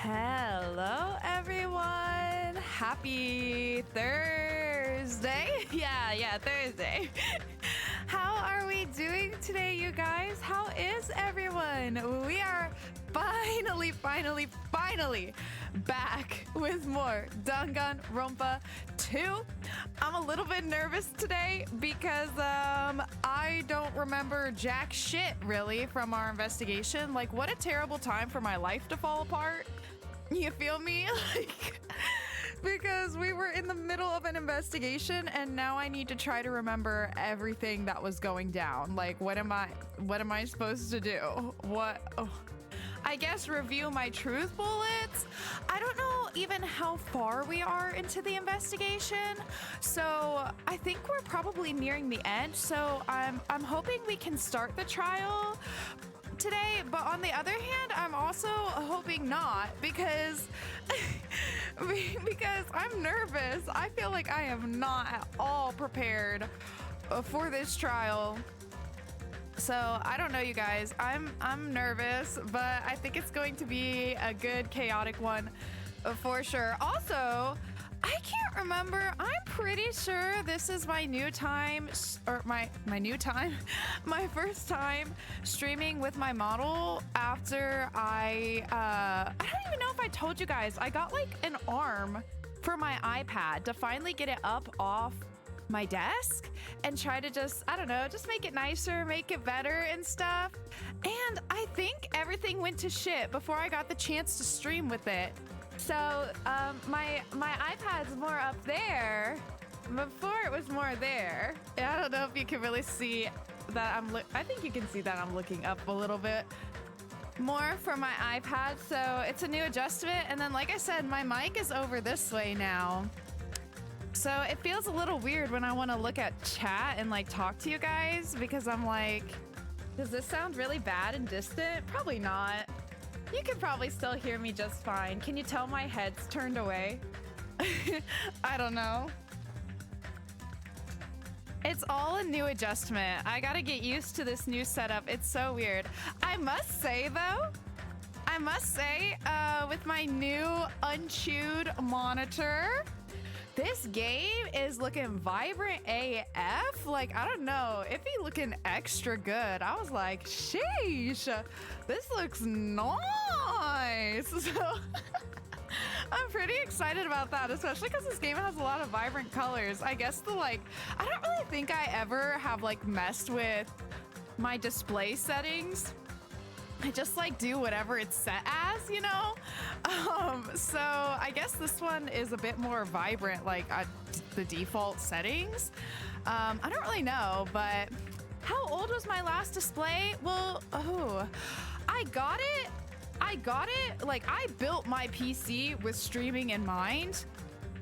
Hello, everyone. Happy Thursday. Yeah, Thursday. How are we doing today, you guys? How is everyone? We are finally back with more Danganronpa 2. I'm a little bit nervous today because I don't remember jack shit really from our investigation. Like, what a terrible time for my life to fall apart. You feel me? Like, because we were in the middle of an investigation and now I need to try to remember everything that was going down. Like, what am I supposed to do? I guess review my truth bullets. I don't know even how far we are into the investigation. So I think we're probably nearing the end. So I'm hoping we can start the trial today, but on the other hand, I'm also hoping not because I'm nervous. I feel like I am not at all prepared for this trial. So I don't know, you guys. I'm nervous, but I think it's going to be a good chaotic one for sure. Also, I can't remember. I'm pretty sure this is my new time, or my first time streaming with my model after I don't even know if I told you guys, I got like an arm for my iPad to finally get it up off my desk and try to just, I don't know, just make it nicer, make it better and stuff. And I think everything went to shit before I got the chance to stream with it. So my iPad's more up there. Before it was more there. I don't know if you can really see that I think you can see that I'm looking up a little bit more for my iPad. So it's a new adjustment. And then, like I said, my mic is over this way now. So it feels a little weird when I want to look at chat and like talk to you guys because I'm like, does this sound really bad and distant? Probably not. You can probably still hear me just fine. Can you tell my head's turned away? I don't know. It's all a new adjustment. I gotta get used to this new setup. It's so weird. I must say though, with my new unchewed monitor, this game is looking vibrant AF. Like, I don't know, it be looking extra good. I was like, sheesh, this looks nice. So I'm pretty excited about that, especially because this game has a lot of vibrant colors. I guess I don't really think I ever have like messed with my display settings. I just like do whatever it's set as, you know? So I guess this one is a bit more vibrant, like the default settings. I don't really know, but how old was my last display? Well, I got it, like I built my PC with streaming in mind.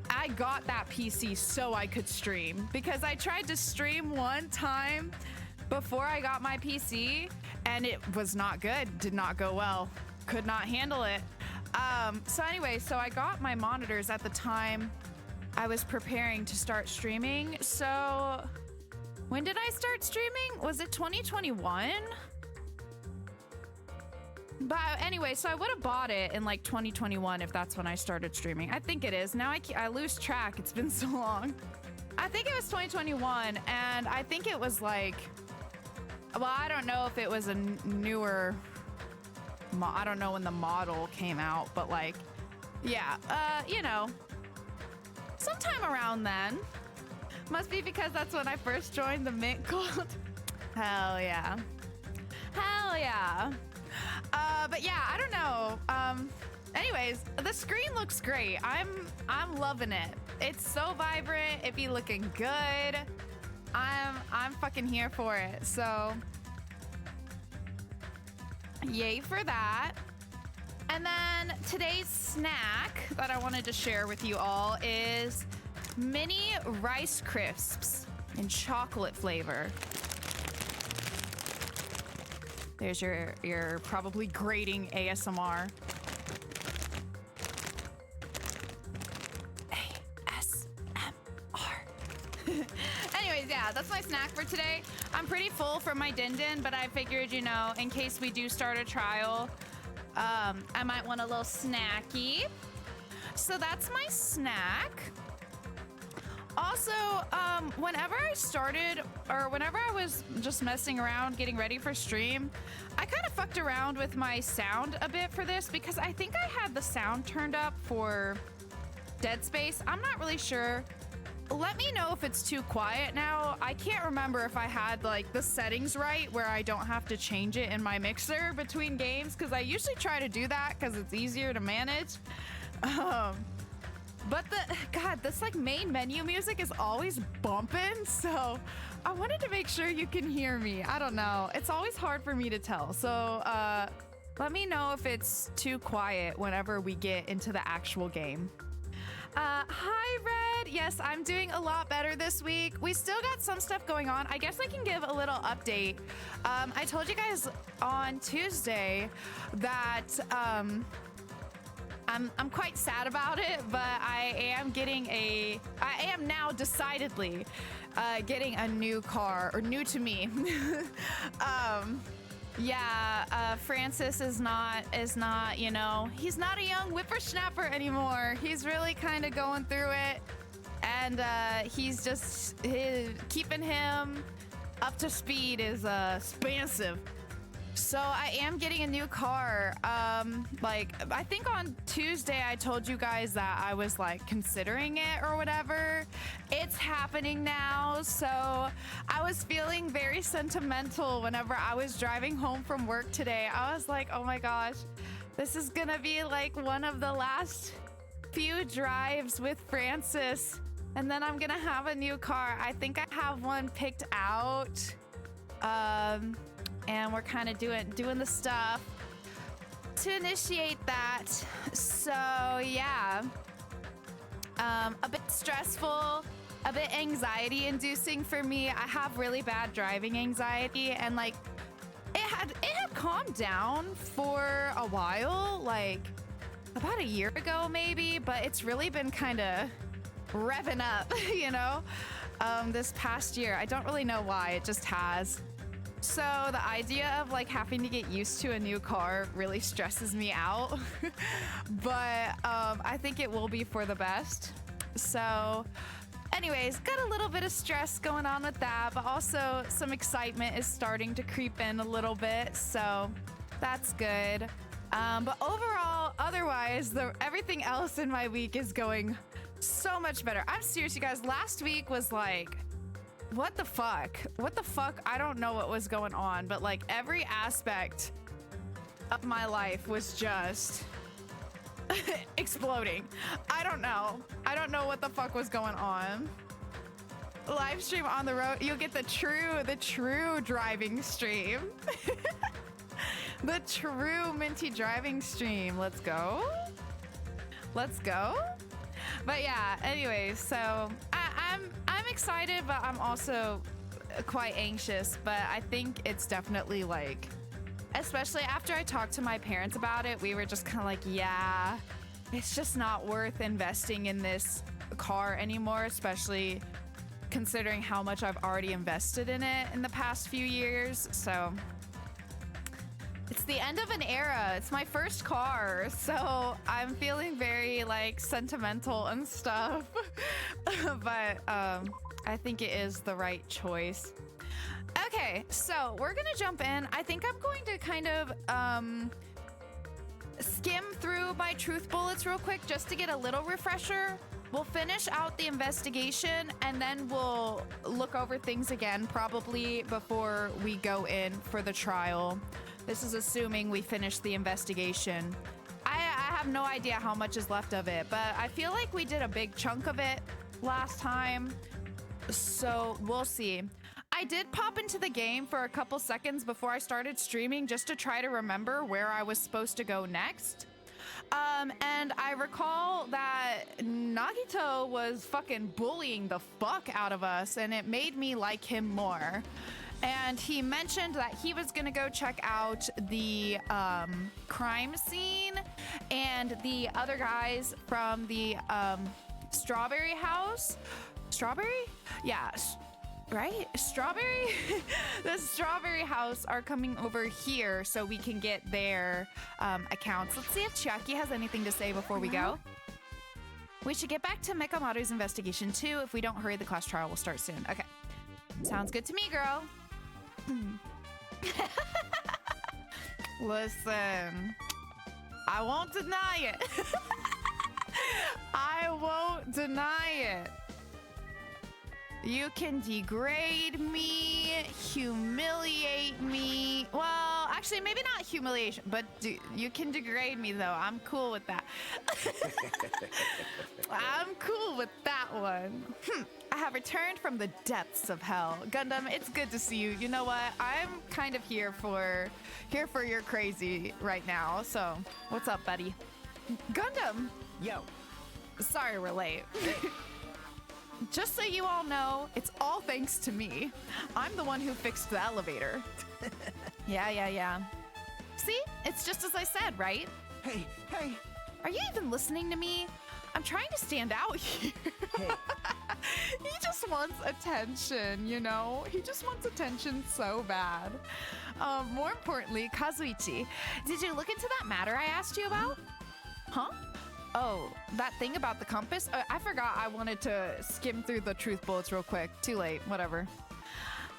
I got that PC so I could stream because I tried to stream one time before I got my PC and it was not good, did not go well, could not handle it. So anyway, so I got my monitors at the time I was preparing to start streaming. So when did I start streaming? Was it 2021? But anyway, so I would have bought it in like 2021 if that's when I started streaming. I think it is. Now I lose track. It's been so long. I think it was 2021 and I think it was like, well, I don't know if it was a newer, I don't know when the model came out, but like, yeah, you know, sometime around then. Must be because that's when I first joined the Mint Cult. Hell yeah. Hell yeah. But yeah, I don't know. Anyways, the screen looks great. I'm loving it. It's so vibrant. It be looking good. I'm fucking here for it. So yay for that. And then today's snack that I wanted to share with you all is mini Rice Crisps in chocolate flavor. There's your probably grating ASMR. Anyways, yeah, that's my snack for today. I'm pretty full from my din-din, but I figured, you know, in case we do start a trial, I might want a little snacky. So that's my snack. Also, whenever I started, or whenever I was just messing around getting ready for stream, I kind of fucked around with my sound a bit for this because I think I had the sound turned up for Dead Space. I'm not really sure. Let me know if it's too quiet now. I can't remember if I had like the settings right where I don't have to change it in my mixer between games, because I usually try to do that because it's easier to manage. But this like main menu music is always bumping, so I wanted to make sure you can hear me. I don't know. It's always hard for me to tell. So let me know if it's too quiet whenever we get into the actual game. Hi, Red. Yes, I'm doing a lot better this week. We still got some stuff going on. I guess I can give a little update. I told you guys on Tuesday that I'm quite sad about it, but I am now decidedly getting a new car, or new to me. Francis is not, you know, he's not a young whippersnapper anymore. He's really kind of going through it, and he's just keeping him up to speed is expensive. So I am getting a new car. Like, I think on Tuesday I told you guys that I was like considering it or whatever. It's happening now. So I was feeling very sentimental whenever I was driving home from work today. I was like, oh my gosh, this is gonna be like one of the last few drives with Francis. And then I'm gonna have a new car. I think I have one picked out. And we're kind of doing the stuff to initiate that. So yeah, a bit stressful, a bit anxiety inducing for me. I have really bad driving anxiety, and like it had calmed down for a while, like about a year ago maybe, but it's really been kind of revving up, you know, this past year. I don't really know why, it just has. So the idea of like having to get used to a new car really stresses me out, but I think it will be for the best. So anyways, got a little bit of stress going on with that, but also some excitement is starting to creep in a little bit, so that's good. But overall, otherwise, everything else in my week is going so much better. I'm serious, you guys. Last week was like, what the fuck? What the fuck? I don't know what was going on, but like every aspect of my life was just exploding. I don't know. I don't know what the fuck was going on. Live stream on the road. You'll get the true driving stream. The true Minty driving stream. Let's go. Let's go. But yeah, anyways, so I'm excited, but I'm also quite anxious. But I think it's definitely like, especially after I talked to my parents about it, we were just kind of like, yeah, it's just not worth investing in this car anymore, especially considering how much I've already invested in it in the past few years. So it's the end of an era. It's my first car, so I'm feeling very like sentimental and stuff. But I think it is the right choice. Okay, so we're gonna jump in. I think I'm going to kind of skim through my truth bullets real quick just to get a little refresher. We'll finish out the investigation and then we'll look over things again probably before we go in for the trial. This is assuming we finish the investigation. I have no idea how much is left of it, but I feel like we did a big chunk of it last time, so we'll see. I did pop into the game for a couple seconds before I started streaming just to try to remember where I was supposed to go next. And I recall that Nagito was fucking bullying the fuck out of us, and it made me like him more. And he mentioned that he was gonna go check out the crime scene, and the other guys from the strawberry house. Strawberry? Yeah. Right? Strawberry? The Strawberry House are coming over here so we can get their accounts. Let's see if Chiaki has anything to say before we go. We should get back to Mekamaru's investigation too. If we don't hurry, the class trial will start soon. Okay. Sounds good to me, girl. Listen, I won't deny it. I won't deny it. You can degrade me, humiliate me. Well, actually, maybe not humiliation, but you can degrade me, though. I'm cool with that. I'm cool with that one. I have returned from the depths of hell. Gundam, it's good to see you. You know what? I'm kind of here for your crazy right now. So, what's up, buddy? Gundam. Yo. Sorry we're late. Just so you all know, it's all thanks to me. I'm the one who fixed the elevator. Yeah. See? It's just as I said, right? Hey. Are you even listening to me? I'm trying to stand out here. Hey. He just wants attention, you know? He just wants attention so bad. More importantly, Kazuichi, did you look into that matter I asked you about? Huh? Oh, that thing about the compass? I forgot I wanted to skim through the truth bullets real quick. Too late, whatever.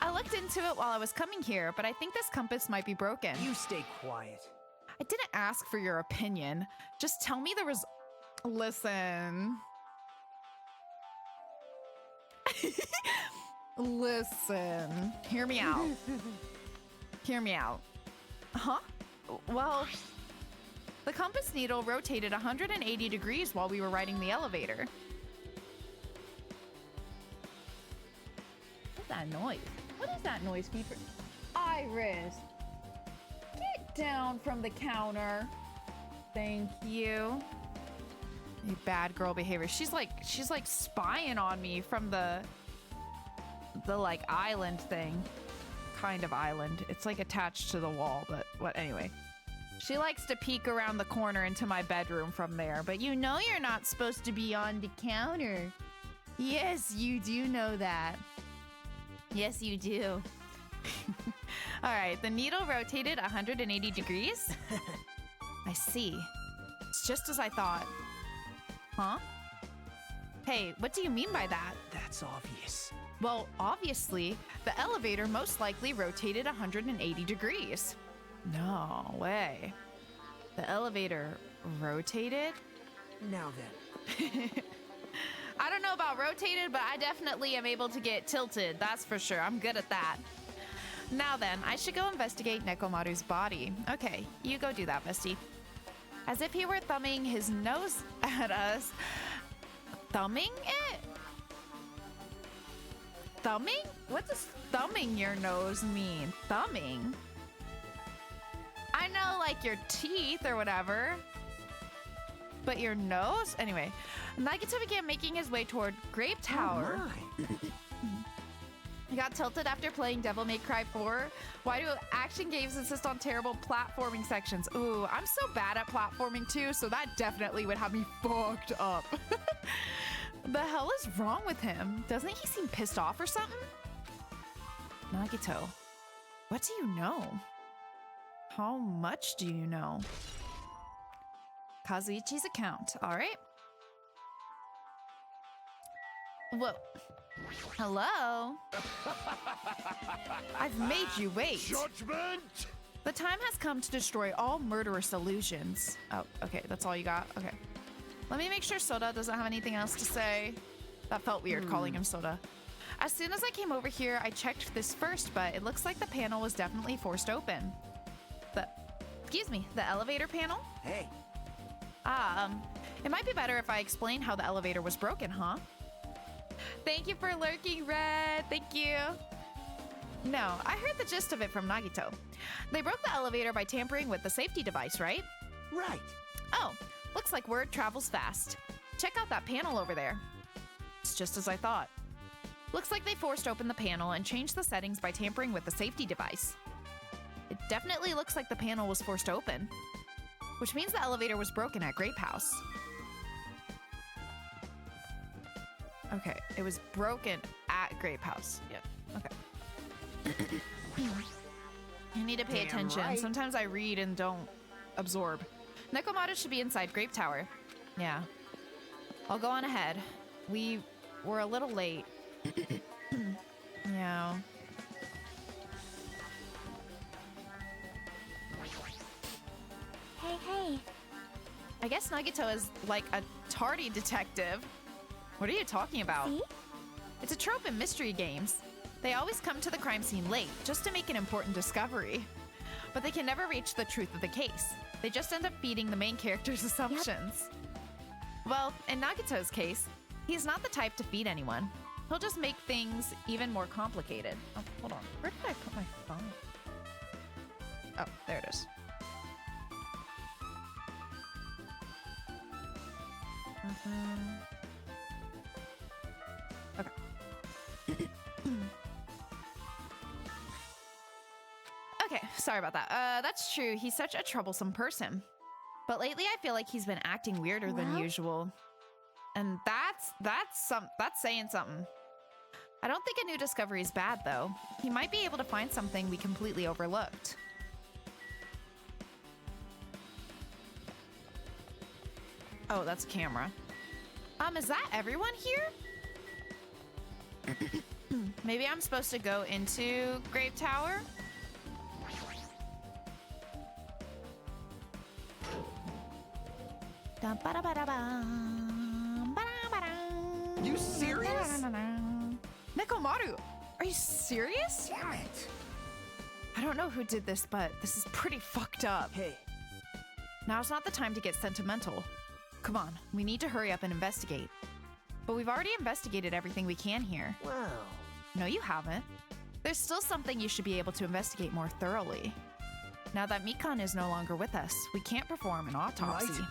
I looked into it while I was coming here, but I think this compass might be broken. You stay quiet. I didn't ask for your opinion. Just tell me the Listen. Listen. Hear me out. Hear me out. Huh? Well, the compass needle rotated 180 degrees while we were riding the elevator. What's that noise? What is that noise, Keeper? Iris, get down from the counter. Thank you. You bad girl behavior. She's like spying on me from the like island thing. Kind of island. It's like attached to the wall, but what anyway. She likes to peek around the corner into my bedroom from there, but you know you're not supposed to be on the counter. Yes, you do know that. Yes, you do. All right, the needle rotated 180 degrees. I see. It's just as I thought. Huh? Hey, what do you mean by that? That's obvious. Well, obviously, the elevator most likely rotated 180 degrees. No way. The elevator rotated? Now then. I don't know about rotated, but I definitely am able to get tilted. That's for sure. I'm good at that. Now then, I should go investigate Nekomaru's body. Okay, you go do that, bestie. As if he were thumbing his nose at us. Thumbing it? Thumbing? What does thumbing your nose mean? Thumbing? I know, like, your teeth or whatever. But your nose? Anyway, Nagito began making his way toward Grape Tower. Oh He got tilted after playing Devil May Cry 4. Why do action games insist on terrible platforming sections? Ooh, I'm so bad at platforming too, so that definitely would have me fucked up. The hell is wrong with him? Doesn't he seem pissed off or something? Nagito, what do you know? How much do you know? Kazuichi's account, all right. Whoa. Hello? I've made you wait. Judgment! The time has come to destroy all murderous illusions. Oh, okay, that's all you got? Okay. Let me make sure Soda doesn't have anything else to say. That felt weird calling him Soda. As soon as I came over here, I checked this first, but it looks like the panel was definitely forced open. Excuse me, the elevator panel? Hey. It might be better if I explain how the elevator was broken, huh? Thank you for lurking, Red. Thank you. No, I heard the gist of it from Nagito. They broke the elevator by tampering with the safety device, right? Right. Oh, looks like word travels fast. Check out that panel over there. It's just as I thought. Looks like they forced open the panel and changed the settings by tampering with the safety device. It definitely looks like the panel was forced open, which means the elevator was broken at Grape House. Okay, it was broken at Grape House. Yeah. Okay. I need to pay Damn attention. right. Sometimes I read and don't absorb. Nekomaru should be inside Grape Tower. Yeah. I'll go on ahead. We were a little late. Yeah. Hey. I guess Nagito is like a tardy detective. What are you talking about? See? It's a trope in mystery games. They always come to the crime scene late, just to make an important discovery. But they can never reach the truth of the case. They just end up feeding the main character's assumptions. Well, in Nagito's case, he's not the type to feed anyone. He'll just make things even more complicated. Oh, hold on. Where did I put my phone? Oh, there it is. Okay. Okay, sorry about that. That's true. He's such a troublesome person. But lately I feel like he's been acting weirder than Well? usual. And that's saying something. I don't think a new discovery is bad though. He might be able to find something we completely overlooked. Oh, that's a camera. Is that everyone here? Maybe I'm supposed to go into Grape Tower? You serious? Nekomaru, are you serious? Damn it. I don't know who did this, but this is pretty fucked up. Hey, Now's not the time to get sentimental. Come on, we need to hurry up and investigate. But we've already investigated everything we can here. well, No, you haven't. There's still something you should be able to investigate more thoroughly. Now that Mikan is no longer with us, we can't perform an autopsy. Right.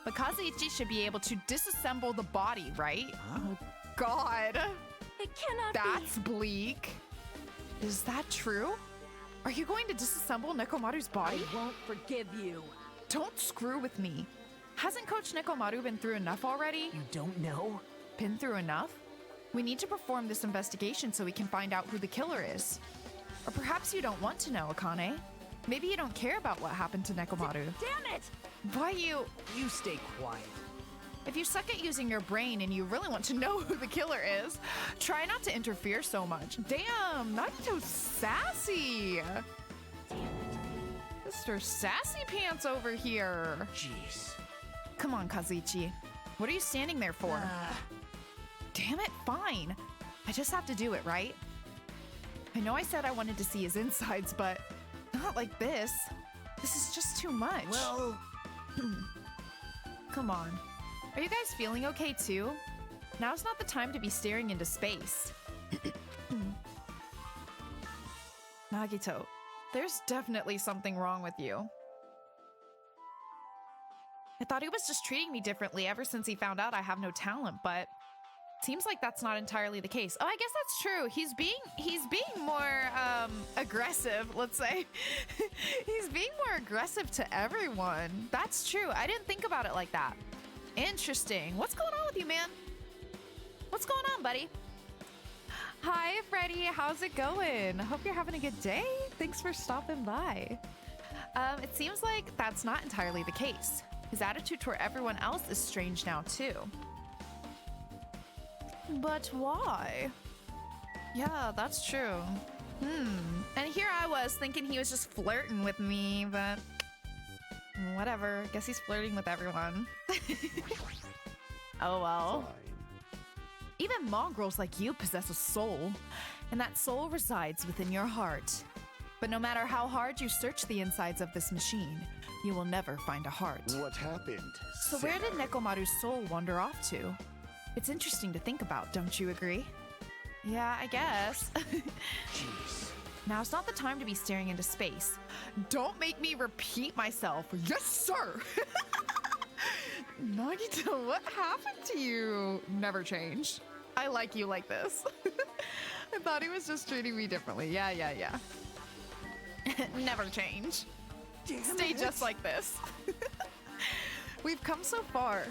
But Kazuichi should be able to disassemble the body, right? Huh? Oh, God. It cannot That's bleak. Is that true? Are you going to disassemble Nekomaru's body? I won't forgive you. Don't screw with me. Hasn't Coach Nekomaru been through enough already? you don't know? Been through enough? We need to perform this investigation so we can find out who the killer is. Or perhaps you don't want to know, Akane. Maybe you don't care about what happened to Nekomaru. Damn it! Why you... You stay quiet. If you suck at using your brain and you really want to know who the killer is, try not to interfere so much. Damn, Nagito's sassy. Mr. Sassy Pants over here. Jeez. Come on, Kazuichi. What are you standing there for? Damn it, fine. I just have to do it, right? I know I said I wanted to see his insides, but not like this. This is just too much. Well, Come on. Are you guys feeling okay too? Now's not the time to be staring into space. Nagito, there's definitely something wrong with you. I thought he was just treating me differently ever since he found out I have no talent, but seems like that's not entirely the case. Oh, I guess that's true. He's being more aggressive, let's say. He's being more aggressive to everyone. That's true. I didn't think about it like that. Interesting. What's going on with you, man? What's going on, buddy? Hi, Freddie. How's it going? Hope you're having a good day. Thanks for stopping by. It seems like that's not entirely the case. His attitude toward everyone else is strange now, too. But why? Yeah, that's true. And here I was thinking he was just flirting with me, but whatever. Guess he's flirting with everyone. Oh well. Even mongrels like you possess a soul, and that soul resides within your heart. But no matter how hard you search the insides of this machine, you will never find a heart. What happened? So where did Nekomaru's soul wander off to? It's interesting to think about, don't you agree? Yeah, I guess. jeez. Now's not the time to be staring into space. Don't make me repeat myself. Yes, sir! Nagito, what happened to you? Never changed. I like you like this. I thought he was just treating me differently. Yeah. Never change. Damn Stay it. just like this. We've come so far.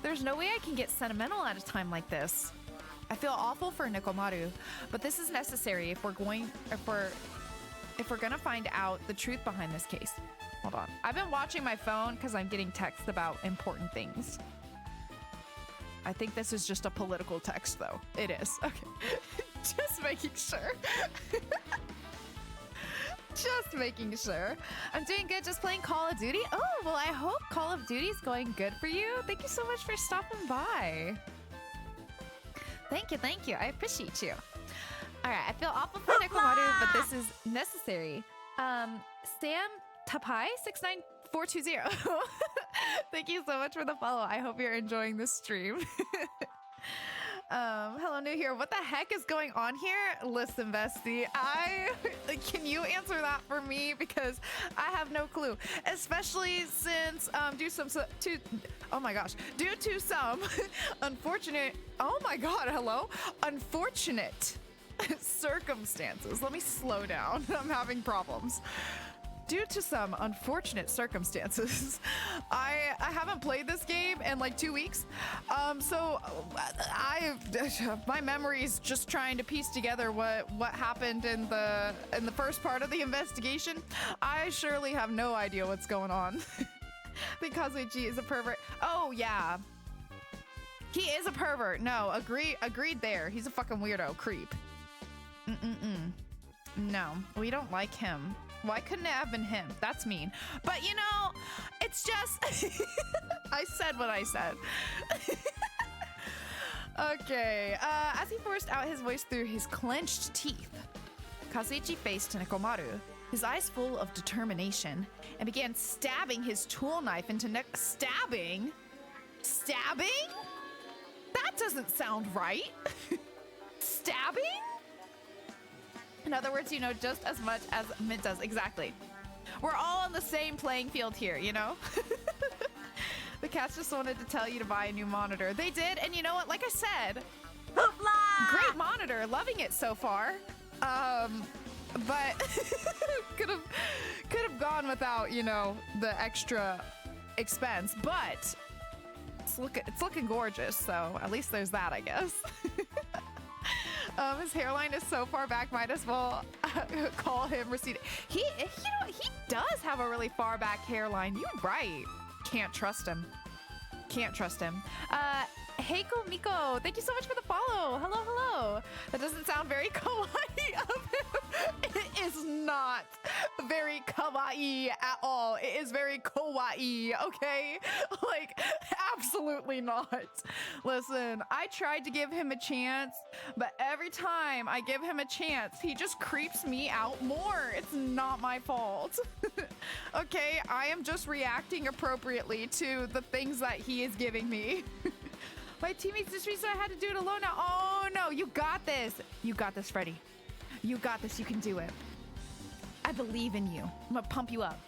There's no way I can get sentimental at a time like this. I feel awful for Nekomaru, but this is necessary if we're gonna find out the truth behind this case. Hold on. I've been watching my phone because I'm getting texts about important things. I think this is just a political text, though. It is. Okay. Just making sure. Just making sure. I'm doing good just playing Call of Duty. Oh, well, I hope Call of Duty's going good for you. Thank you so much for stopping by. Thank you. I appreciate you. All right, I feel awful for Nekomaru, but this is necessary. Sam Tapai 69420. Thank you so much for the follow. I hope you're enjoying this stream. Hello, new here. What the heck is going on here? Listen, bestie, can you answer that for me? Because I have no clue. Especially since, due to some unfortunate, oh my god, hello? Unfortunate circumstances. Let me slow down. I'm having problems. Due to some unfortunate circumstances, I haven't played this game in like 2 weeks. So my memory's just trying to piece together what happened in the first part of the investigation. I surely have no idea what's going on. Because Kazuichi is a pervert. Oh yeah. He is a pervert. No, agreed there. He's a fucking weirdo creep. No, we don't like him. Why couldn't it have been him? That's mean. But you know, it's just I said what I said. Okay, as he forced out his voice through his clenched teeth, Kazuichi faced Nekomaru, his eyes full of determination, and began stabbing his tool knife into Stabbing? That doesn't sound right. Stabbing? In other words, you know, just as much as Mid does. Exactly. We're all on the same playing field here, you know? The cats just wanted to tell you to buy a new monitor. They did, and you know what? Like I said, great monitor. Loving it so far. But could have gone without, you know, the extra expense. But it's looking gorgeous, so at least there's that, I guess. His hairline is so far back, might as well call him receding. He does have a really far back hairline. You're right. Can't trust him. Heiko Miko, thank you so much for the follow. Hello. That doesn't sound very kawaii of him. It is not very kawaii at all. It is very kawaii, okay? Like, absolutely not. Listen, I tried to give him a chance, but every time I give him a chance, he just creeps me out more. It's not my fault. Okay, I am just reacting appropriately to the things that he is giving me. My teammates just said I had to do it alone now. Oh no, you got this. You got this, Freddy. You got this, you can do it. I believe in you. I'm gonna pump you up.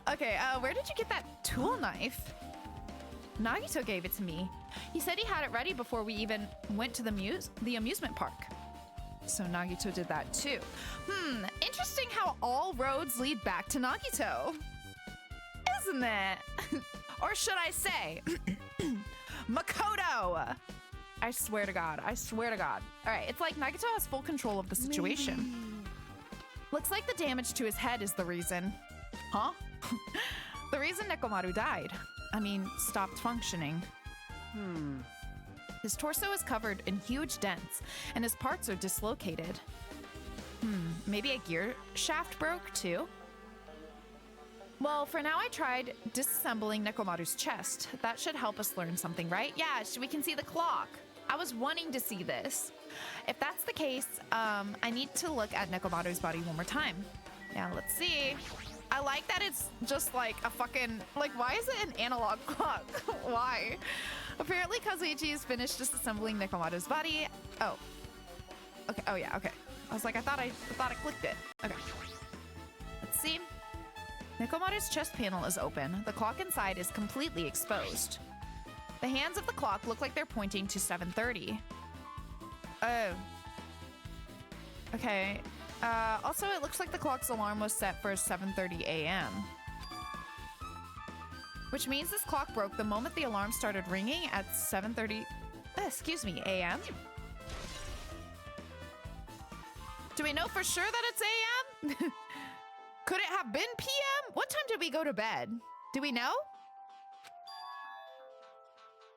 Okay, where did you get that tool knife? Nagito gave it to me. He said he had it ready before we even went to the amusement park. So Nagito did that too. Interesting how all roads lead back to Nagito. Isn't it? Or should I say, Makoto! I swear to God. All right, it's like Nagito has full control of the situation. Maybe. Looks like the damage to his head is the reason. Huh? The reason Nekomaru died. I mean, stopped functioning. His torso is covered in huge dents, and his parts are dislocated. Maybe a gear shaft broke too? Well, for now I tried disassembling Nekomaru's chest. That should help us learn something, right? Yeah, we can see the clock. I was wanting to see this. If that's the case, I need to look at Nekomaru's body one more time. Yeah, let's see. I like that it's just like a fucking, like, why is it an analog clock? Why? Apparently Kazuichi has finished disassembling Nekomaru's body. Oh. Okay, oh yeah, okay. I was like, I thought I clicked it. Okay. Let's see. Nekomaru's chest panel is open. The clock inside is completely exposed. The hands of the clock look like they're pointing to 7:30. Oh. Okay. Also, it looks like the clock's alarm was set for 7:30 a.m. Which means this clock broke the moment the alarm started ringing at 7:30 Excuse me, AM? Do we know for sure that it's AM? Could it have been PM? What time did we go to bed? Do we know?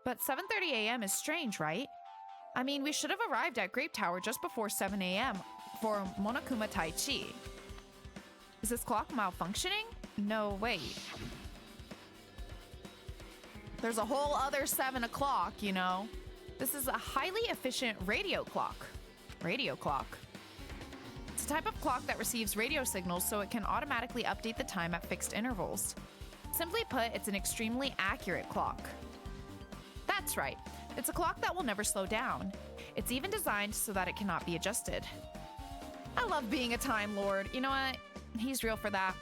But 7:30 AM is strange, right? I mean, we should have arrived at Grape Tower just before 7 AM for Monokuma Tai Chi. Is this clock malfunctioning? No, wait. There's a whole other 7 o'clock, you know? This is a highly efficient radio clock. Radio clock. It's a type of clock that receives radio signals so it can automatically update the time at fixed intervals. Simply put, it's an extremely accurate clock. That's right. It's a clock that will never slow down. It's even designed so that it cannot be adjusted. I love being a Time Lord. You know what? He's real for that.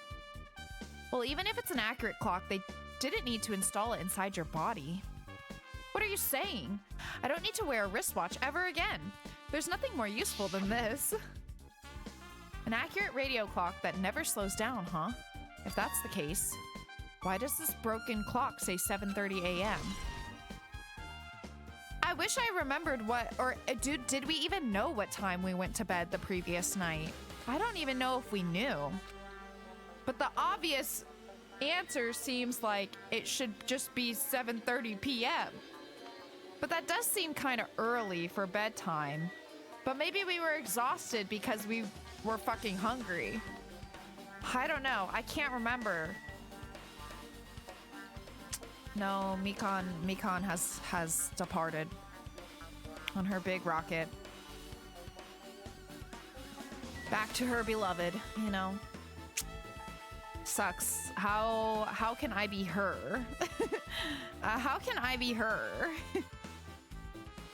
Well, even if it's an accurate clock, they didn't need to install it inside your body. What are you saying? I don't need to wear a wristwatch ever again. There's nothing more useful than this. An accurate radio clock that never slows down, huh? If that's the case, why does this broken clock say 7:30 AM? I wish I remembered did we even know what time we went to bed the previous night? I don't even know if we knew. But the obvious answer seems like it should just be 7:30 PM. But that does seem kind of early for bedtime. But maybe we were exhausted because we were fucking hungry. I don't know. I can't remember. No, Mikan has departed on her big rocket. Back to her beloved, you know. Sucks. How can I be her? How can I be her?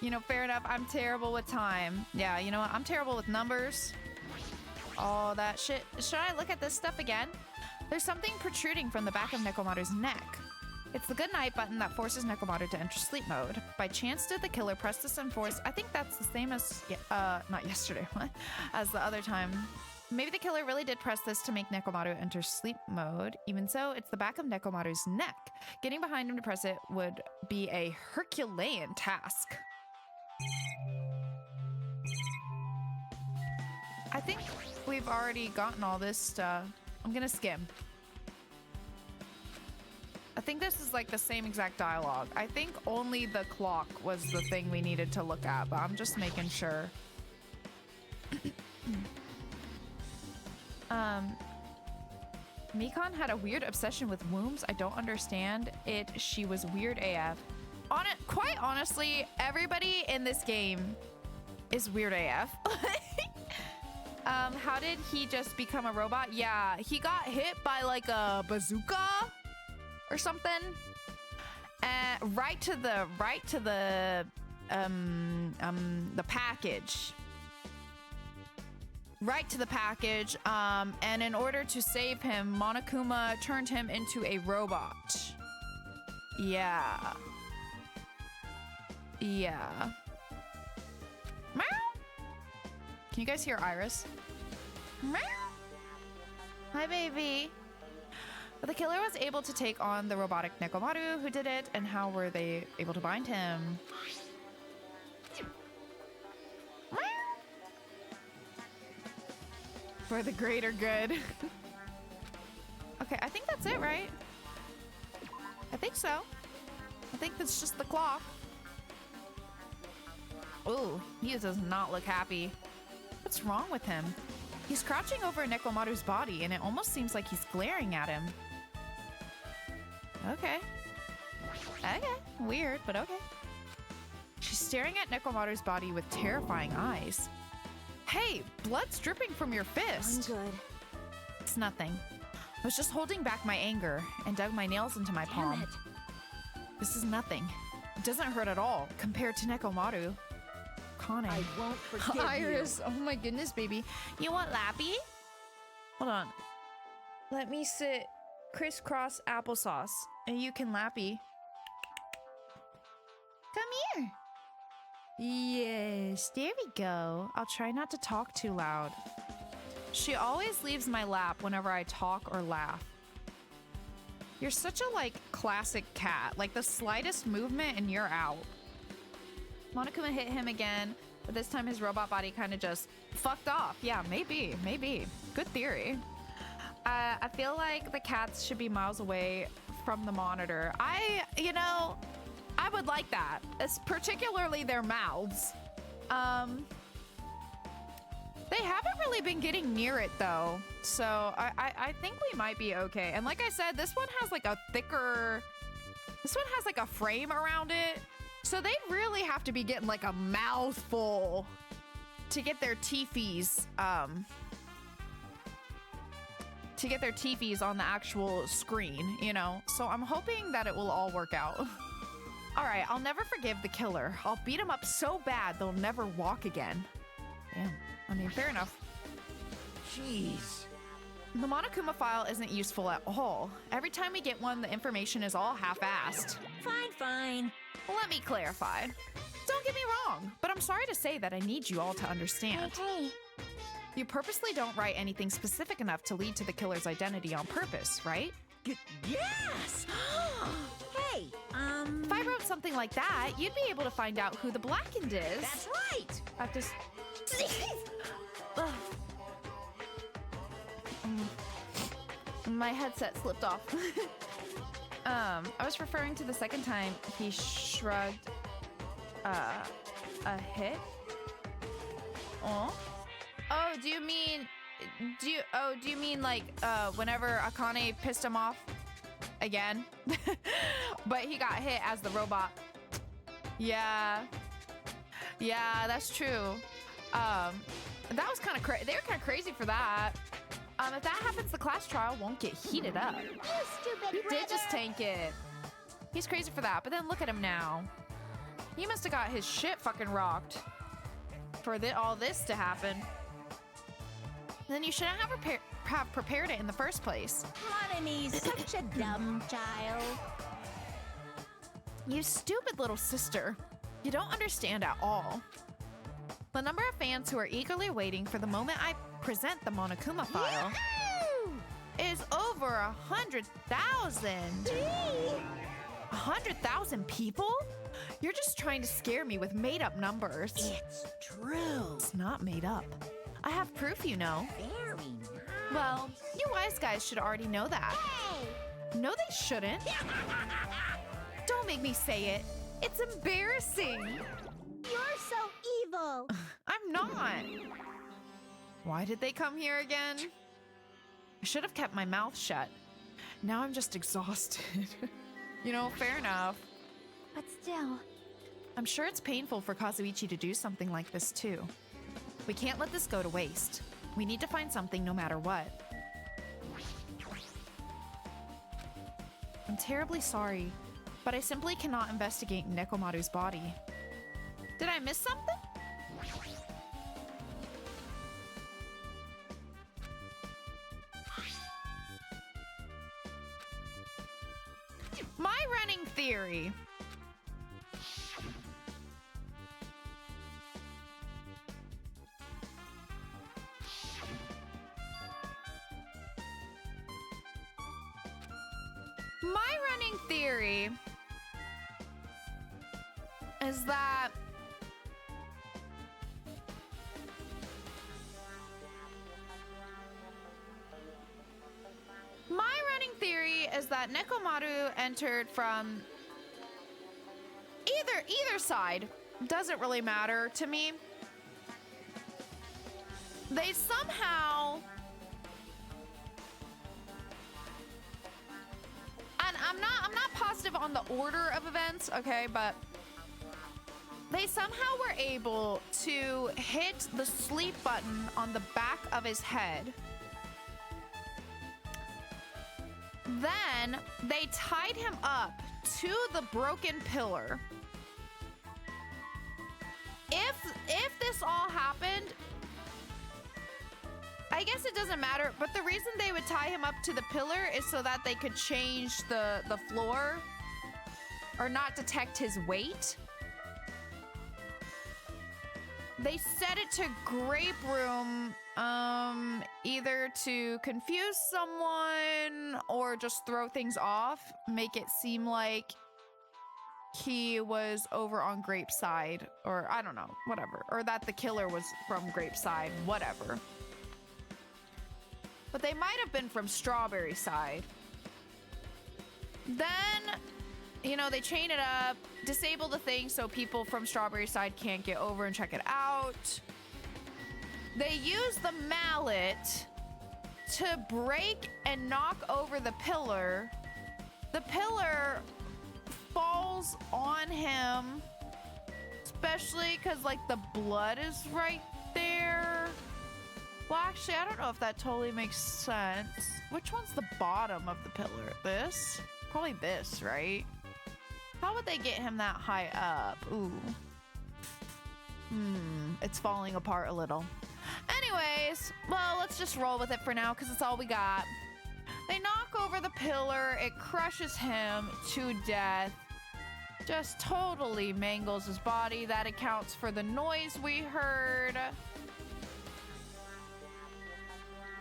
You know, fair enough. I'm terrible with time. Yeah, you know what? I'm terrible with numbers. All that shit. Should I look at this stuff again? There's something protruding from the back of Nekomaru's neck. It's the good night button that forces Nekomaru to enter sleep mode. By chance did the killer press this and force? I think that's the same as, not yesterday, as the other time. Maybe the killer really did press this to make Nekomaru enter sleep mode. Even so, it's the back of Nekomaru's neck. Getting behind him to press it would be a Herculean task. I think we've already gotten all this stuff. I'm gonna skim. I think this is like the same exact dialogue. I think only the clock was the thing we needed to look at, but I'm just making sure. Mikan had a weird obsession with wombs. I don't understand it. She was weird AF. Quite honestly, everybody in this game is weird AF. How did he just become a robot? Yeah, he got hit by like a bazooka or something. And right to the package. Right to the package. And in order to save him, Monokuma turned him into a robot. Yeah. Yeah. Meow. Can you guys hear Iris? Meow. Hi, baby. But the killer was able to take on the robotic Nekomaru who did it, and how were they able to bind him? Meow. For the greater good. Okay, I think that's it, right? I think so. I think that's just the clock. Ooh, he does not look happy. What's wrong with him? He's crouching over Nekomaru's body, and it almost seems like he's glaring at him. Okay. Okay. Weird, but okay. She's staring at Nekomaru's body with terrifying eyes. Hey, blood's dripping from your fist. I'm good. It's nothing. I was just holding back my anger and dug my nails into my palm. Damn it. This is nothing. It doesn't hurt at all compared to Nekomaru. Conning. I won't forgive Iris, you. oh my goodness, baby. You want Lappy? Hold on. Let me sit crisscross applesauce, and you can Lappy. Come here. Yes, there we go. I'll try not to talk too loud. She always leaves my lap whenever I talk or laugh. You're such a, like, classic cat. Like, the slightest movement and you're out. Monokuma hit him again, but this time his robot body kind of just fucked off. Yeah, maybe. Good theory. I feel like the cats should be miles away from the monitor. I would like that. It's particularly their mouths. They haven't really been getting near it though. So I think we might be okay. And like I said, this one has like a frame around it. So they really have to be getting like a mouthful to get their teefies, on the actual screen, you know? So I'm hoping that it will all work out. All right, I'll never forgive the killer. I'll beat him up so bad they'll never walk again. Damn, I mean, fair enough. Jeez. The Monokuma file isn't useful at all. Every time we get one, the information is all half-assed. Fine. Let me clarify. Don't get me wrong, but I'm sorry to say that I need you all to understand. Hey. You purposely don't write anything specific enough to lead to the killer's identity on purpose, right? Yes! Hey, If I wrote something like that, you'd be able to find out who the blackened is. That's right! I've just... Ugh. My headset slipped off. I was referring to the second time he shrugged a hit. Oh, do you mean like whenever Akane pissed him off again? But he got hit as the robot. Yeah, that's true. That was kind of crazy. They were kind of crazy for that. If that happens, the class trial won't get heated up. You stupid He did just tank it. He's crazy for that, but then look at him now. He must have got his shit fucking rocked for all this to happen. Then you shouldn't have prepared it in the first place. Monome's such a dumb child. You stupid little sister. You don't understand at all. The number of fans who are eagerly waiting for the moment I present the Monokuma file is over 100,000. 100,000 people? You're just trying to scare me with made-up numbers. It's true. It's not made up. I have proof, you know. Very nice. Well, you wise guys should already know that. Hey! No, they shouldn't. Don't make me say it. It's embarrassing. You're so evil. I'm not. Why did they come here again? I should have kept my mouth shut. Now I'm just exhausted. You know, fair enough. But still. I'm sure it's painful for Kazuichi to do something like this too. We can't let this go to waste. We need to find something no matter what. I'm terribly sorry, but I simply cannot investigate Nekomaru's body. Did I miss something? My running theory. My running theory is that Nekomaru entered from either side. Doesn't really matter to me. They somehow, and I'm not positive on the order of events, okay, but they somehow were able to hit the sleep button on the back of his head. Then they tied him up to the broken pillar. If this all happened, I guess it doesn't matter, but the reason they would tie him up to the pillar is so that they could change the floor or not detect his weight. They set it to grape room, either to confuse someone or just throw things off, make it seem like he was over on Grape's side, or I don't know, whatever. Or that the killer was from Grape's side, whatever. But they might have been from Strawberry side. Then, you know, they chain it up, disable the thing so people from Strawberry side can't get over and check it out. They use the mallet to break and knock over the pillar. The pillar falls on him, especially because, like, the blood is right there. Well, actually, I don't know if that totally makes sense. Which one's the bottom of the pillar? This? Probably this, right? How would they get him that high up? Ooh. It's falling apart a little. Anyways, well, let's just roll with it for now because it's all we got. They knock over the pillar. It crushes him to death. Just totally mangles his body. That accounts for the noise we heard.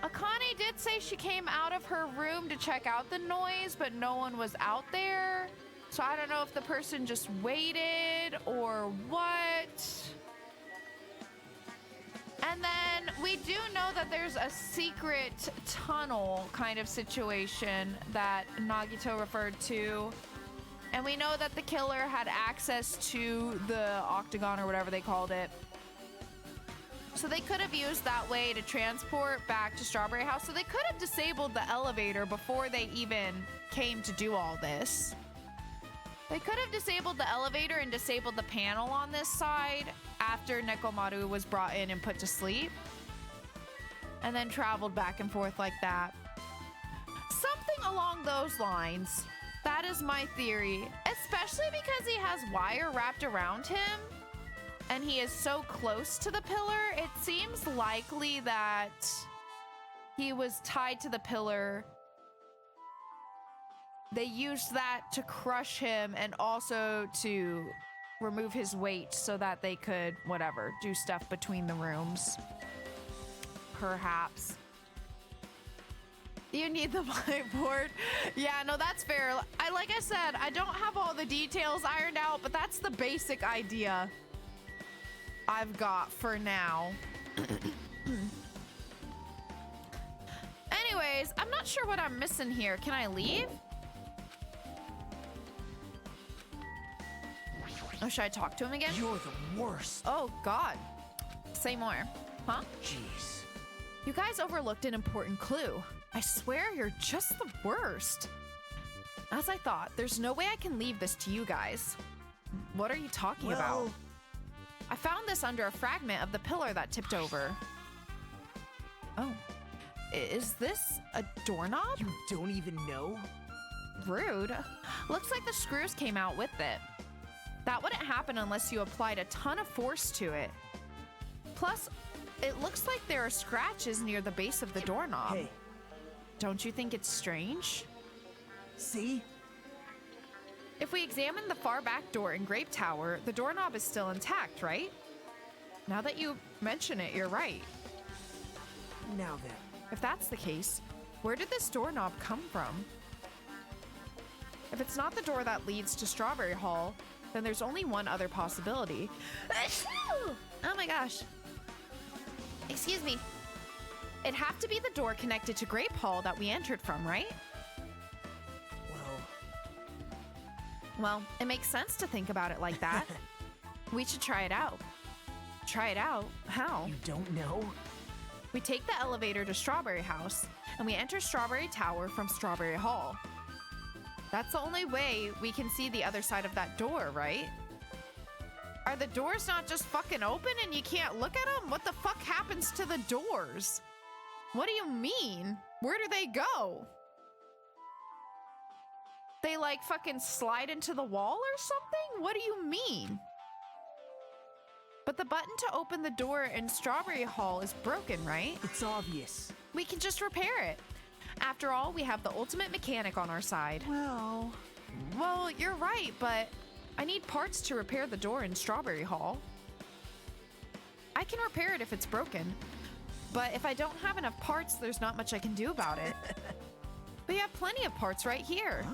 Akane did say she came out of her room to check out the noise, but no one was out there. So I don't know if the person just waited or what. And then we do know that there's a secret tunnel kind of situation that Nagito referred to. And we know that the killer had access to the octagon or whatever they called it. So they could have used that way to transport back to Strawberry House. So they could have disabled the elevator before they even came to do all this. They could have disabled the elevator and disabled the panel on this side after Nekomaru was brought in and put to sleep. And then traveled back and forth like that. Something along those lines. That is my theory. Especially because he has wire wrapped around him. And he is so close to the pillar. It seems likely that he was tied to the pillar. They used that to crush him and also to remove his weight so that they could, whatever, do stuff between the rooms. Perhaps. You need the whiteboard. Yeah, no, that's fair. Like I said, I don't have all the details ironed out, but that's the basic idea I've got for now. Anyways, I'm not sure what I'm missing here. Can I leave? Oh, should I talk to him again? You're the worst. Oh, God. Say more. Huh? Jeez. You guys overlooked an important clue. I swear you're just the worst. As I thought, there's no way I can leave this to you guys. What are you talking about? I found this under a fragment of the pillar that tipped over. Oh. Is this a doorknob? You don't even know? Rude. Looks like the screws came out with it. That wouldn't happen unless you applied a ton of force to it. Plus, it looks like there are scratches near the base of the doorknob. Hey. Don't you think it's strange? See? If we examine the far back door in Grape Tower, the doorknob is still intact, right? Now that you mention it, you're right. Now then. If that's the case, where did this doorknob come from? If it's not the door that leads to Strawberry Hall, then there's only one other possibility. Oh my gosh. Excuse me. It'd have to be the door connected to Grape Hall that we entered from, right? Well, it makes sense to think about it like that. We should try it out. Try it out? How? You don't know? We take the elevator to Strawberry House, and we enter Strawberry Tower from Strawberry Hall. That's the only way we can see the other side of that door, right? Are the doors not just fucking open and you can't look at them? What the fuck happens to the doors? What do you mean? Where do they go? They like fucking slide into the wall or something? What do you mean? But the button to open the door in Strawberry Hall is broken, right? It's obvious. We can just repair it. After all, we have the ultimate mechanic on our side. Well, you're right, but I need parts to repair the door in Strawberry Hall. I can repair it if it's broken, but if I don't have enough parts, there's not much I can do about it. We have plenty of parts right here.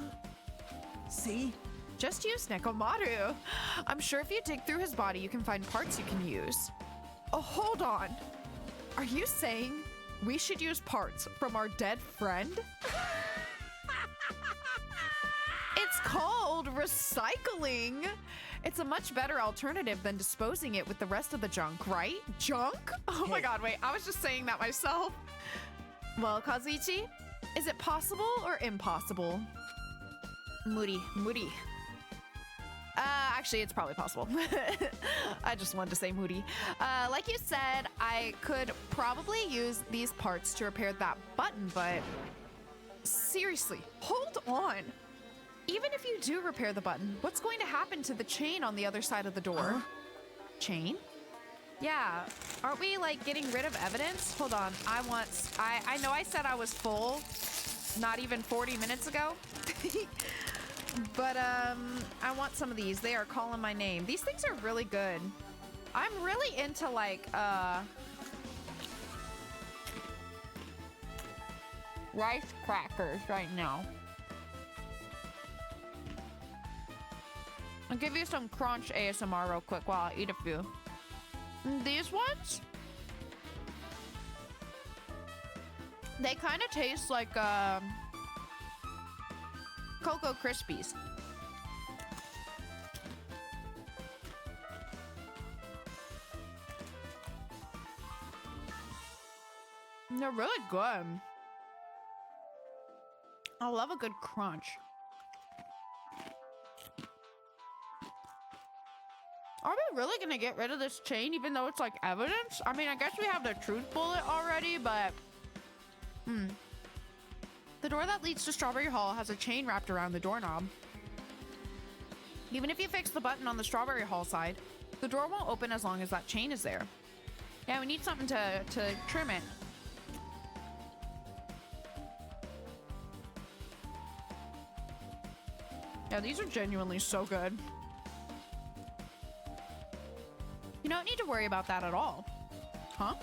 See? Just use Nekomaru. I'm sure if you dig through his body, you can find parts you can use. Oh, hold on. Are you saying we should use parts from our dead friend? It's called recycling. It's a much better alternative than disposing it with the rest of the junk, right? Junk? Oh my god, wait, I was just saying that myself. Well, Kazuichi, is it possible or impossible? Moody. Actually, it's probably possible. I just wanted to say moody. Like you said, I could probably use these parts to repair that button, but seriously, hold on. Even if you do repair the button, what's going to happen to the chain on the other side of the door? Huh? Chain? Yeah, aren't we like getting rid of evidence? Hold on, I know I said I was full not even 40 minutes ago. But I want some of these. They are calling my name. These things are really good. I'm really into like rice crackers right now. I'll give you some crunch ASMR real quick while I eat a few. These ones, they kind of taste like Cocoa Krispies. They're really good. I love a good crunch. Are we really gonna get rid of this chain even though it's like evidence? I mean, I guess we have the truth bullet already, but the door that leads to Strawberry Hall has a chain wrapped around the doorknob. Even if you fix the button on the Strawberry Hall side, the door won't open as long as that chain is there. Yeah, we need something to trim it. Yeah, these are genuinely so good. You don't need to worry about that at all. Huh?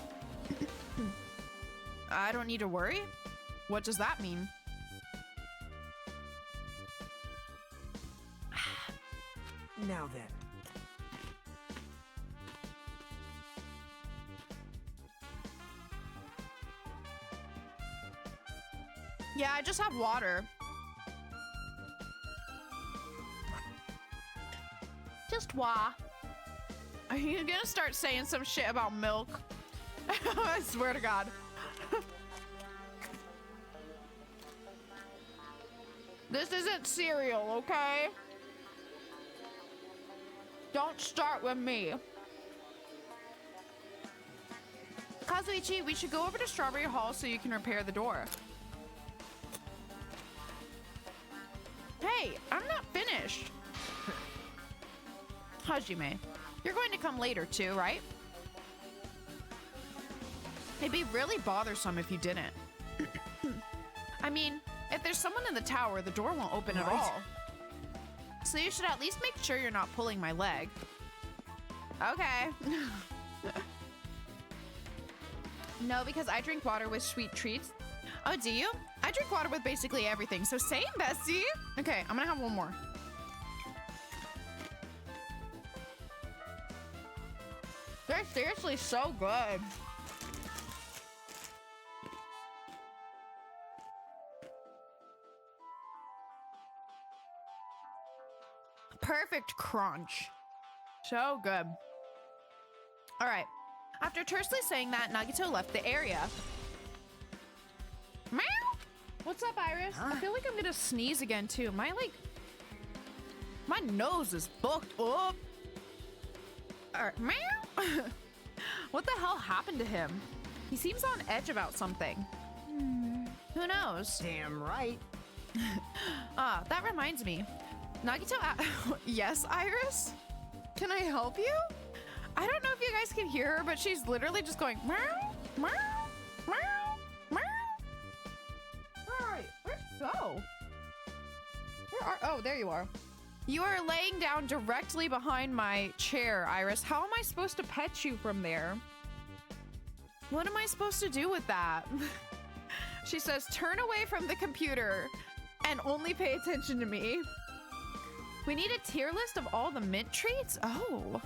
I don't need to worry? What does that mean? Now then. Yeah, I just have water. Just wah. Are you gonna start saying some shit about milk? I swear to God. This isn't cereal, okay? Don't start with me. Kazuichi, we should go over to Strawberry Hall so you can repair the door. Hey, I'm not finished. Hajime, you're going to come later too, right? It'd be really bothersome if you didn't. I mean, if there's someone in the tower, the door won't open at all. So you should at least make sure you're not pulling my leg. Okay. No, because I drink water with sweet treats. Oh, do you? I drink water with basically everything, so same, bestie. Okay, I'm gonna have one more. They're seriously so good. Perfect crunch. So good. All right. After tersely saying that, Nagito left the area. Meow. What's up, Iris? Huh? I feel like I'm gonna sneeze again too. My nose is booked up. All right. Meow. What the hell happened to him? He seems on edge about something. Who knows? Damn right. That reminds me. Nagito, yes, Iris? Can I help you? I don't know if you guys can hear her, but she's literally just going, meow, meow, meow, meow. All right, where'd you go? Oh, there you are. You are laying down directly behind my chair, Iris. How am I supposed to pet you from there? What am I supposed to do with that? She says, turn away from the computer and only pay attention to me. We need a tier list of all the mint treats? Oh.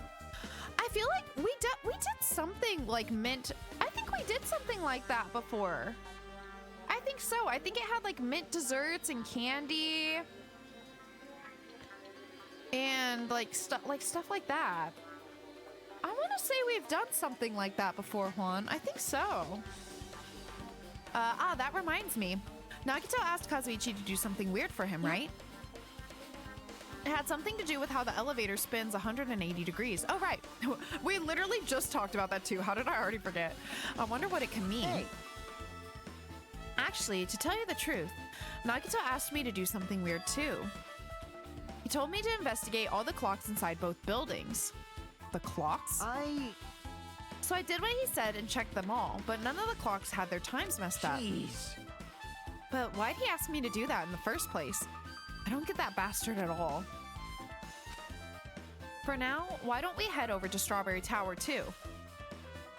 I feel like we did something like mint. I think we did something like that before. I think so. I think it had like mint desserts and candy. And like stuff like that. I want to say we've done something like that before, Juan. I think so. That reminds me. Nagito asked Kazuichi to do something weird for him, right? It had something to do with how the elevator spins 180 degrees. Oh, right. We literally just talked about that too. How did I already forget? I wonder what it can mean. Hey. Actually, to tell you the truth, Nagito asked me to do something weird too. He told me to investigate all the clocks inside both buildings. The clocks? So I did what he said and checked them all, but none of the clocks had their times messed up. Jeez. But why'd he ask me to do that in the first place? I don't get that bastard at all. For now, why don't we head over to Strawberry Tower too?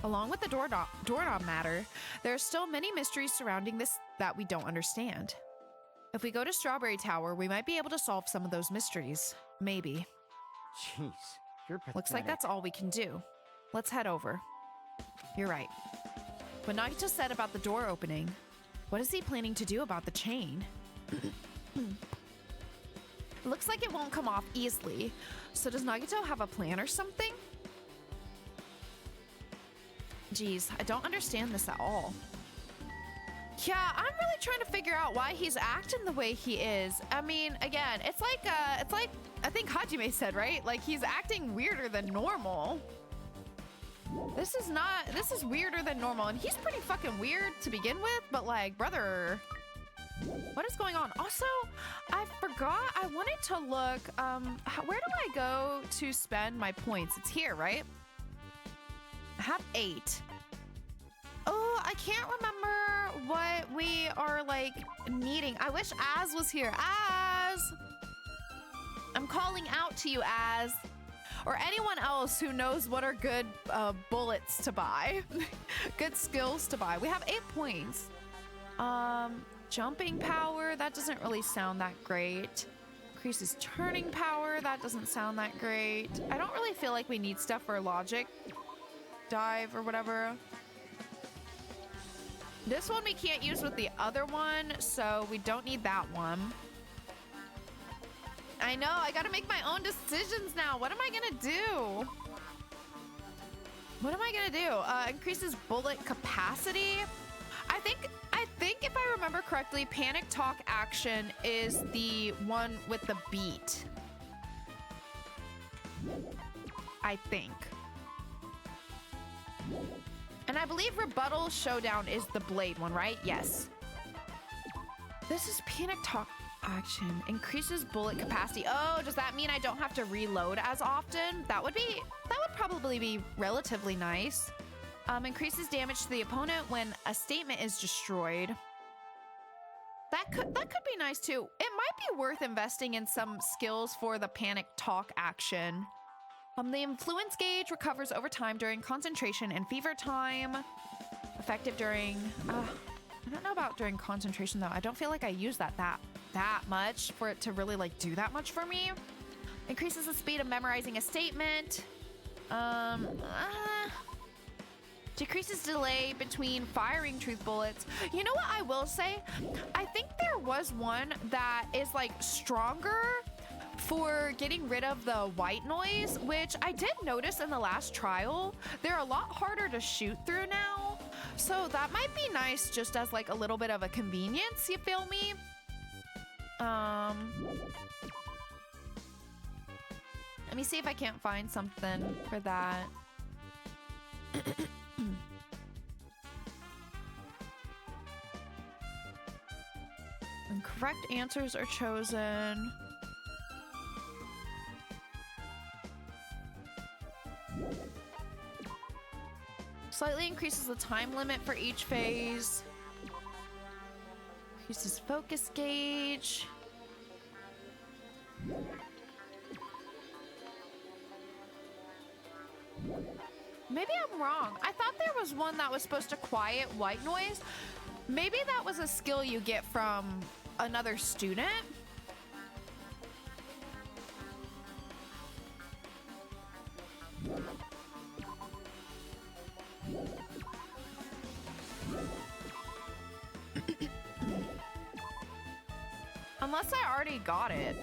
Along with the doorknob matter, there are still many mysteries surrounding this that we don't understand. If we go to Strawberry Tower, we might be able to solve some of those mysteries. Maybe. Jeez, you're pathetic. Looks like that's all we can do. Let's head over. You're right. What Nagito said about the door opening, what is he planning to do about the chain? Looks like it won't come off easily. So does Nagito have a plan or something? Geez, I don't understand this at all. Yeah, I'm really trying to figure out why he's acting the way he is. I mean, again, it's like I think Hajime said, right? Like he's acting weirder than normal. This is weirder than normal, and he's pretty fucking weird to begin with, but like, brother, what is going on? Also, I forgot I wanted to look, where do I go to spend my points? It's here, right? I have 8. Oh, I can't remember what we are like needing. I wish Az was here. Az! I'm calling out to you, Az. Or anyone else who knows what are good bullets to buy. Good skills to buy. We have 8 points. Jumping power, that doesn't really sound that great. Increases turning power, that doesn't sound that great. I don't really feel like we need stuff for logic. Dive or whatever. This one we can't use with the other one, so we don't need that one. I know, I gotta make my own decisions now. What am I gonna do? What am I gonna do? Increases bullet capacity. I think if I remember correctly, panic talk action is the one with the beat. I think. And I believe rebuttal showdown is the blade one, right? Yes. This is panic talk action. Increases bullet capacity. Oh, does that mean I don't have to reload as often? That would probably be relatively nice. Increases damage to the opponent when a statement is destroyed. That could be nice too. It might be worth investing in some skills for the panic talk action. The influence gauge recovers over time during concentration and fever time. Effective during, I don't know about during concentration though. I don't feel like I use that much for it to really like do that much for me. Increases the speed of memorizing a statement. Decreases delay between firing truth bullets. You know what I will say? I think there was one that is like stronger for getting rid of the white noise, which I did notice in the last trial. They're a lot harder to shoot through now. So that might be nice just as like a little bit of a convenience, you feel me? Let me see if I can't find something for that. When correct answers are chosen. Slightly increases the time limit for each phase. Increases focus gauge. Maybe I'm wrong. I thought there was one that was supposed to quiet white noise. Maybe that was a skill you get from another student. Unless I already got it.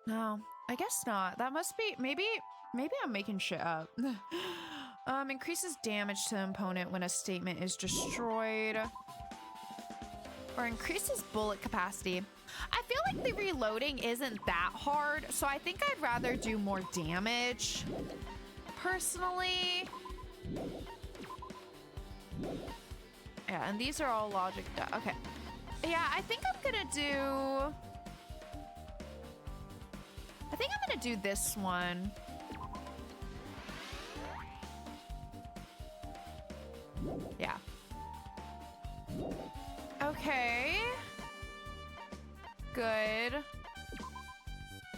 No, I guess not. That must be, maybe I'm making shit up. Increases damage to an opponent when a statement is destroyed. Or increases bullet capacity. I feel like the reloading isn't that hard, so I think I'd rather do more damage. Personally. Yeah, and these are all logic. Okay. Yeah, I think I'm gonna do... I think I'm gonna do this one. Yeah. Okay. Good.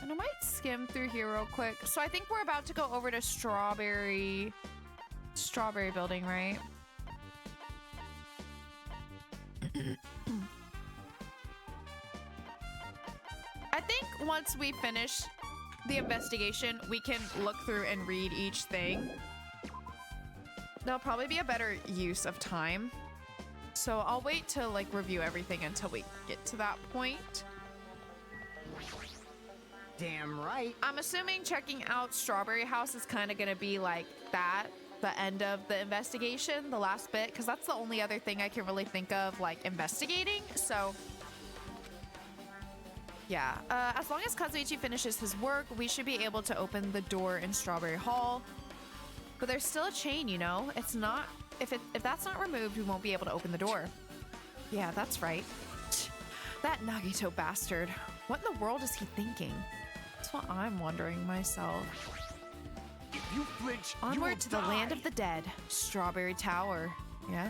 And I might skim through here real quick. So I think we're about to go over to Strawberry Building, right? I think once we finish the investigation, we can look through and read each thing. That'll probably be a better use of time. So I'll wait to like review everything until we get to that point. Damn right. I'm assuming checking out Strawberry House is kind of going to be like that, the end of the investigation, the last bit, because that's the only other thing I can really think of like investigating. So yeah, as long as Kazuichi finishes his work, we should be able to open the door in Strawberry Hall. But there's still a chain, you know? It's not, if that's not removed, we won't be able to open the door. Yeah, that's right. That Nagito bastard. What in the world is he thinking? That's what I'm wondering myself. If you flinch, you will Onward to the die. land of the dead. Strawberry Tower. Yeah.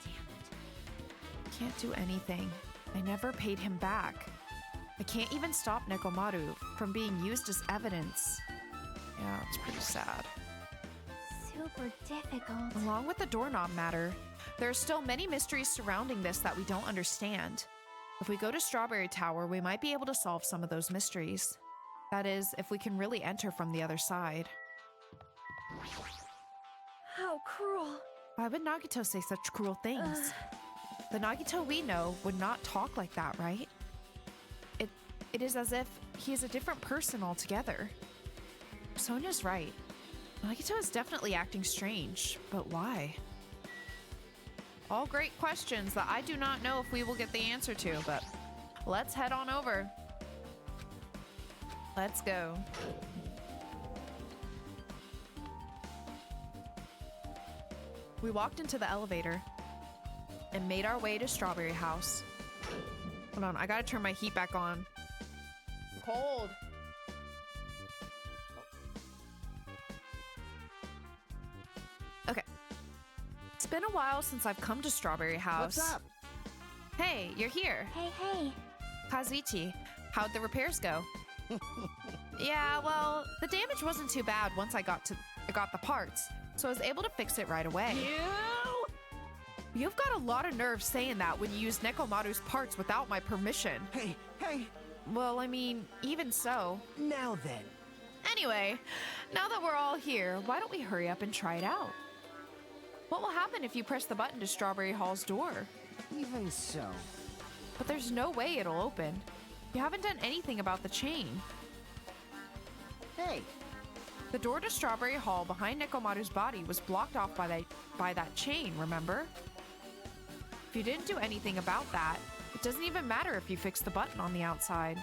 Damn it. Can't do anything. I never paid him back. I can't even stop Nekomaru from being used as evidence. Yeah, it's pretty sad. Super difficult. Along with the doorknob matter, there are still many mysteries surrounding this that we don't understand. If we go to Strawberry Tower, we might be able to solve some of those mysteries. That is, if we can really enter from the other side. How cruel. Why would Nagito say such cruel things? The Nagito we know would not talk like that, right? It is as if he is a different person altogether. Sonia's right. Nagito is definitely acting strange, but why? All great questions that I do not know if we will get the answer to, but let's head on over. Let's go. We walked into the elevator and made our way to Strawberry House. Hold on, I gotta turn my heat back on. I'm cold. Okay. It's been a while since I've come to Strawberry House. What's up? Hey, you're here. Hey. Kazuichi, how'd the repairs go? Yeah, well, the damage wasn't too bad once I got the parts, so I was able to fix it right away. You've got a lot of nerve saying that when you use Nekomaru's parts without my permission. Hey. Well, I mean, even so. Now then. Anyway, now that we're all here, why don't we hurry up and try it out? What will happen if you press the button to Strawberry Hall's door? Even so. But there's no way it'll open. You haven't done anything about the chain. Hey. The door to Strawberry Hall behind Nekomaru's body was blocked off by that chain, remember? If you didn't do anything about that, it doesn't even matter if you fix the button on the outside.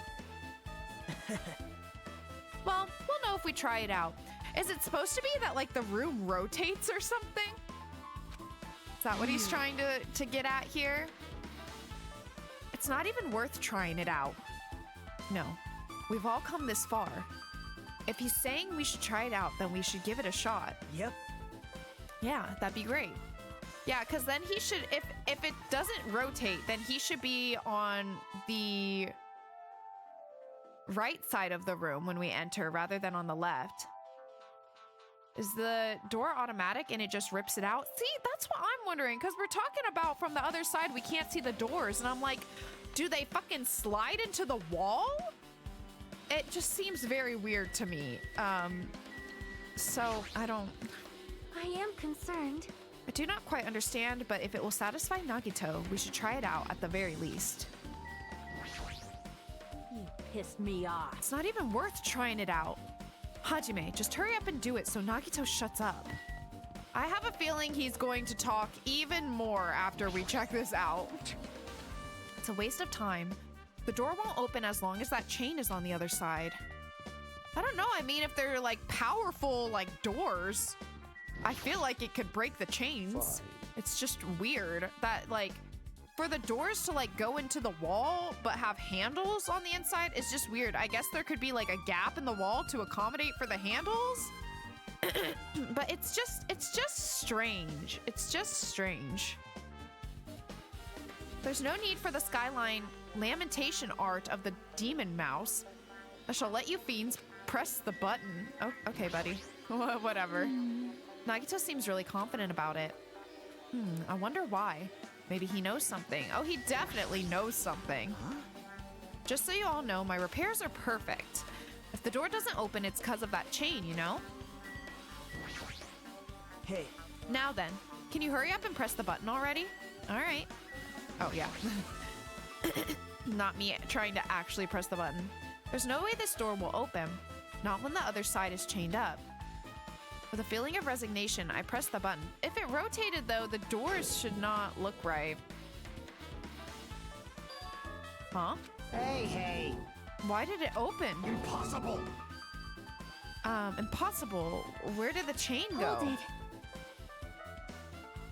Well, we'll know if we try it out. Is it supposed to be that, like, the room rotates or something? Is that what he's trying to get at here? It's not even worth trying it out. No, we've all come this far. If he's saying we should try it out, then we should give it a shot. Yep. Yeah, that'd be great. Yeah, because then he should, if it doesn't rotate, then he should be on the right side of the room when we enter rather than on the left. Is the door automatic and it just rips it out? See, that's what I'm wondering, because we're talking about from the other side we can't see the doors, and I'm like, do they fucking slide into the wall? It just seems very weird to me. So I am concerned. I do not quite understand, but if it will satisfy Nagito, we should try it out at the very least. You pissed me off. It's not even worth trying it out. Hajime, just hurry up and do it so Nagito shuts up. I have a feeling he's going to talk even more after we check this out. It's a waste of time. The door won't open as long as that chain is on the other side. I don't know, I mean, if they're like powerful like doors, I feel like it could break the chains. It's just weird that like for the doors to like go into the wall but have handles on the inside is just weird. I guess there could be like a gap in the wall to accommodate for the handles. But it's just strange. It's just strange. There's no need for the skyline lamentation art of the demon mouse. I shall let you fiends press the button. Oh, okay, buddy. Whatever. Nagito seems really confident about it. I wonder why. Maybe he knows something. Oh, he definitely knows something. Just so you all know, my repairs are perfect. If the door doesn't open, it's because of that chain, you know? Hey. Now then, can you hurry up and press the button already? All right. Oh, yeah. Not me trying to actually press the button. There's no way this door will open. Not when the other side is chained up. With a feeling of resignation, I pressed the button. If it rotated, though, the doors should not look right. Huh? Hey. Why did it open? Impossible. Impossible. Where did the chain go? Hold it.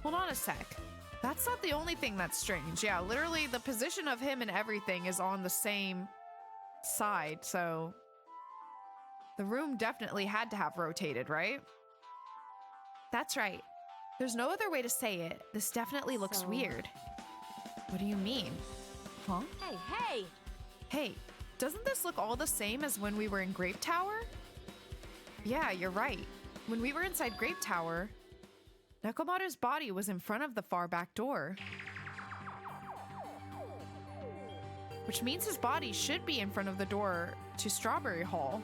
Hold on a sec. That's not the only thing that's strange. Yeah, literally the position of him and everything is on the same side, so the room definitely had to have rotated, right? That's right. There's no other way to say it. This definitely looks weird. What do you mean? Huh? Hey! Hey, doesn't this look all the same as when we were in Grape Tower? Yeah, you're right. When we were inside Grape Tower, Nekomaru's body was in front of the far back door. Which means his body should be in front of the door to Strawberry Hall.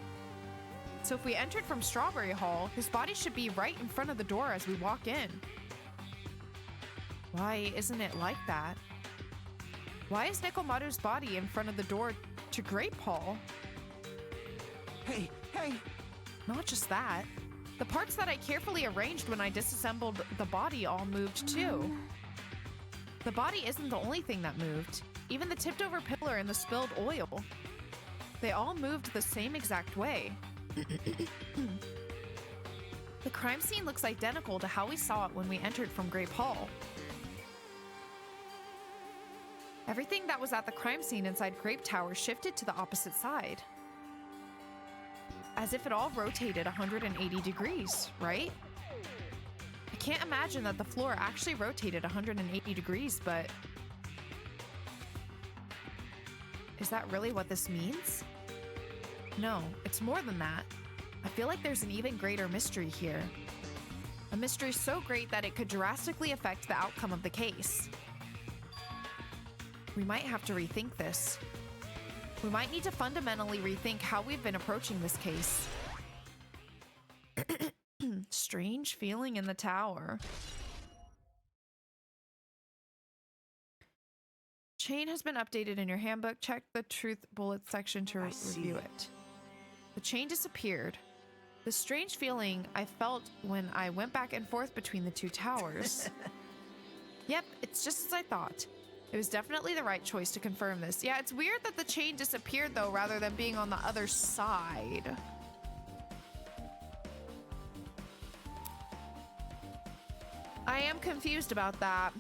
So if we entered from Strawberry Hall, his body should be right in front of the door as we walk in. Why isn't it like that? Why is Nekomaru's body in front of the door to Grape Hall? Hey. Not just that. The parts that I carefully arranged when I disassembled the body all moved too. The body isn't the only thing that moved. Even the tipped over pillar and the spilled oil. They all moved the same exact way. The crime scene looks identical to how we saw it when we entered from Grape Hall. Everything that was at the crime scene inside Grape Tower shifted to the opposite side. As if it all rotated 180 degrees, right? I can't imagine that the floor actually rotated 180 degrees, but... Is that really what this means? No, it's more than that. I feel like there's an even greater mystery here. A mystery so great that it could drastically affect the outcome of the case. We might have to rethink this. We might need to fundamentally rethink how we've been approaching this case. Strange feeling in the tower. Chain has been updated in your handbook. Check the truth bullet section to review it. The chain disappeared. The strange feeling I felt when I went back and forth between the two towers. Yep, it's just as I thought. It was definitely the right choice to confirm this. Yeah, it's weird that the chain disappeared though, rather than being on the other side. I am confused about that.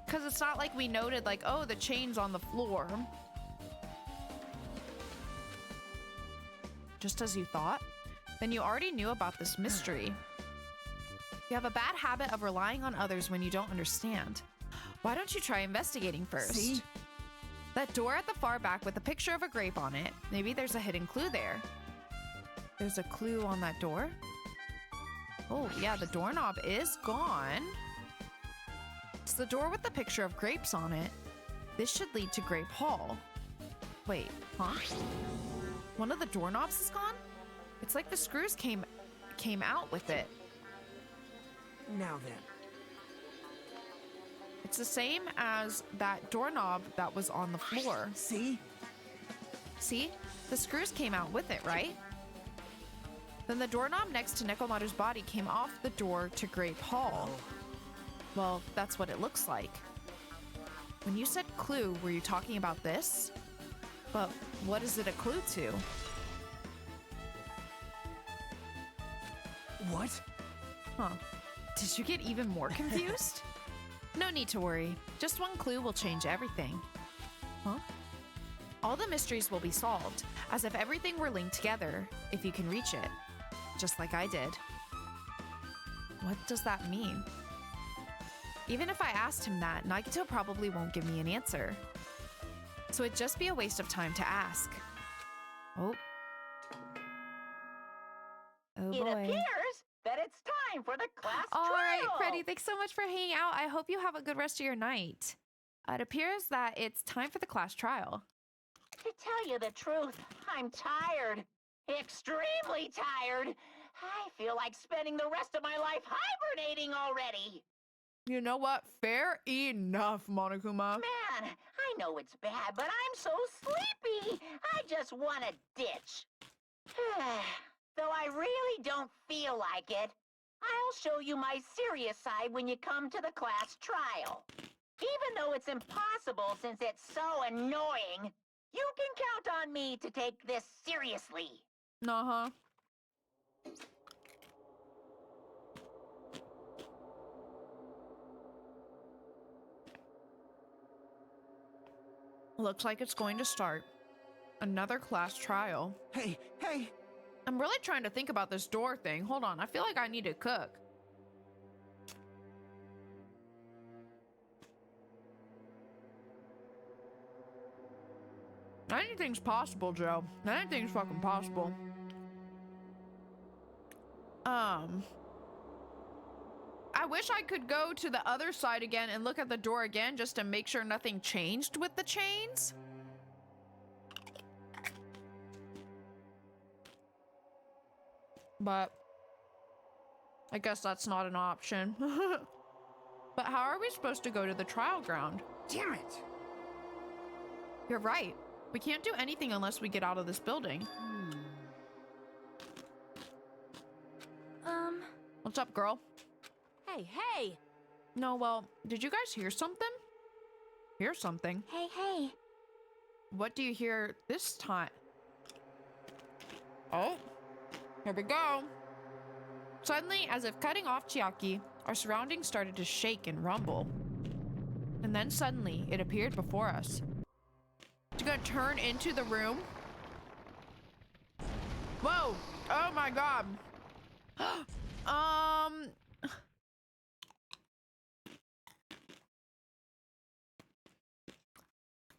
Because it's not like we noted like, oh, the chain's on the floor. Just as you thought? Then you already knew about this mystery. You have a bad habit of relying on others when you don't understand. Why don't you try investigating first? See? That door at the far back with a picture of a grape on it. Maybe there's a hidden clue there. There's a clue on that door? Oh, yeah, the doorknob is gone. It's the door with the picture of grapes on it. This should lead to Grape Hall. Wait, huh? One of the doorknobs is gone? It's like the screws came out with it. Now then. It's the same as that doorknob that was on the floor. See? See? The screws came out with it, right? Then the doorknob next to Nekomaru's body came off the door to Grape Hall. Well, that's what it looks like. When you said clue, were you talking about this? But what is it a clue to? What? Huh. Did you get even more confused? No need to worry. Just one clue will change everything. Huh? All the mysteries will be solved, as if everything were linked together, if you can reach it. Just like I did. What does that mean? Even if I asked him that, Nagito probably won't give me an answer. So it'd just be a waste of time to ask. Oh. Oh It boy. appears that it's time for the class All trial. right, Freddie, thanks so much for hanging out. I hope you have a good rest of your night. It appears that it's time for the class trial. To tell you the truth, I'm tired. Extremely tired. I feel like spending the rest of my life hibernating already. You know what? Fair enough, Monokuma. Man, I know it's bad, but I'm so sleepy. I just want to ditch. Though I really don't feel like it, I'll show you my serious side when you come to the class trial. Even though it's impossible since it's so annoying, you can count on me to take this seriously. Uh-huh. Looks like it's going to start. Another class trial. Hey, hey! I'm really trying to think about this door thing. Hold on, I feel like I need to cook. Anything's possible, Joe. Anything's fucking possible. I wish I could go to the other side again and look at the door again just to make sure nothing changed with the chains. But I guess that's not an option. But how are we supposed to go to the trial ground? Damn it! You're right. We can't do anything unless we get out of this building. What's up, girl? Hey, hey! No, well, did you guys hear something? Hear something? Hey, hey. What do you hear this time? Oh, here we go. Suddenly, as if cutting off Chiaki, our surroundings started to shake and rumble. And then suddenly, it appeared before us. It's gonna turn into the room. Whoa! Oh my god!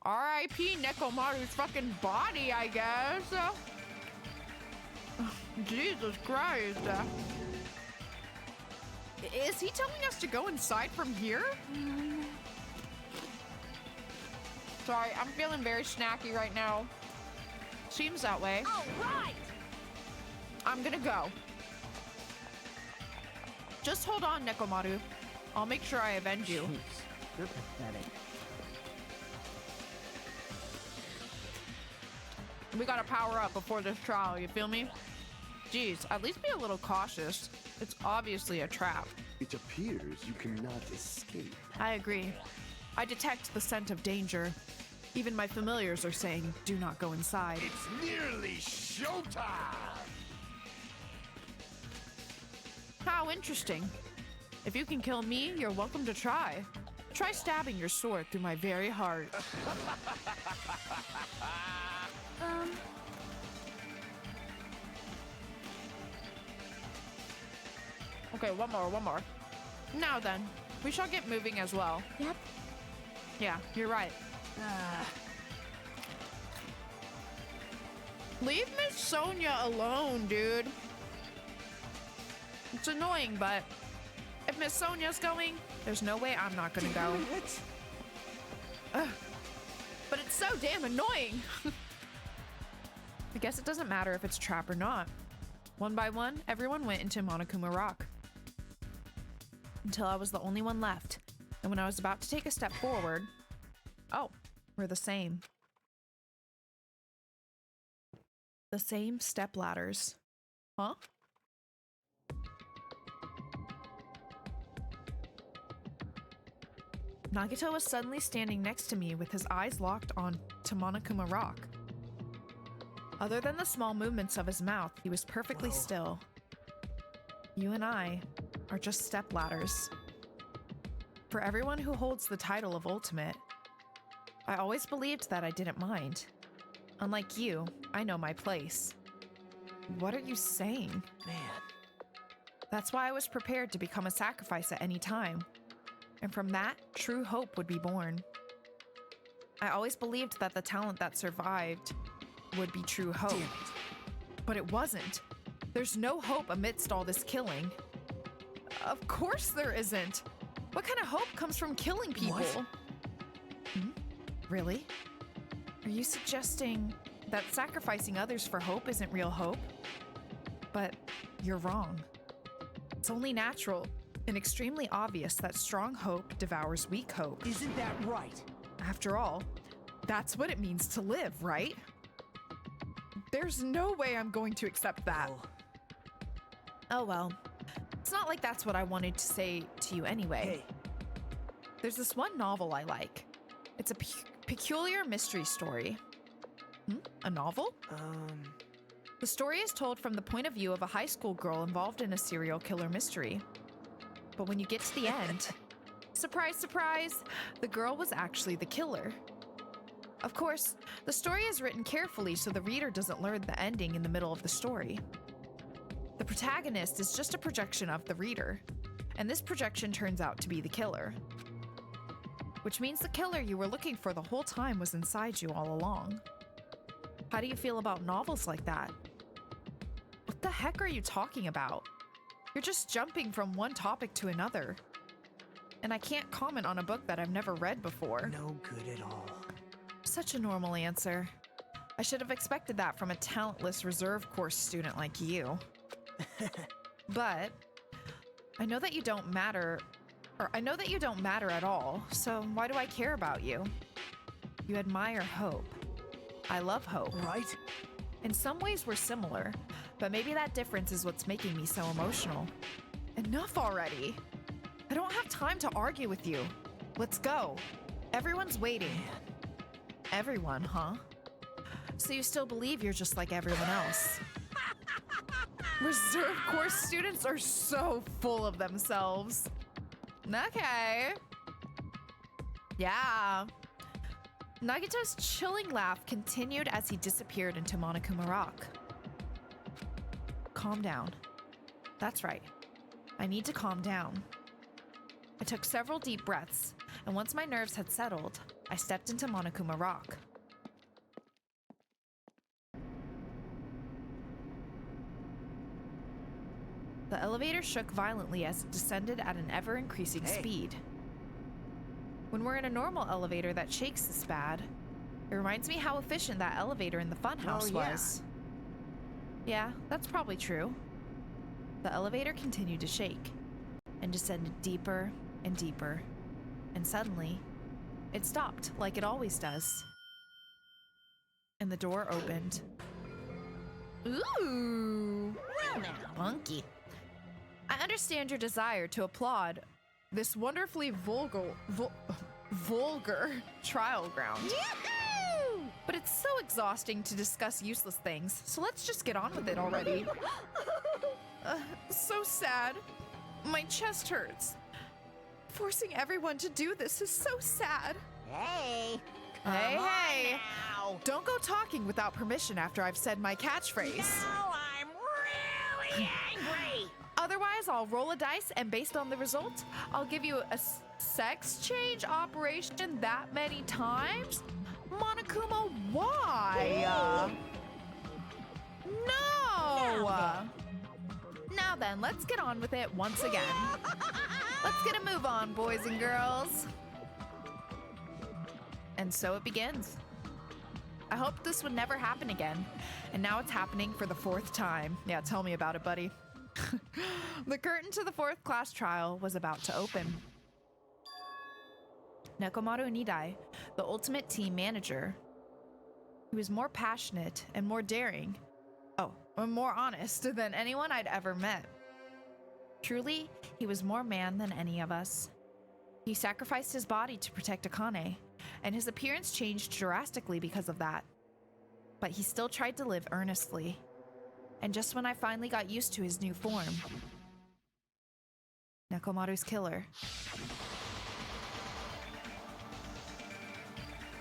R.I.P. Nekomaru's fucking body, I guess. Jesus Christ. Is he telling us to go inside from here? Sorry, I'm feeling very snacky right now. Seems that way. All right! I'm gonna go. Just hold on, Nekomaru. I'll make sure I avenge you. Jeez, you're pathetic. We gotta power up before this trial, you feel me? Jeez, at least be a little cautious. It's obviously a trap. It appears you cannot escape. I agree. I detect the scent of danger. Even my familiars are saying, do not go inside. It's nearly showtime! How interesting. If you can kill me, you're welcome to try. Try stabbing your sword through my very heart. Okay, one more. Now then, we shall get moving as well. Yep. Yeah, you're right. Leave Miss Sonia alone, dude. It's annoying, but if Miss Sonia's going, there's no way I'm not gonna go. Ugh. But it's so damn annoying. I guess it doesn't matter if it's trap or not. One by one, everyone went into Monokuma Rock. Until I was the only one left. And when I was about to take a step forward, oh, we're the same. The same step ladders. Huh? Nagito was suddenly standing next to me with his eyes locked on to Monokuma Rock. Other than the small movements of his mouth, he was perfectly still. You and I are just step ladders. For everyone who holds the title of Ultimate, I always believed that I didn't mind. Unlike you, I know my place. What are you saying? Man. That's why I was prepared to become a sacrifice at any time. And from that, true hope would be born. I always believed that the talent that survived would be true hope. Damn it. But it wasn't. There's no hope amidst all this killing. Of course there isn't. What kind of hope comes from killing people? What? Really? Are you suggesting that sacrificing others for hope isn't real hope? But you're wrong. It's only natural and extremely obvious that strong hope devours weak hope. Isn't that right? After all, that's what it means to live, right? There's no way I'm going to accept that. Oh well. It's not like that's what I wanted to say to you anyway. Hey. There's this one novel I like. It's a peculiar mystery story. A novel? The story is told from the point of view of a high school girl involved in a serial killer mystery. But when you get to the end, surprise, surprise, the girl was actually the killer. Of course, the story is written carefully so the reader doesn't learn the ending in the middle of the story. The protagonist is just a projection of the reader, and this projection turns out to be the killer. Which means the killer you were looking for the whole time was inside you all along. How do you feel about novels like that? What the heck are you talking about? You're just jumping from one topic to another. And I can't comment on a book that I've never read before. No good at all. Such a normal answer. I should have expected that from a talentless reserve course student like you. But I know that you don't matter at all, so why do I care about you? You admire hope. I love hope. Right? In some ways we're similar, but maybe that difference is what's making me so emotional. Enough already! I don't have time to argue with you. Let's go. Everyone's waiting. Everyone, huh? So you still believe you're just like everyone else? Reserve course students are so full of themselves. Okay. Yeah. Nagito's chilling laugh continued as he disappeared into Monokuma Rock. Calm down. That's right. I need to calm down. I took several deep breaths, and once my nerves had settled, I stepped into Monokuma Rock. The elevator shook violently as it descended at an ever-increasing speed. When we're in a normal elevator that shakes this bad, it reminds me how efficient that elevator in the funhouse was. Yeah, that's probably true. The elevator continued to shake and descended deeper and deeper, and suddenly, it stopped like it always does. And the door opened. Ooh! Well now. Funky. I understand your desire to applaud this wonderfully vulgar trial ground. Yahoo! But it's so exhausting to discuss useless things, so let's just get on with it already. So sad. My chest hurts. Forcing everyone to do this is so sad. Hey. Hey, Come on hey. now. Don't go talking without permission after I've said my catchphrase. Now I'm really angry. Otherwise, I'll roll a dice, and based on the result, I'll give you a sex change operation that many times? Monokuma, why? No! Now then, let's get on with it once again. Let's get a move on, boys and girls. And so it begins. I hoped this would never happen again, and now it's happening for the 4th time. Yeah, tell me about it, buddy. The curtain to the 4th class trial was about to open. Nekomaru Nidai, the ultimate team manager, he was more passionate and more daring, and more honest than anyone I'd ever met. Truly, he was more man than any of us. He sacrificed his body to protect Akane, and his appearance changed drastically because of that. But he still tried to live earnestly. And just when I finally got used to his new form, Nekomaru's killer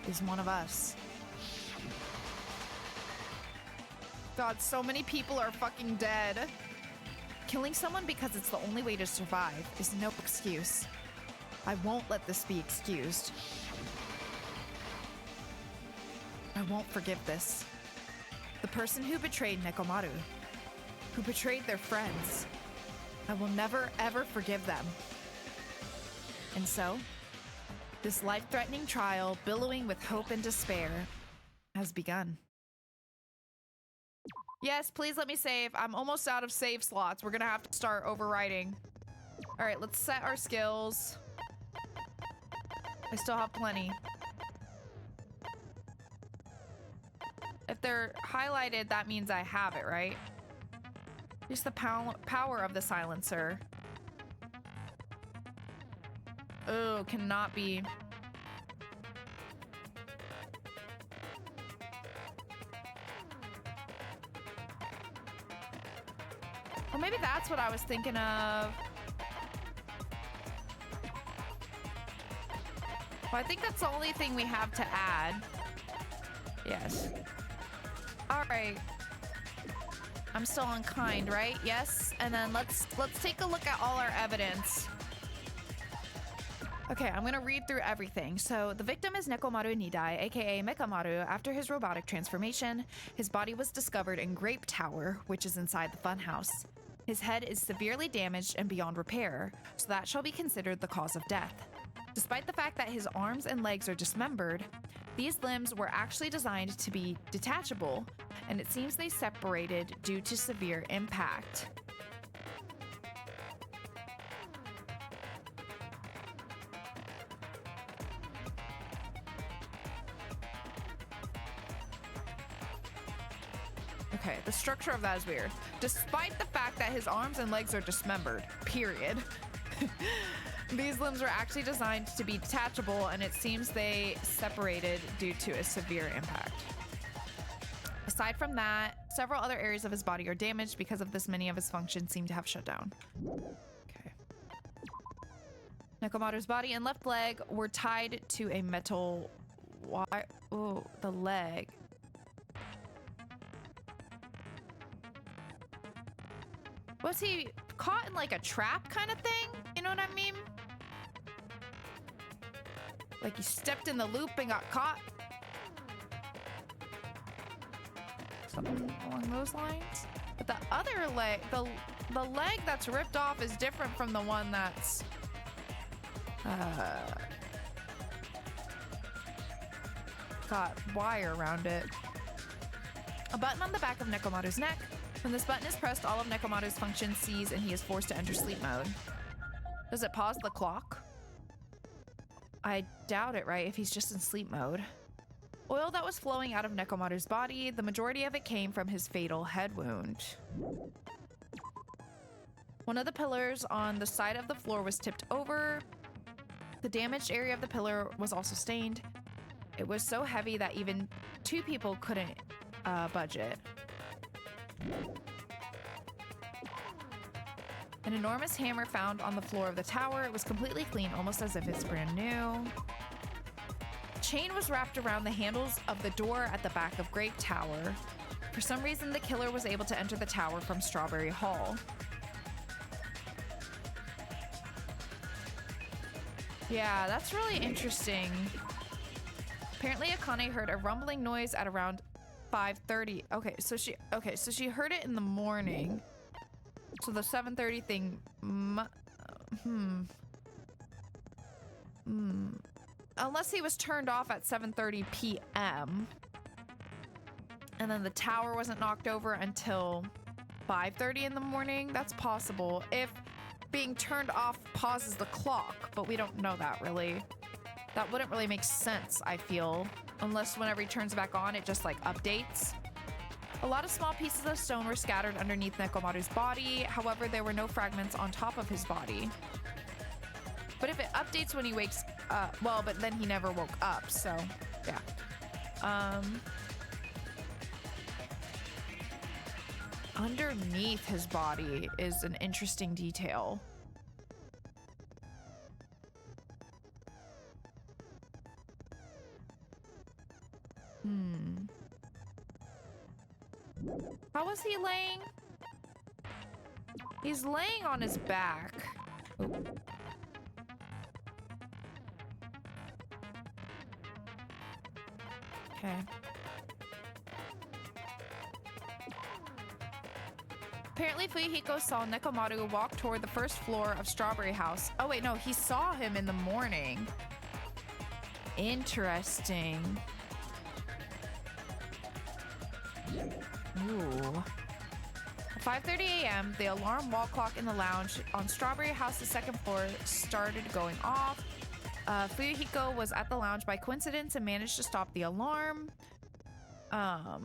is one of us. God, so many people are fucking dead. Killing someone because it's the only way to survive is no excuse. I won't let this be excused. I won't forgive this. The person who betrayed Nekomaru, who betrayed their friends, I will never ever forgive them. And so, this life-threatening trial, billowing with hope and despair, has begun. Yes, please let me save. I'm almost out of save slots. We're gonna have to start overwriting. All right, let's set our skills. I still have plenty. If they're highlighted, that means I have it, right? Just the power of the silencer. Oh, cannot be. Well, maybe that's what I was thinking of. Well, I think that's the only thing we have to add. Yes. All right. I'm still unkind, right? Yes. And then let's take a look at all our evidence. Okay, I'm gonna read through everything. So the victim is Nekomaru Nidai, aka Mekamaru. After his robotic transformation, his body was discovered in Grape Tower, which is inside the funhouse. His head is severely damaged and beyond repair, so that shall be considered the cause of death. Despite the fact that his arms and legs are dismembered, these limbs were actually designed to be detachable, and it seems they separated due to severe impact. Okay, the structure of that is weird. Despite the fact that his arms and legs are dismembered, period. These limbs were actually designed to be detachable, and it seems they separated due to a severe impact. Aside from that, several other areas of his body are damaged. Because of this, many of his functions seem to have shut down. Okay. Nekomaru's body and left leg were tied to a metal wire. Oh, the leg. Was he caught in like a trap kind of thing? You know what I mean? Like he stepped in the loop and got caught? Something along those lines? But the other leg, the leg that's ripped off is different from the one that's got wire around it. A button on the back of Nekomaru's neck. When this button is pressed, all of Nekomaru's functions cease and he is forced to enter sleep mode. Does it pause the clock? I doubt it, right? If he's just in sleep mode. Oil that was flowing out of Nekomaru's body, the majority of it came from his fatal head wound. One of the pillars on the side of the floor was tipped over. The damaged area of the pillar was also stained. It was so heavy that even 2 people couldn't budge it. An enormous hammer found on the floor of the tower. It was completely clean, almost as if it's brand new. Chain was wrapped around the handles of the door at the back of Grape Tower. For some reason, the killer was able to enter the tower from Strawberry Hall. Yeah, that's really interesting. Apparently, Akane heard a rumbling noise at around 5:30. Okay, so she heard it in the morning. So the 7:30 thing, unless he was turned off at 7:30 p.m. and then the tower wasn't knocked over until 5:30 in the morning, that's possible. If being turned off pauses the clock, but we don't know that really. That wouldn't really make sense, I feel, unless whenever he turns back on, it just like updates. A lot of small pieces of stone were scattered underneath Nekomaru's body. However, there were no fragments on top of his body. But if it updates when he wakes up, well, but then he never woke up, so yeah. Underneath his body is an interesting detail. How was he laying? He's laying on his back. Oh. Okay. Apparently, Fuyuhiko saw Nekomaru walk toward the first floor of Strawberry House. Oh wait, no, he saw him in the morning. Interesting. Ooh. At 5:30 a.m., the alarm wall clock in the lounge on Strawberry House's second floor started going off. Fuyuhiko was at the lounge by coincidence and managed to stop the alarm. But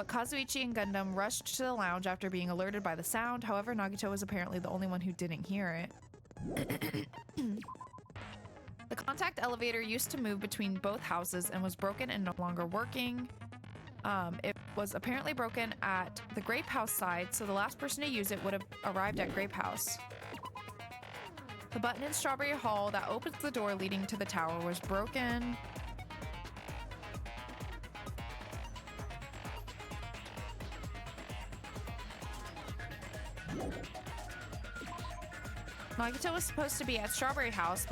Kazuichi and Gundam rushed to the lounge after being alerted by the sound. However, Nagito was apparently the only one who didn't hear it. The contact elevator used to move between both houses and was broken and no longer working. It was apparently broken at the Grape House side, so the last person to use it would have arrived at Grape House. The button in Strawberry Hall that opens the door leading to the tower was broken. Nagito was supposed to be at Strawberry House,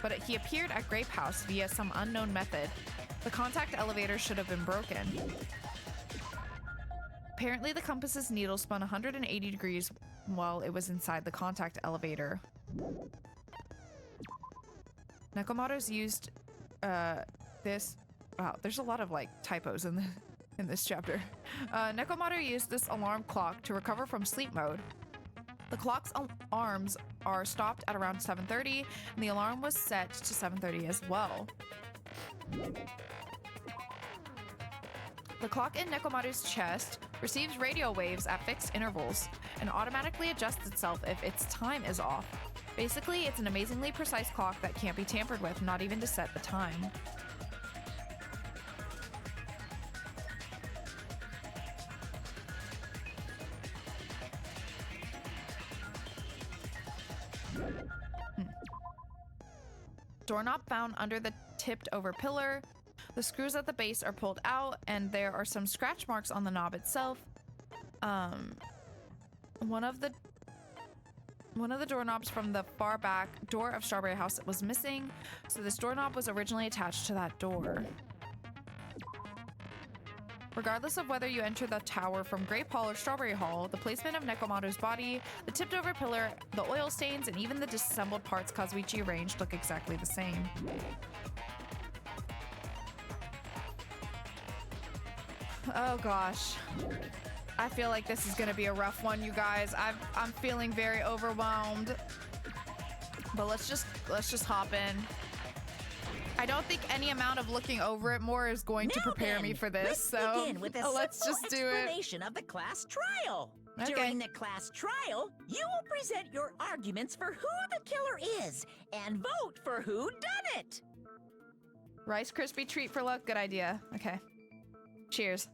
but he appeared at Grape House via some unknown method. The contact elevator should have been broken. Apparently, the compass's needle spun 180 degrees while it was inside the contact elevator. Nekomaru's used this. Wow, there's a lot of like typos in this chapter. Nekomaru used this alarm clock to recover from sleep mode. The clock's alarms are stopped at around 7:30, and the alarm was set to 7:30 as well. The clock in Nekomaru's chest receives radio waves at fixed intervals and automatically adjusts itself if its time is off. Basically, it's an amazingly precise clock that can't be tampered with, not even to set the time. Doorknob found under the tipped over pillar. The screws at the base are pulled out, and there are some scratch marks on the knob itself. One of the doorknobs from the far back door of Strawberry House was missing, so this doorknob was originally attached to that door. Regardless of whether you enter the tower from Grape Hall or Strawberry Hall, the placement of Nekomaru's body, the tipped over pillar, the oil stains, and even the disassembled parts Kazuichi arranged look exactly the same. Oh gosh. I feel like this is gonna be a rough one, you guys. I'm feeling very overwhelmed. But let's just hop in. I don't think any amount of looking over it more is going to prepare me for this, so begin with a let's just do it. explanation of the class trial. Okay. During the class trial, you will present your arguments for who the killer is and vote for who done it. Rice Krispie treat for luck, good idea. Okay. Cheers.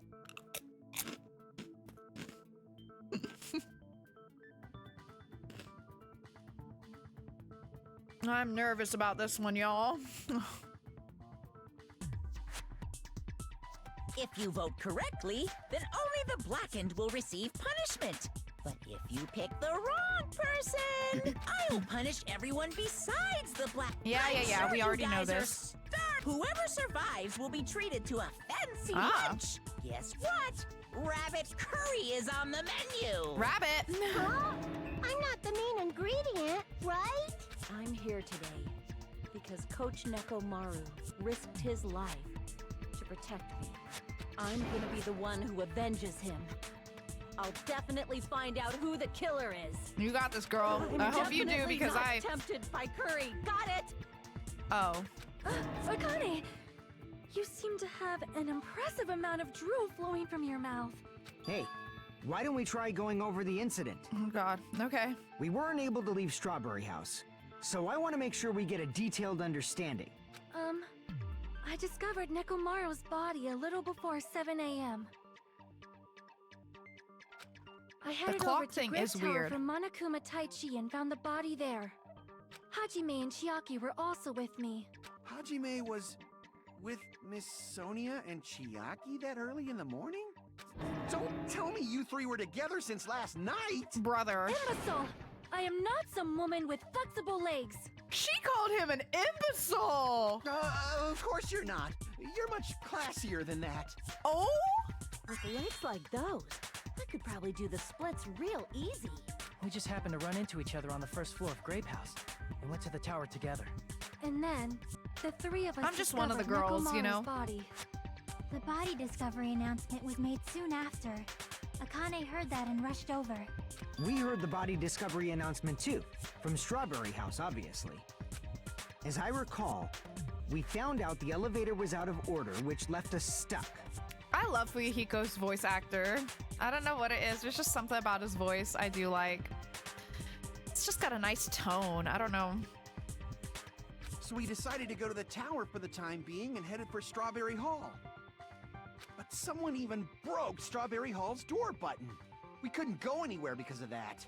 I'm nervous about this one, y'all. If you vote correctly, then only the blackened will receive punishment. But if you pick the wrong person, I'll punish everyone besides the black. Yeah, I'm yeah, yeah, sure we you already know guys are this. Whoever survives will be treated to a fancy lunch. Guess what? Rabbit curry is on the menu. Rabbit. Huh? I'm not the main ingredient, right? I'm here today because Coach Nekomaru risked his life to protect me. I'm gonna be the one who avenges him. I'll definitely find out who the killer is. You got this, girl. I'm I hope you do definitely because not tempted by curry. Got it? Oh. Akane, you seem to have an impressive amount of drool flowing from your mouth. Hey, why don't we try going over the incident? Oh, God. Okay. We weren't able to leave Strawberry House, so I want to make sure we get a detailed understanding. I discovered Nekomaru's body a little before 7 a.m. I headed clock over to thing Grid is Tower weird. from Monokuma Taichi and found the body there. Hajime and Chiaki were also with me. Hajime was with Miss Sonia and Chiaki that early in the morning? Don't tell me you three were together since last night! Brother. Imbecile! I am not some woman with flexible legs. She called him an imbecile. Of course you're not. You're much classier than that. Oh? With legs like those, I could probably do the splits real easy. We just happened to run into each other on the first floor of Grape House. We went to the tower together. And then, the three of us I'm just one of the discovered girls, you Nekomaru's know? body. The body discovery announcement was made soon after. Akane heard that and rushed over. We heard the body discovery announcement too, from Strawberry House, obviously. As I recall, we found out the elevator was out of order, which left us stuck. I love Fuyuhiko's voice actor. I don't know what it is. There's just something about his voice I do like. It's just got a nice tone. I don't know. So we decided to go to the tower for the time being and headed for Strawberry Hall. But someone even broke Strawberry Hall's door button. We couldn't go anywhere because of that.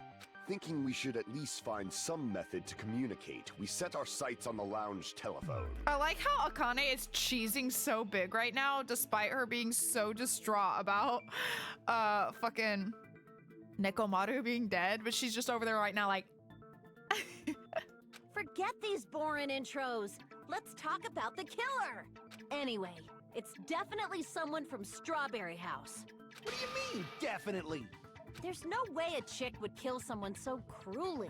Thinking we should at least find some method to communicate, we set our sights on the lounge telephone. I like how Akane is cheesing so big right now, despite her being so distraught about fucking Nekomaru being dead, but she's just over there right now like Forget these boring intros. Let's talk about the killer. Anyway, it's definitely someone from Strawberry House. What do you mean, definitely? There's no way a chick would kill someone so cruelly.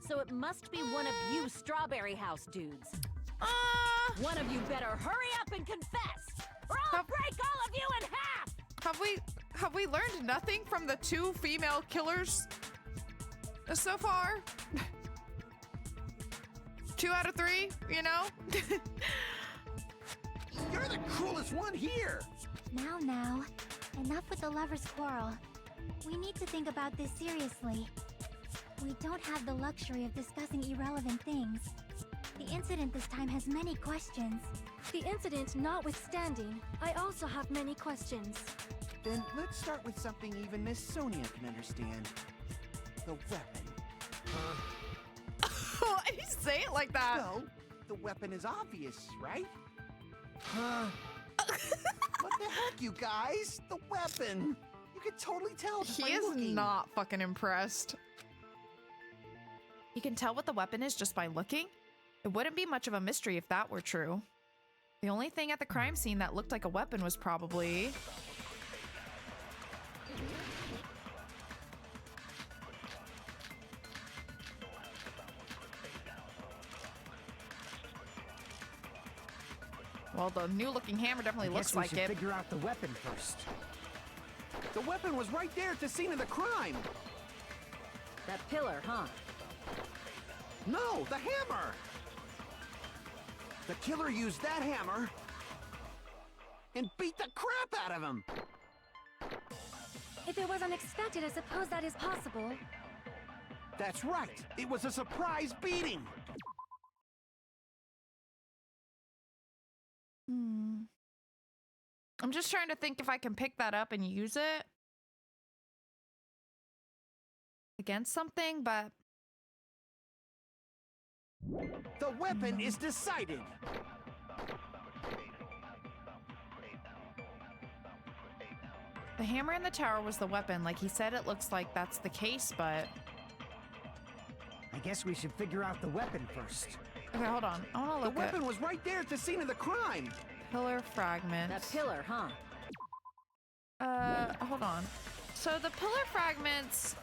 So it must be one of you Strawberry House dudes. One of you better hurry up and confess, or I'll break all of you in half! Have we learned nothing from the two female killers so far? 2 out of 3, you know? You're the cruelest one here! Now, enough with the lovers' quarrel. We need to think about this seriously. We don't have the luxury of discussing irrelevant things. The incident this time has many questions. The incident notwithstanding, I also have many questions. Then let's start with something even Miss Sonia can understand. The weapon. Why do you say it like that? Well, the weapon is obvious, right? What the heck, you guys? The weapon! You can totally tell just He by is looking. not fucking impressed. You can tell what the weapon is just by looking? It wouldn't be much of a mystery if that were true. The only thing at the crime scene that looked like a weapon was probably... Well, the new-looking hammer definitely looks like we should it. figure out the weapon first. The weapon was right there at the scene of the crime! That pillar, huh? No, the hammer! The killer used that hammer and beat the crap out of him! If it was unexpected, I suppose that is possible. That's right! It was a surprise beating! I'm just trying to think if I can pick that up and use it against something, but... The weapon is decided! The hammer in the tower was the weapon. Like he said, it looks like that's the case, but... I guess we should figure out the weapon first. Okay, hold on. I want to The look weapon at was right there at the scene of the crime. pillar fragments. That pillar, huh? Hold on. So the pillar fragments.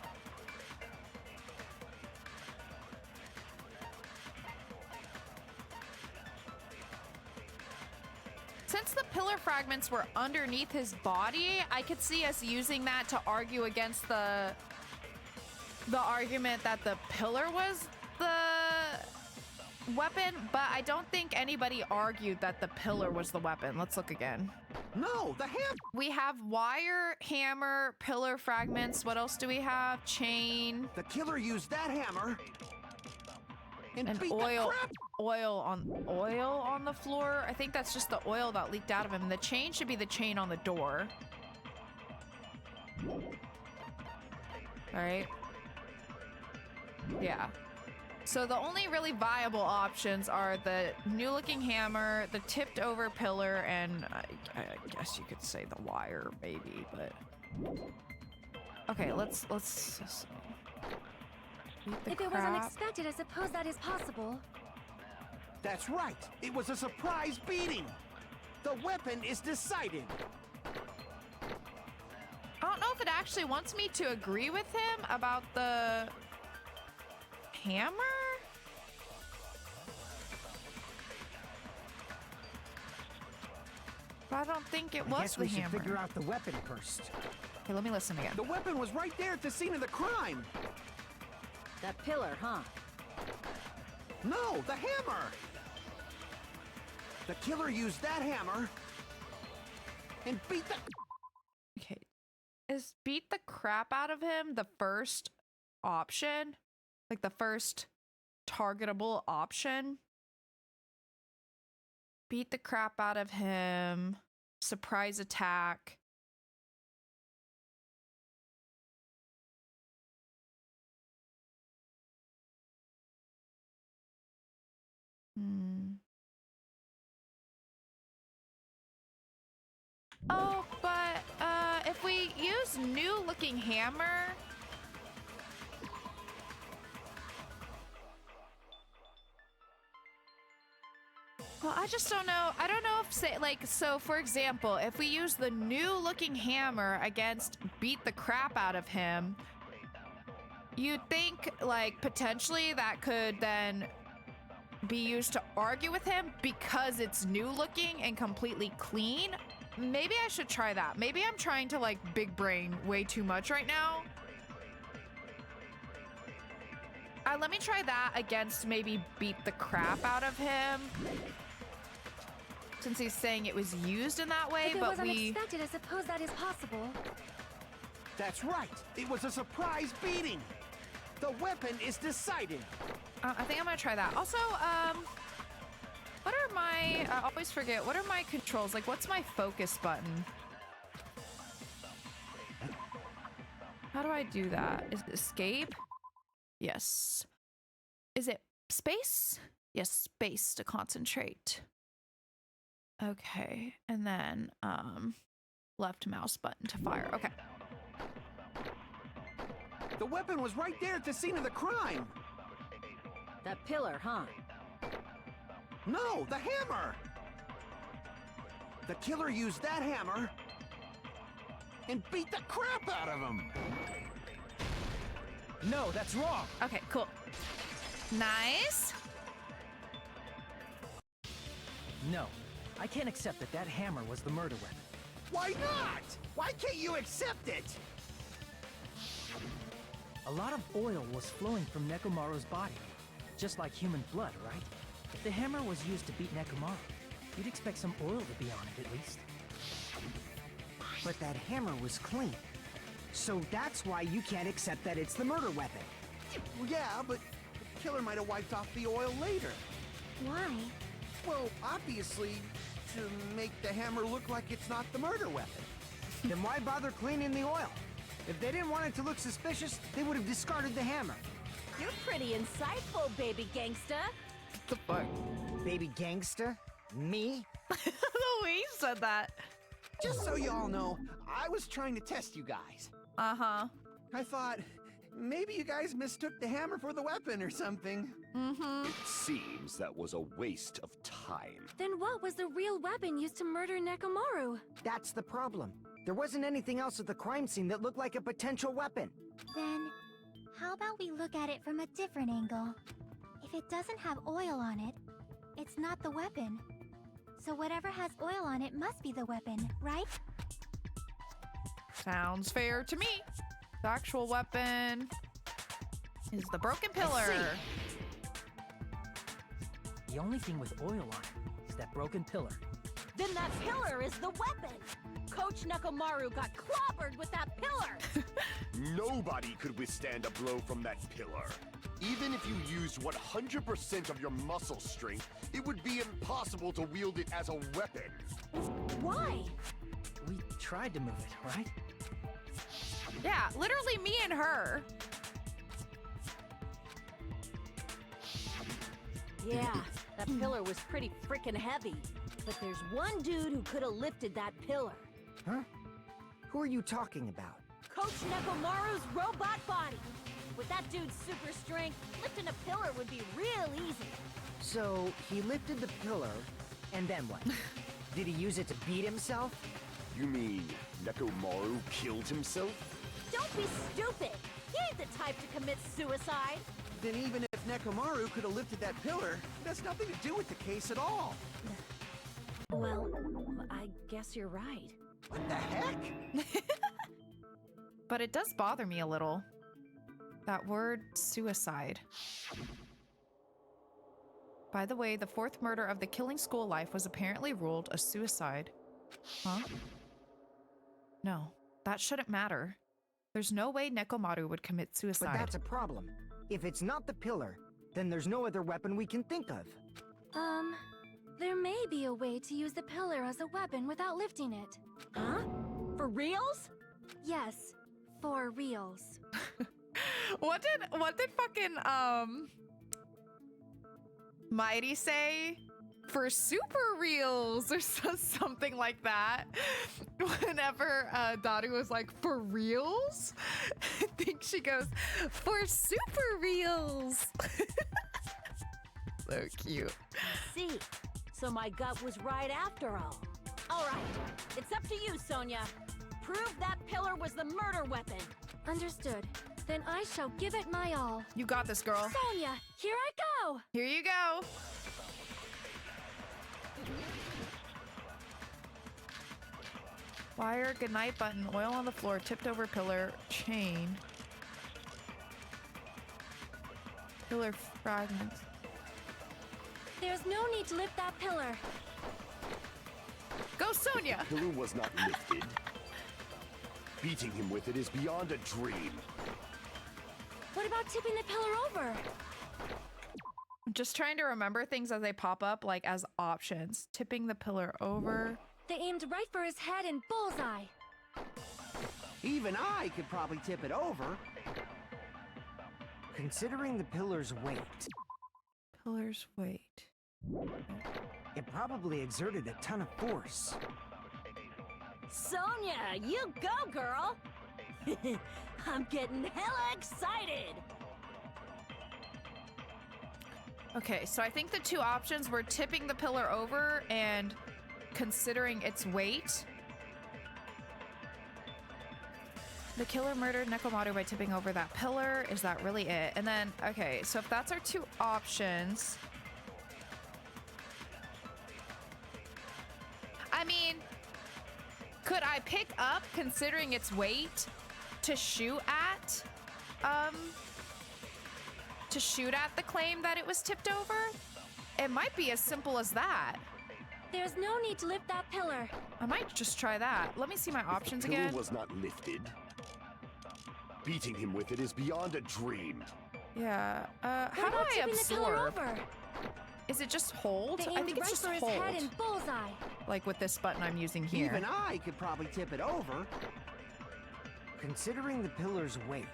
Since the pillar fragments were underneath his body, I could see us using that to argue against the argument that the pillar was the weapon, but I don't think anybody argued that the pillar was the weapon. Let's look again. No, the hammer. We have wire, hammer, pillar fragments. What else do we have? Chain. The killer used that hammer and beat oil. the crap. Oil on the floor. I think that's just the oil that leaked out of him. The chain should be the chain on the door. All right. Yeah. So the only really viable options are the new-looking hammer, the tipped-over pillar, and I guess you could say the wire, maybe. But okay, let's. If it was unexpected, I suppose that is possible. That's right. It was a surprise beating. The weapon is decided. I don't know if it actually wants me to agree with him about the hammer. But I don't think it was guess the we should hammer. figure out the weapon first. Okay, let me listen again. The weapon was right there at the scene of the crime. That pillar, huh? No, the hammer. The killer used that hammer and beat the... Okay. Is beat the crap out of him the first option? Like the first targetable option? Beat the crap out of him. Surprise attack. Oh, but if we use new looking hammer, well, I just don't know. I don't know if say like, so for example, if we use the new looking hammer against beat the crap out of him, you'd think like potentially that could then be used to argue with him because it's new looking and completely clean. Maybe I should try that. Maybe I'm trying to like big brain way too much right now. Let me try that against maybe beat the crap out of him. Since he's saying it was used in that way, If it but was unexpected, I suppose that is possible. That's right. It was a surprise beating. The weapon is decided. I think I'm gonna try that. Also, what are my, I always forget, what are my controls? Like, what's my focus button? How do I do that? Is it escape? Yes. Is it space? Yes, space to concentrate. Okay, and then, left mouse button to fire. Okay. The weapon was right there at the scene of the crime. That pillar, huh? No, the hammer. The killer used that hammer and beat the crap out of him. No, that's wrong. Okay, cool. Nice. No, I can't accept that that hammer was the murder weapon. Why not? Why can't you accept it? A lot of oil was flowing from Nekomaru's body, just like human blood, right? If the hammer was used to beat Nekomaru, you'd expect some oil to be on it at least. But that hammer was clean. So that's why you can't accept that it's the murder weapon. Well, yeah, but the killer might have wiped off the oil later. Why? Well, obviously, to make the hammer look like it's not the murder weapon. Then why bother cleaning the oil? If they didn't want it to look suspicious, they would have discarded the hammer. You're pretty insightful, baby gangsta. What the fuck? Baby gangster? Me? The way you said that. Just so you all know, I was trying to test you guys. Uh-huh. I thought, Maybe you guys mistook the hammer for the weapon or something. Mm-hmm. It seems that was a waste of time. Then what was the real weapon used to murder Nekomaru? That's the problem. There wasn't anything else at the crime scene that looked like a potential weapon. Then, how about we look at it from a different angle? If it doesn't have oil on it, it's not the weapon. So whatever has oil on it must be the weapon, right? Sounds fair to me. The actual weapon is the broken pillar. The only thing with oil on it is that broken pillar. Then that pillar is the weapon! Coach Nekomaru got clobbered with that pillar! Nobody could withstand a blow from that pillar. Even if you used 100% of your muscle strength, it would be impossible to wield it as a weapon. Why? We tried to move it, right? Yeah, literally me and her. Yeah, that pillar was pretty freaking heavy. But there's one dude who could have lifted that pillar. Huh? Who are you talking about? Coach Nekomaru's robot body. With that dude's super strength, lifting a pillar would be real easy. So, he lifted the pillar, and then what? Did he use it to beat himself? You mean Nekomaru killed himself? Don't be stupid! He ain't the type to commit suicide! Then even if Nekomaru could have lifted that pillar, it has nothing to do with the case at all. Well, I guess you're right. What the heck? But it does bother me a little. That word, suicide. By the way, the fourth murder of the Killing School Life was apparently ruled a suicide. Huh? No, that shouldn't matter. There's no way Nekomaru would commit suicide. But that's a problem. If it's not the pillar, then there's no other weapon we can think of. There may be a way to use the pillar as a weapon without lifting it. Huh? For reals? Yes, for reals. What did fucking Mighty say? For super reals or something like that. Whenever Dottie was like, for reals? I think she goes, for super reals. So cute. See, so my gut was right after all. All right, it's up to you, Sonia. Prove that pillar was the murder weapon. Understood. Then I shall give it my all. You got this, girl. Sonia, here I go! Here you go. Wire, goodnight button, oil on the floor, tipped over pillar, chain. Pillar fragments. There's no need to lift that pillar. Go, Sonia! The pillar was not lifted. Beating him with it is beyond a dream. What about tipping the pillar over? I'm just trying to remember things as they pop up, like as options. Tipping the pillar over. They aimed right for his head and bullseye. Even I could probably tip it over. Considering the pillar's weight, Pillar's weight. it probably exerted a ton of force. Sonia, you go, girl! I'm getting hella excited! Okay, so I think the two options were tipping the pillar over and considering its weight. The killer murdered Nekomaru by tipping over that pillar. Is that really it? And then, okay, so if that's our two options... I mean, could I pick up, considering its weight, to shoot at? To shoot at the claim that it was tipped over? It might be as simple as that. There's no need to lift that pillar. I might just try that. Let me see my options The pillar again. was not lifted. Beating him with it is beyond a dream. Yeah. How What do about I tipping the pillar absorb? over? Is it just hold? They I aimed think it's right just for his hold. head and bullseye. Like with this button I'm using here. Even I could probably tip it over. Considering the pillar's weight,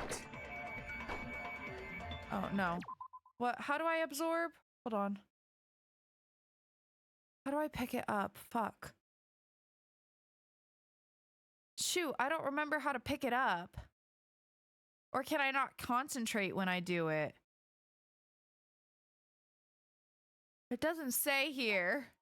Oh, no. What? How do I absorb? Hold on. How do I pick it up? Fuck. Shoot, I don't remember how to pick it up. Or can I not concentrate when I do it? It doesn't say here.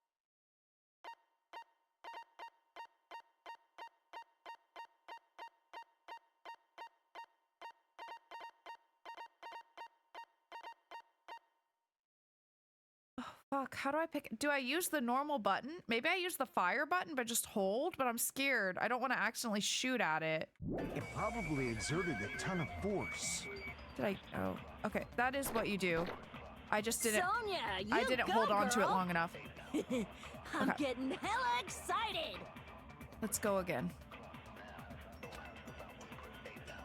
Fuck, how do I pick? Do I use the normal button? Maybe I use the fire button, but just hold, but I'm scared. I don't want to accidentally shoot at it. It probably exerted a ton of force. Did I? Oh, okay. That is what you do. I just didn't. Sonya, you I didn't go, hold on to it girl. long enough. I'm Okay. getting hella excited. Let's go again.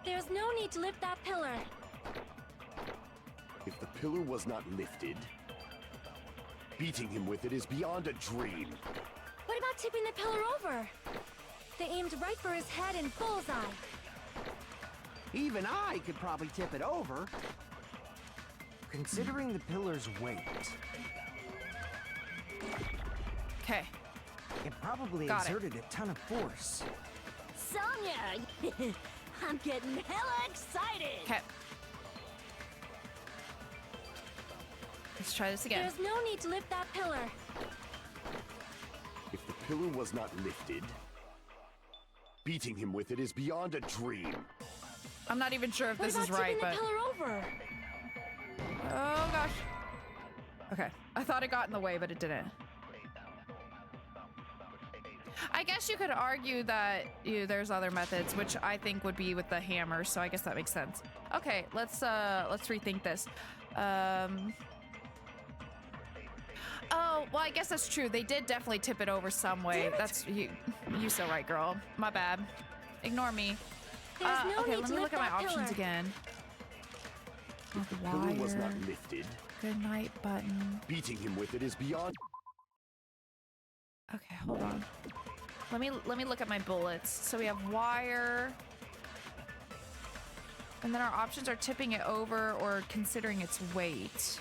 There's no need to lift that pillar. If the pillar was not lifted, beating him with it is beyond a dream. What about tipping the pillar over? They aimed right for his head and bullseye. Even I could probably tip it over. Considering the pillar's weight, Okay. it probably Got it. exerted a ton of force. Sonya, I'm getting hella excited. Okay. Let's try this again. There's no need to lift that pillar. If the pillar was not lifted, beating him with it is beyond a dream. I'm not even sure if What this about is right, tipping but the pillar over? oh gosh. Okay. I thought it got in the way, but it didn't. I guess you could argue that there's other methods, which I think would be with the hammer, so I guess that makes sense. Okay, let's rethink this. Oh, well, I guess that's true. They did definitely tip it over some way. That's you so right, girl. My bad. Ignore me. There's no Okay, need let to me look lift at my that options pillar. again. If the pillar was not Wire. lifted, Good night button. beating him with it is beyond. Okay, hold on. Let me look at my bullets. So we have wire. And then our options are tipping it over or considering its weight.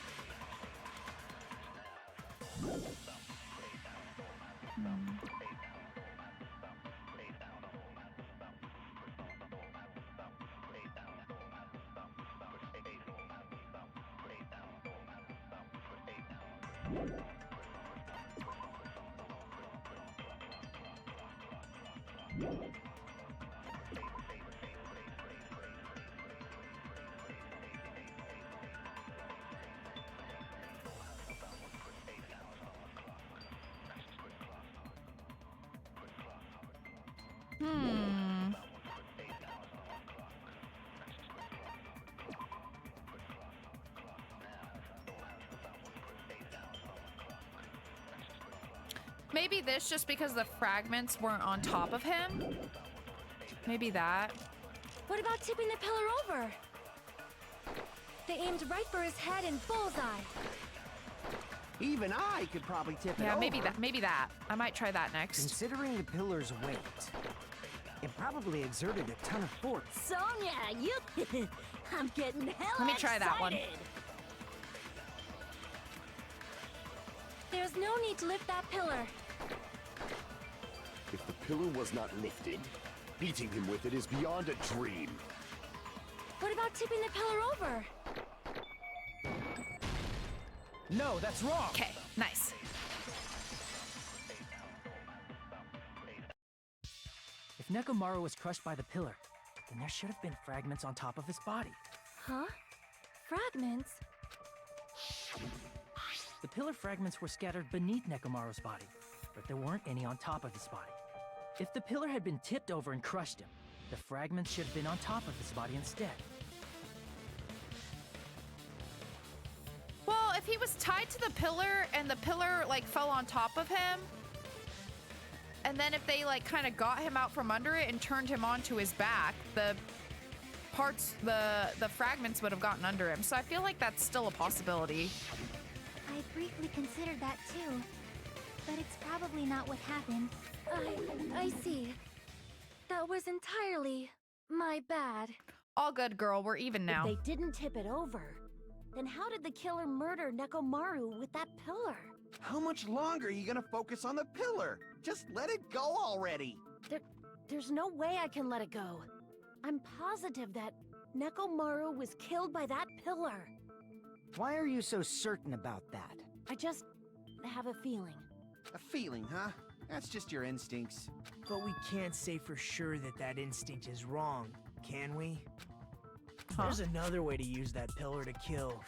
Maybe this just because the fragments weren't on top of him? Maybe that. What about tipping the pillar over? They aimed right for his head and bullseye. Even I could probably tip it Yeah, over. maybe that. I might try that next. Considering the pillar's weight, it probably exerted a ton of force. Sonya, you... I'm getting hella Let me try that one. excited. There's no need to lift that pillar. If the pillar was not lifted, beating him with it is beyond a dream. What about tipping the pillar over? No, that's wrong. Okay, nice. If Nekomaru was crushed by the pillar, then there should have been fragments on top of his body. Huh? Fragments? The pillar fragments were scattered beneath Nekomaru's body, but there weren't any on top of his body. If the pillar had been tipped over and crushed him, the fragments should have been on top of his body instead. Well, if he was tied to the pillar and the pillar like fell on top of him, and then if they like kind of got him out from under it and turned him onto his back, the fragments would have gotten under him. So I feel like that's still a possibility. I briefly considered that too, but it's probably not what happened. I see. That was entirely my bad. All good, girl. We're even now. If they didn't tip it over, then how did the killer murder Nekomaru with that pillar? How much longer are you gonna focus on the pillar? Just let it go already. There's no way I can let it go. I'm positive that Nekomaru was killed by that pillar. Why are you so certain about that? I just have a feeling. A feeling, huh? That's just your instincts. But we can't say for sure that that instinct is wrong, can we? Huh? There's another way to use that pillar to kill.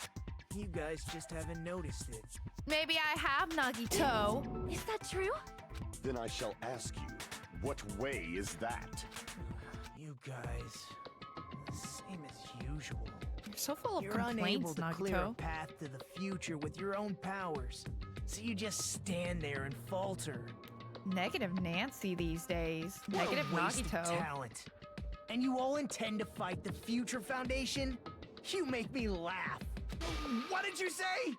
You guys just haven't noticed it. Maybe I have, Nagito. Is that true? Then I shall ask you, what way is that? You guys, same as usual. You're so full of You're complaints, unable to clear a Nagito. path to the future with your own powers. So you just stand there and falter. Negative Nancy these days. What Negative a waste Nagito. of talent. And you all intend to fight the Future Foundation? You make me laugh. What did you say?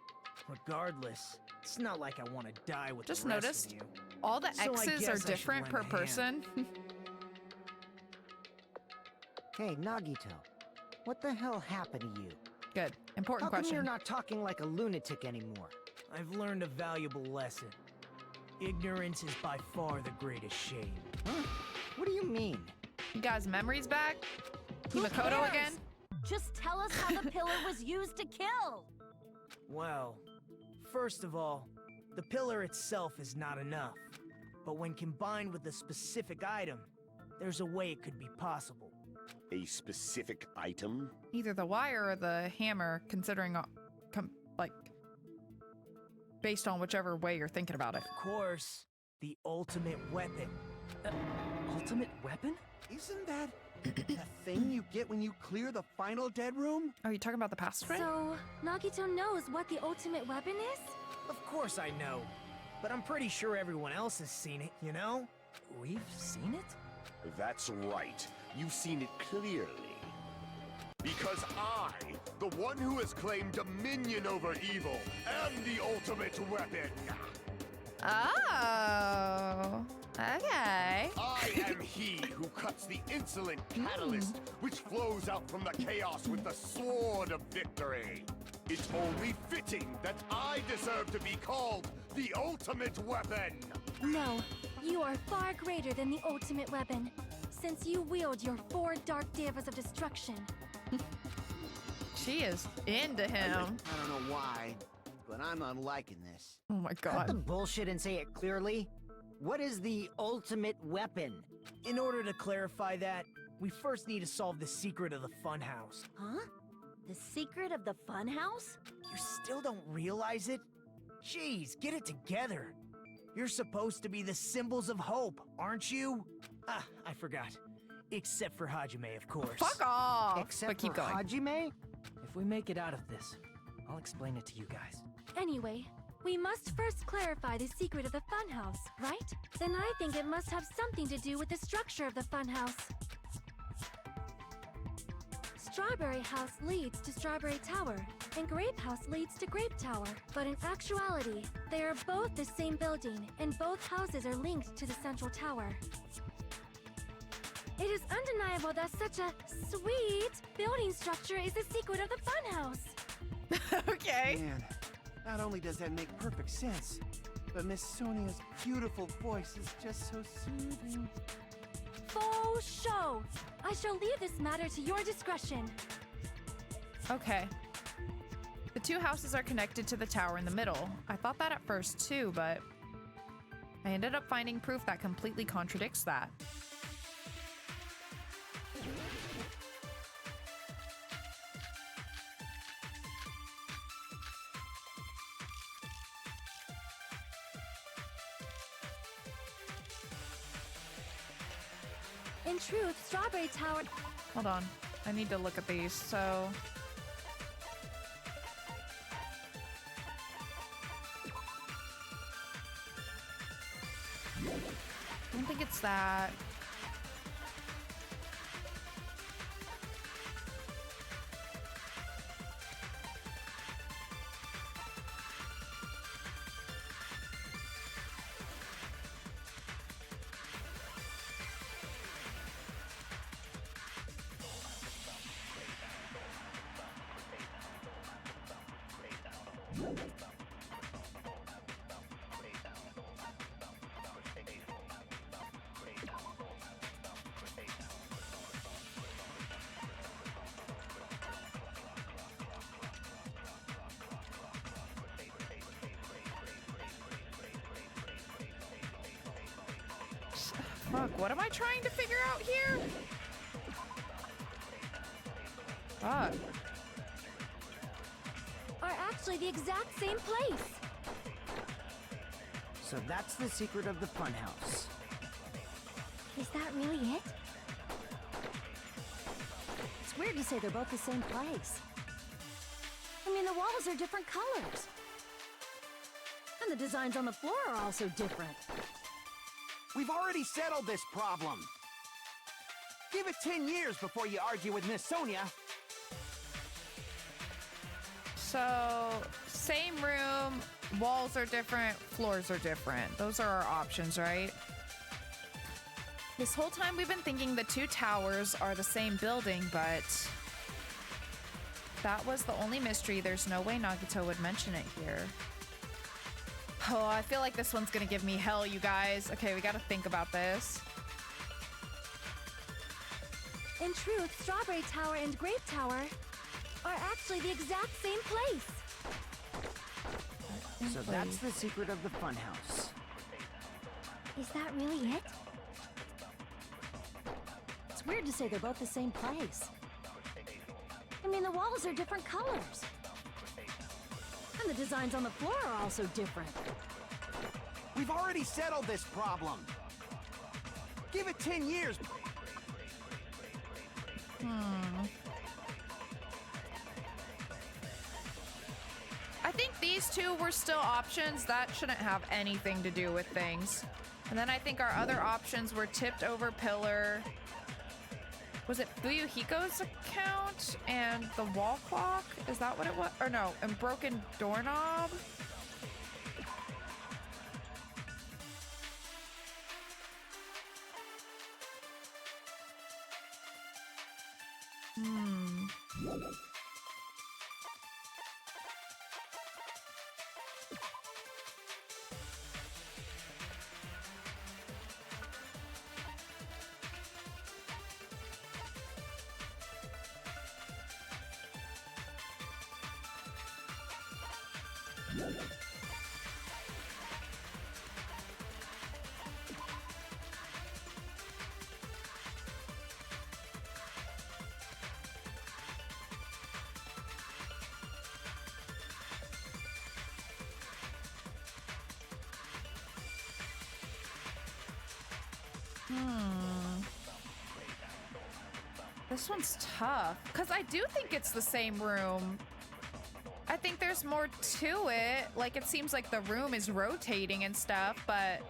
Regardless, it's not like I want to die with Just the rest noticed of you. all the So I X's guess are I should different lend per a hand. person. Hey, Nagito. What the hell happened to you? Good. Important How come question. you're not talking like a lunatic anymore? I've learned a valuable lesson. Ignorance is by far the greatest shame. Huh? What do you mean? You guys' memories back? Who Makoto cares? again? Just tell us how the pillar was used to kill. Well, first of all, the pillar itself is not enough. But when combined with a specific item, there's a way it could be possible. A specific item? Either the wire or the hammer, considering, like, based on whichever way you're thinking about it. Of course, the ultimate weapon. Ultimate weapon? Isn't that the thing you get when you clear the final dead room? Are you talking about the passageway? So, Nagito knows what the ultimate weapon is? Of course I know. But I'm pretty sure everyone else has seen it, you know? We've seen it? That's right. You've seen it clearly. Because I, the one who has claimed dominion over evil, am the ultimate weapon. Oh, okay. I am he who cuts the insolent catalyst which flows out from the chaos with the sword of victory. It's only fitting that I deserve to be called the ultimate weapon. No, you are far greater than the ultimate weapon, since you wield your 4 dark devas of destruction. She is into I him. don't know why, but I'm not liking this. Oh my Cut the god. bullshit and say it clearly. What is the ultimate weapon? In order to clarify that, we first need to solve the secret of the funhouse. Huh? The secret of the funhouse? You still don't realize it? Jeez, get it together. You're supposed to be the symbols of hope, aren't you? Ah, I forgot. Except for Hajime, of course. Fuck off. Except but keep for going. Hajime? If we make it out of this, I'll explain it to you guys. Anyway, we must first clarify the secret of the funhouse, right? Then I think it must have something to do with the structure of the funhouse. Strawberry House leads to Strawberry Tower, and Grape House leads to Grape Tower. But in actuality, they are both the same building, and both houses are linked to the central tower. It is undeniable that such a sweet building structure is the secret of the funhouse. Okay. Man, not only does that make perfect sense, but Miss Sonia's beautiful voice is just so soothing. Faux show! I shall leave this matter to your discretion. Okay. The two houses are connected to the tower in the middle. I thought that at first too, but I ended up finding proof that completely contradicts that. In truth, Strawberry Tower... Hold on. I need to look at these. So I don't think it's that. Fuck, what am I trying to figure out here? Fuck. Are actually the exact same place. So that's the secret of the funhouse. Is that really it? It's weird to say they're both the same place. I mean, the walls are different colors. And the designs on the floor are also different. We've already settled this problem. Give it 10 years before you argue with Miss Sonia. So, same room, walls are different, floors are different. Those are our options, right? This whole time we've been thinking the two towers are the same building, but that was the only mystery. There's no way Nagito would mention it here. Oh, I feel like this one's gonna give me hell, you guys. Okay, we gotta think about this. In truth, Strawberry Tower and Grape Tower are actually the exact same place. So that's the secret of the funhouse. Is that really it? It's weird to say they're both the same place. I mean, the walls are different colors. And the designs on the floor are also different. We've already settled this problem. Give it 10 years. I think these two were still options. That shouldn't have anything to do with things. And then I think our other options were tipped over pillar. Was it Fuyuhiko's account and the wall clock? Is that what it was? Or no, and broken doorknob? This one's tough, because I do think it's the same room. I think there's more to it. Like, it seems like the room is rotating and stuff, but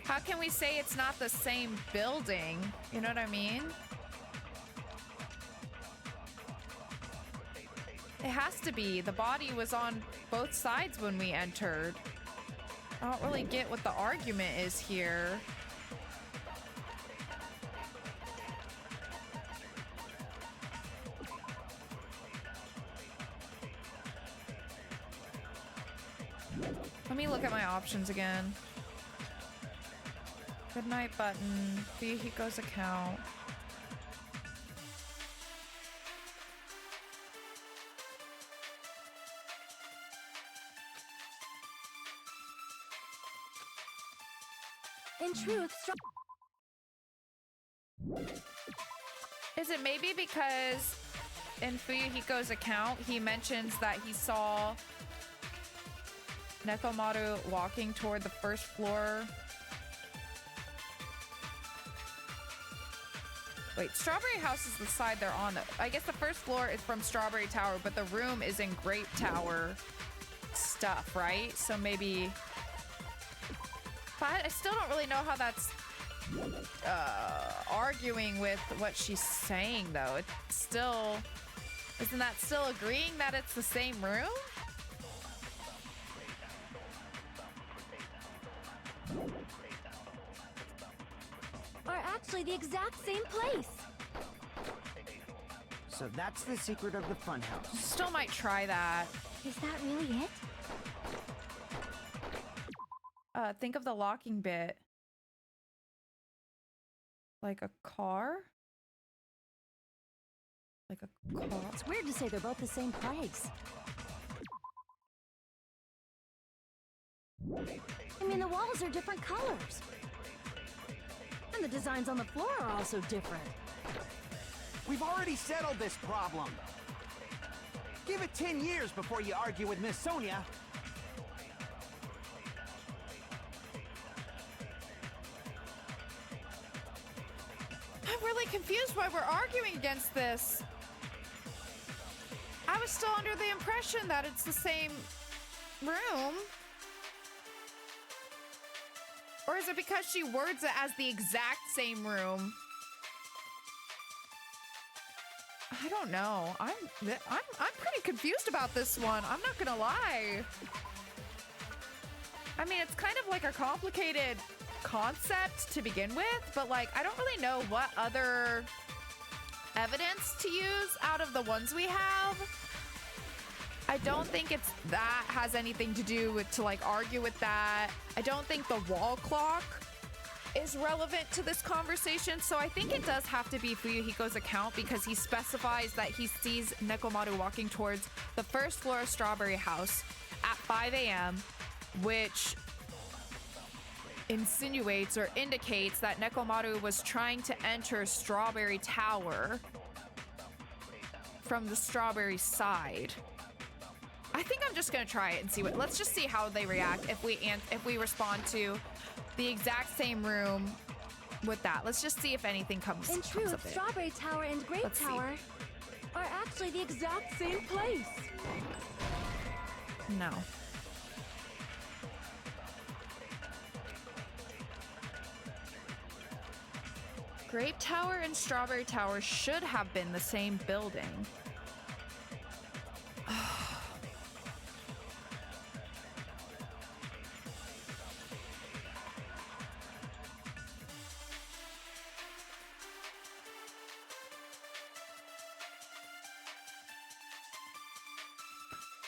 how can we say it's not the same building? You know what I mean? It has to be. The body was on both sides when we entered. I don't really get what the argument is here. Let me look at my options again. Goodnight button, Fuyuhiko's account. In truth, Is it maybe because in Fuyuhiko's account, he mentions that he saw Nekomaru walking toward the first floor? Wait, Strawberry House is the side they're on. I guess the first floor is from Strawberry Tower, but the room is in Grape Tower stuff, right? So maybe... But I still don't really know how that's arguing with what she's saying, though. It's still... Isn't that still agreeing that it's the same room? are actually the exact same place. So that's the secret of the funhouse. Still might try that. Is that really it? Think of the locking bit. Like a car? Like a car? It's weird to say they're both the same place. I mean, the walls are different colors. And the designs on the floor are also different. We've already settled this problem. Give it 10 years before you argue with Miss Sonia. I'm really confused why we're arguing against this. I was still under the impression that it's the same room. Or is it because she words it as the exact same room? I don't know. I'm pretty confused about this one. I'm not gonna lie. I mean, it's kind of like a complicated concept to begin with, but like, I don't really know what other evidence to use out of the ones we have. I don't think it's that has anything to do with to like argue with that. I don't think the wall clock is relevant to this conversation, so I think it does have to be Fuyuhiko's account because he specifies that he sees Nekomaru walking towards the first floor of Strawberry House at 5 a.m., which insinuates or indicates that Nekomaru was trying to enter Strawberry Tower from the Strawberry side. I think I'm just gonna try it and see what. Let's just see how they react if we respond to the exact same room with that. Let's just see if anything comes. In truth, of it. Strawberry Tower and Grape Tower are actually the exact same place. No. Grape Tower and Strawberry Tower should have been the same building.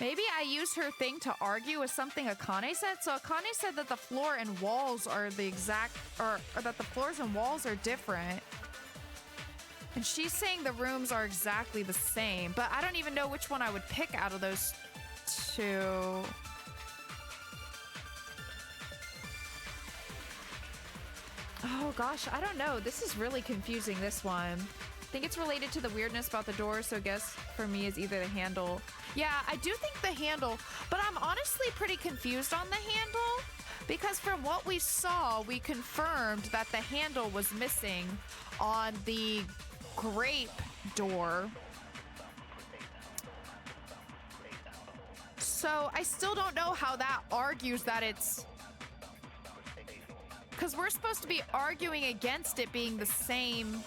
Maybe I used her thing to argue with something Akane said. So Akane said that the floor and walls are the exact, or that the floors and walls are different. And she's saying the rooms are exactly the same, but I don't even know which one I would pick out of those two. Oh gosh, I don't know. This is really confusing, this one. I think it's related to the weirdness about the door, so I guess for me is either the handle. Yeah, I do think the handle, but I'm honestly pretty confused on the handle because from what we saw, we confirmed that the handle was missing on the grape door. So I still don't know how that argues that it's... Because we're supposed to be arguing against it being the same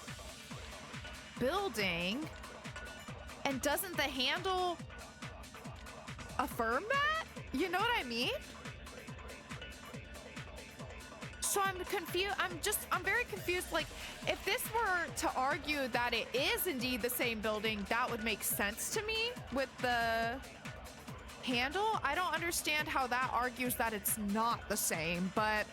building. And doesn't the handle affirm that? You know what I mean? So I'm confused. I'm very confused. Like, if this were to argue that it is indeed the same building, that would make sense to me with the handle. I don't understand how that argues that it's not the same, but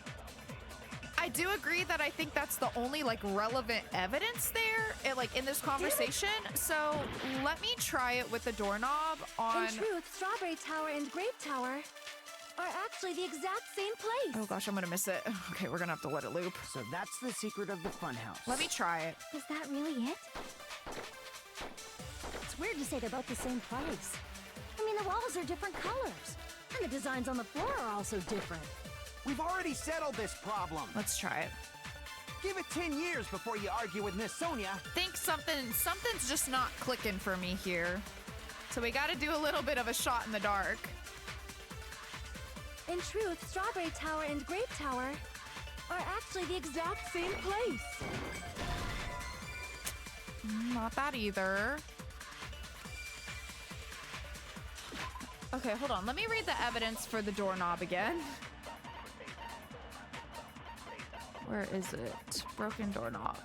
I do agree that I think that's the only like relevant evidence there, like in this conversation. So let me try it with the doorknob on. In truth, Strawberry Tower and Grape Tower are actually the exact same place. Oh gosh, I'm gonna miss it. Okay, we're gonna have to let it loop. So that's the secret of the funhouse. Let me try it. Is that really it? It's weird to say they're both the same place. I mean, the walls are different colors. And the designs on the floor are also different. We've already settled this problem. Let's try it. Give it 10 years before you argue with Miss Sonia. Think something's just not clicking for me here. So we gotta do a little bit of a shot in the dark. In truth, Strawberry Tower and Grape Tower are actually the exact same place. Not that either. Okay, hold on. Let me read the evidence for the doorknob again. Where is it? Broken doorknob.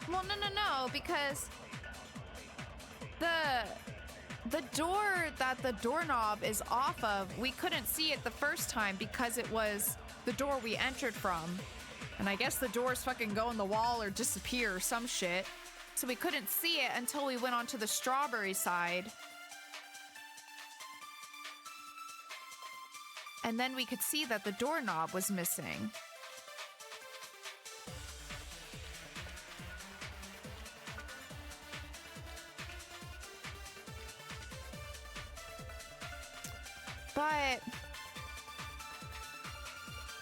Well, no, because the door that the doorknob is off of, we couldn't see it the first time because it was the door we entered from. And I guess the doors fucking go in the wall or disappear or some shit. So we couldn't see it until we went onto the strawberry side. And then we could see that the doorknob was missing. But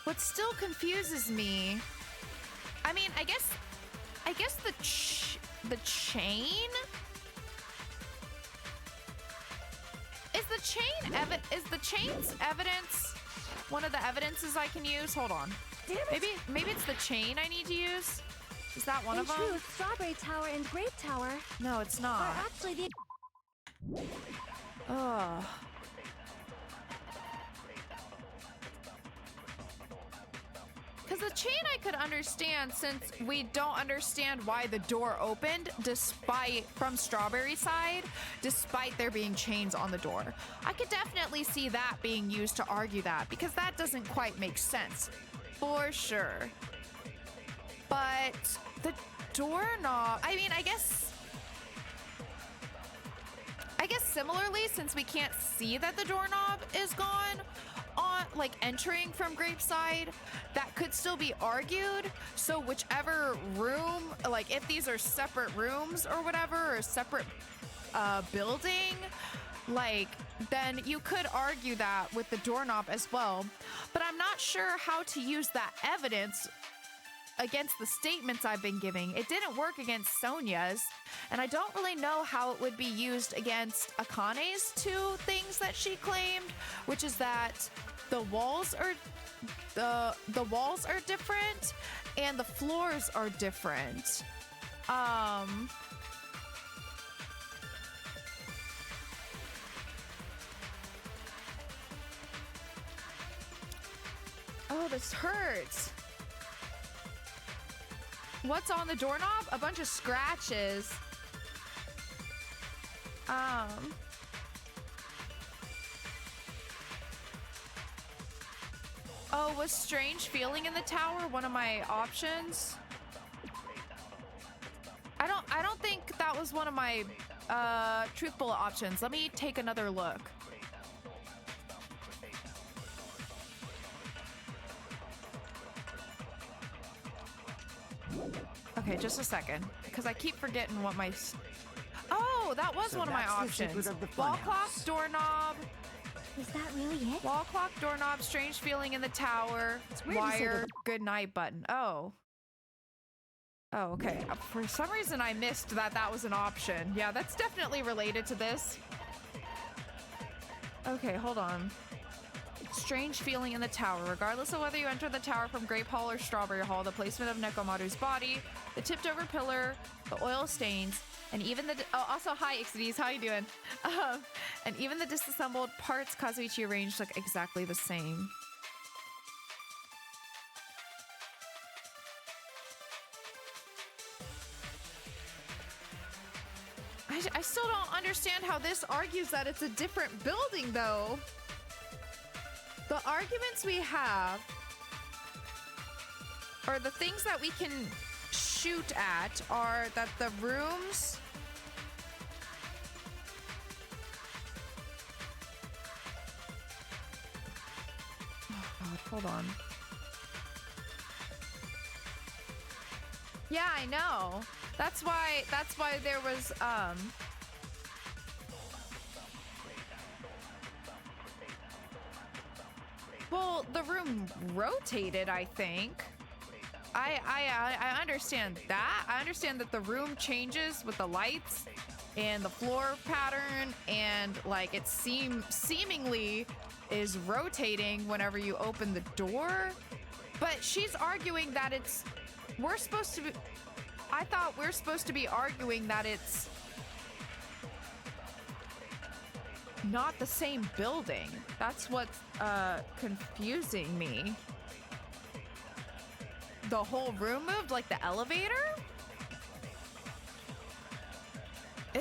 what still confuses me, I mean, I guess the chain is the chain's evidence one of the evidences I can use? Hold on. Damn it. Maybe it's the chain I need to use. Is that one In of them? truth, Strawberry Tower and Grape Tower No, it's are not. actually the... Ugh. Because the chain I could understand, since we don't understand why the door opened from Strawberry side, despite there being chains on the door. I could definitely see that being used to argue that, because that doesn't quite make sense. For sure. But the doorknob, I mean, I guess similarly, since we can't see that the doorknob is gone, like entering from Grape side, that could still be argued. So whichever room, like if these are separate rooms or whatever, or separate building, like then you could argue that with the doorknob as well. But I'm not sure how to use that evidence against the statements I've been giving. It didn't work against Sonia's, and I don't really know how it would be used against Akane's two things that she claimed, which is that the walls are different and the floors are different. Oh, this hurts. What's on the doorknob? A bunch of scratches. Oh, was strange feeling in the tower one of my options? I don't think that was one of my truth bullet options. Let me take another look. Okay, just a second, because I keep forgetting what my... Oh, that was one of my options. Wall clock, doorknob. Is that really it? Wall clock, doorknob, strange feeling in the tower, wire, good night button. Oh. Oh, okay. For some reason, I missed that was an option. Yeah, that's definitely related to this. Okay, hold on. Strange feeling in the tower. Regardless of whether you enter the tower from Grape Hall or Strawberry Hall, the placement of Nekomaru's body, the tipped over pillar, the oil stains, and even the... Oh, also, hi, Ixides. How you doing? And even the disassembled parts Kazuichi arranged look exactly the same. I still don't understand how this argues that it's a different building, though. The arguments we have, or the things that we can shoot at, are that the rooms... Oh God, hold on. Yeah, I know. That's why there was, well, the room rotated, I think. I understand that. I understand that the room changes with the lights and the floor pattern, and like it seemingly is rotating whenever you open the door. But she's arguing that we're supposed to be... I thought we're supposed to be arguing that it's not the same building. That's what's confusing me. The whole room moved, like the elevator?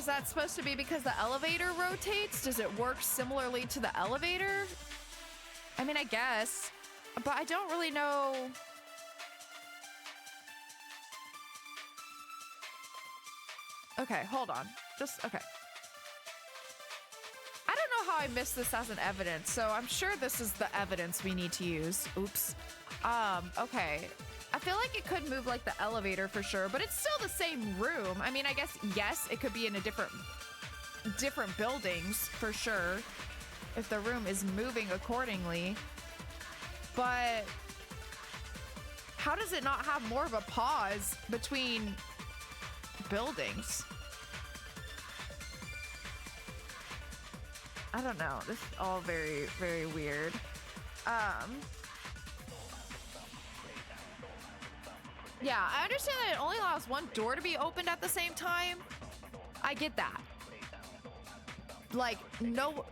Is that supposed to be because the elevator rotates? Does it work similarly to the elevator? I mean, I guess, but I don't really know. Okay, hold on. Okay. I don't know how I missed this as an evidence, so I'm sure this is the evidence we need to use. Oops. Okay. I feel like it could move like the elevator for sure, but it's still the same room. I mean, I guess, yes, it could be in a different buildings for sure if the room is moving accordingly. But how does it not have more of a pause between buildings? I don't know. This is all very, very weird. Yeah, I understand that it only allows one door to be opened at the same time. I get that. Like, no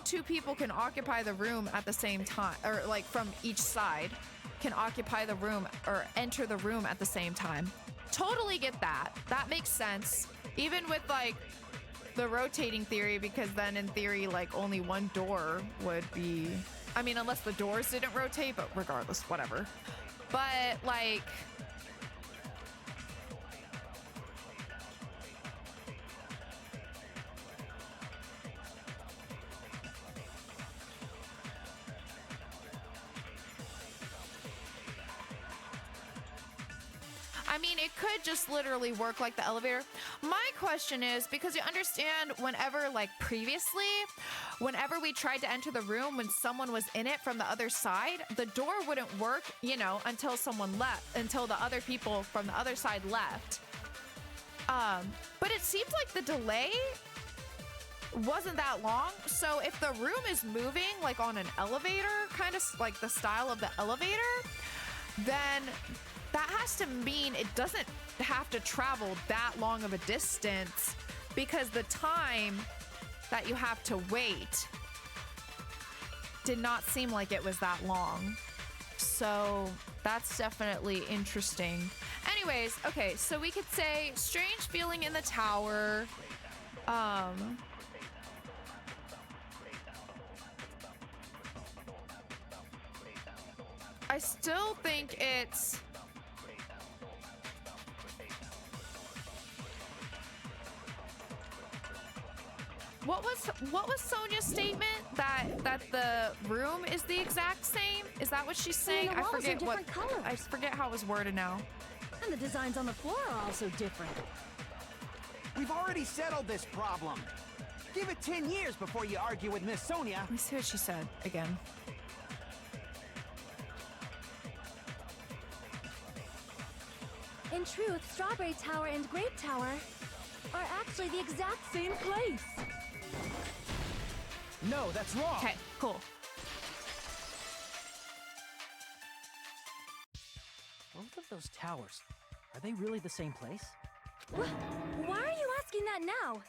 two people can occupy the room at the same time, or like from each side can occupy the room or enter the room at the same time. Totally get that. That makes sense. Even with like the rotating theory, because then in theory, like only one door would be, I mean, unless the doors didn't rotate, but regardless, whatever. But like, I mean, it could just literally work like the elevator. My question is, because you understand whenever, like previously, whenever we tried to enter the room when someone was in it from the other side, the door wouldn't work, you know, until someone left, until the other people from the other side left. But it seems like the delay wasn't that long. So if the room is moving like on an elevator, kind of like the style of the elevator, then that has to mean it doesn't have to travel that long of a distance, because the time that you have to wait did not seem like it was that long. So that's definitely interesting. Anyways, okay, so we could say strange feeling in the tower. I still think it's what was Sonia's statement that the room is the exact same? Is that what she's saying? And the walls are different colors. I forget how it was worded now. And the designs on the floor are also different. We've already settled this problem. Give it 10 years before you argue with Miss Sonia. Let me see what she said again. In truth, Strawberry Tower and Grape Tower are actually the exact same place. No, that's wrong. Okay, cool. Both of those towers, are they really the same place? Why are you asking that now?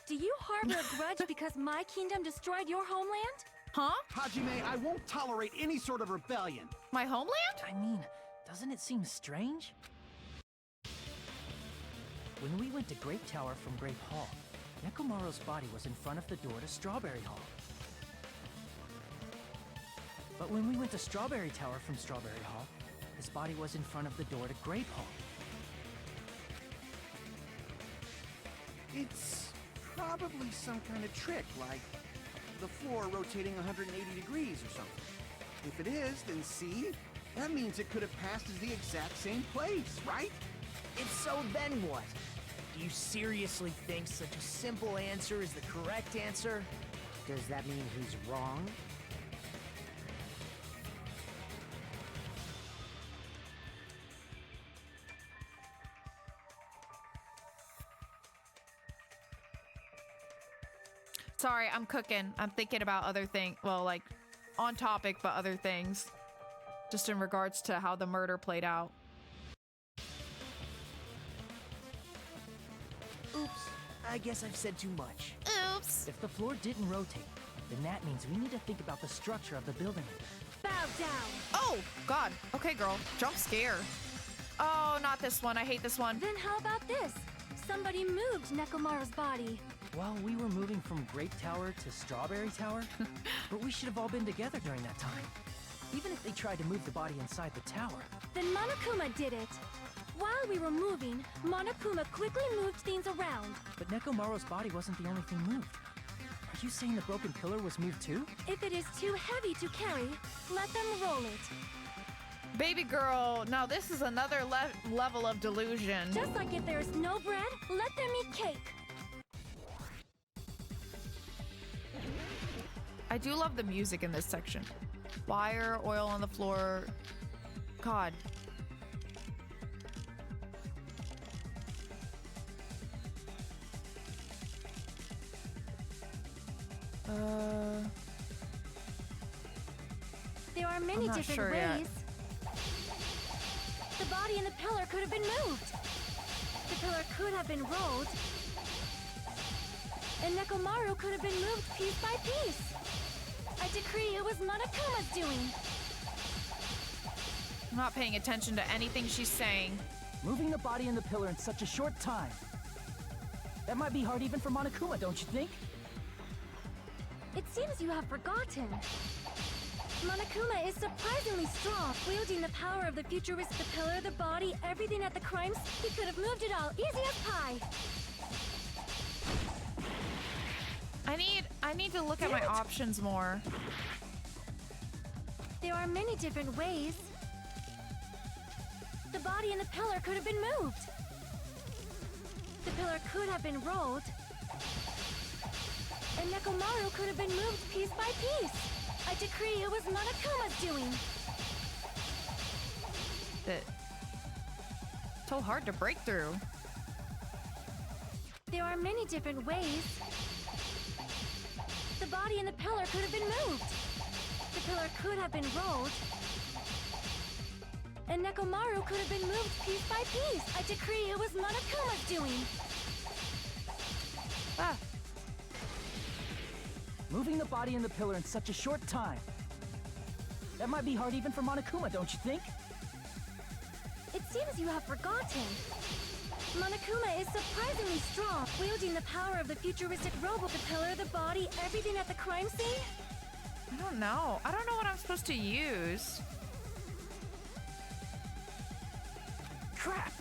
Do you harbor a grudge because my kingdom destroyed your homeland? Huh? Hajime, I won't tolerate any sort of rebellion. My homeland? I mean, doesn't it seem strange? When we went to Grape Tower from Grape Hall, Nekomaru's body was in front of the door to Strawberry Hall. But when we went to Strawberry Tower from Strawberry Hall, his body was in front of the door to Grape Hall. It's probably some kind of trick, like the floor rotating 180 degrees or something. If it is, then see? That means it could have passed as the exact same place, right? If so, then what? Do you seriously think such a simple answer is the correct answer? Does that mean he's wrong? Sorry, I'm cooking. I'm thinking about other things. Well, like on topic, but other things. Just in regards to how the murder played out. Oops, I guess I've said too much. Oops. If the floor didn't rotate, then that means we need to think about the structure of the building. Bow down. Oh, God. Okay, girl. Jump scare. Oh, not this one. I hate this one. Then how about this? somebody moved Nekomaru's body. While we were moving from Grape Tower to Strawberry Tower, but we should have all been together during that time. Even if they tried to move the body inside the tower. Then Monokuma did it. While we were moving, Monokuma quickly moved things around. But Nekomaru's body wasn't the only thing moved. Are you saying the broken pillar was moved too? If it is too heavy to carry, let them roll it. Baby girl, now this is another level of delusion. Just like if there's no bread, let them eat cake. I do love the music in this section. Wire, oil on the floor. God. There are many not different sure ways. yet. The body and the pillar could have been moved. The pillar could have been rolled. And Nekomaru could have been moved piece by piece. I decree it was Monokuma's doing. I'm not paying attention to anything she's saying. Moving the body and the pillar in such a short time. That might be hard even for Monokuma, don't you think? It seems you have forgotten. Monokuma is surprisingly strong, wielding the power of the futuristic, the pillar, the body, everything at the crime scene. He could have moved it all, easy as pie. I need to look at my options more. There are many different ways. The body and the pillar could have been moved. The pillar could have been rolled. And Nekomaru could have been moved piece by piece. I decree it was Monokuma's doing. So hard to break through. There are many different ways. The body and the pillar could have been moved. The pillar could have been rolled. And Nekomaru could have been moved piece by piece. I decree it was Monokuma's doing. Ah. Moving the body and the pillar in such a short time. That might be hard even for Monokuma, don't you think? It seems you have forgotten. Monokuma is surprisingly strong, wielding the power of the futuristic robot, the pillar, the body, everything at the crime scene. I don't know. I don't know what I'm supposed to use. Crap!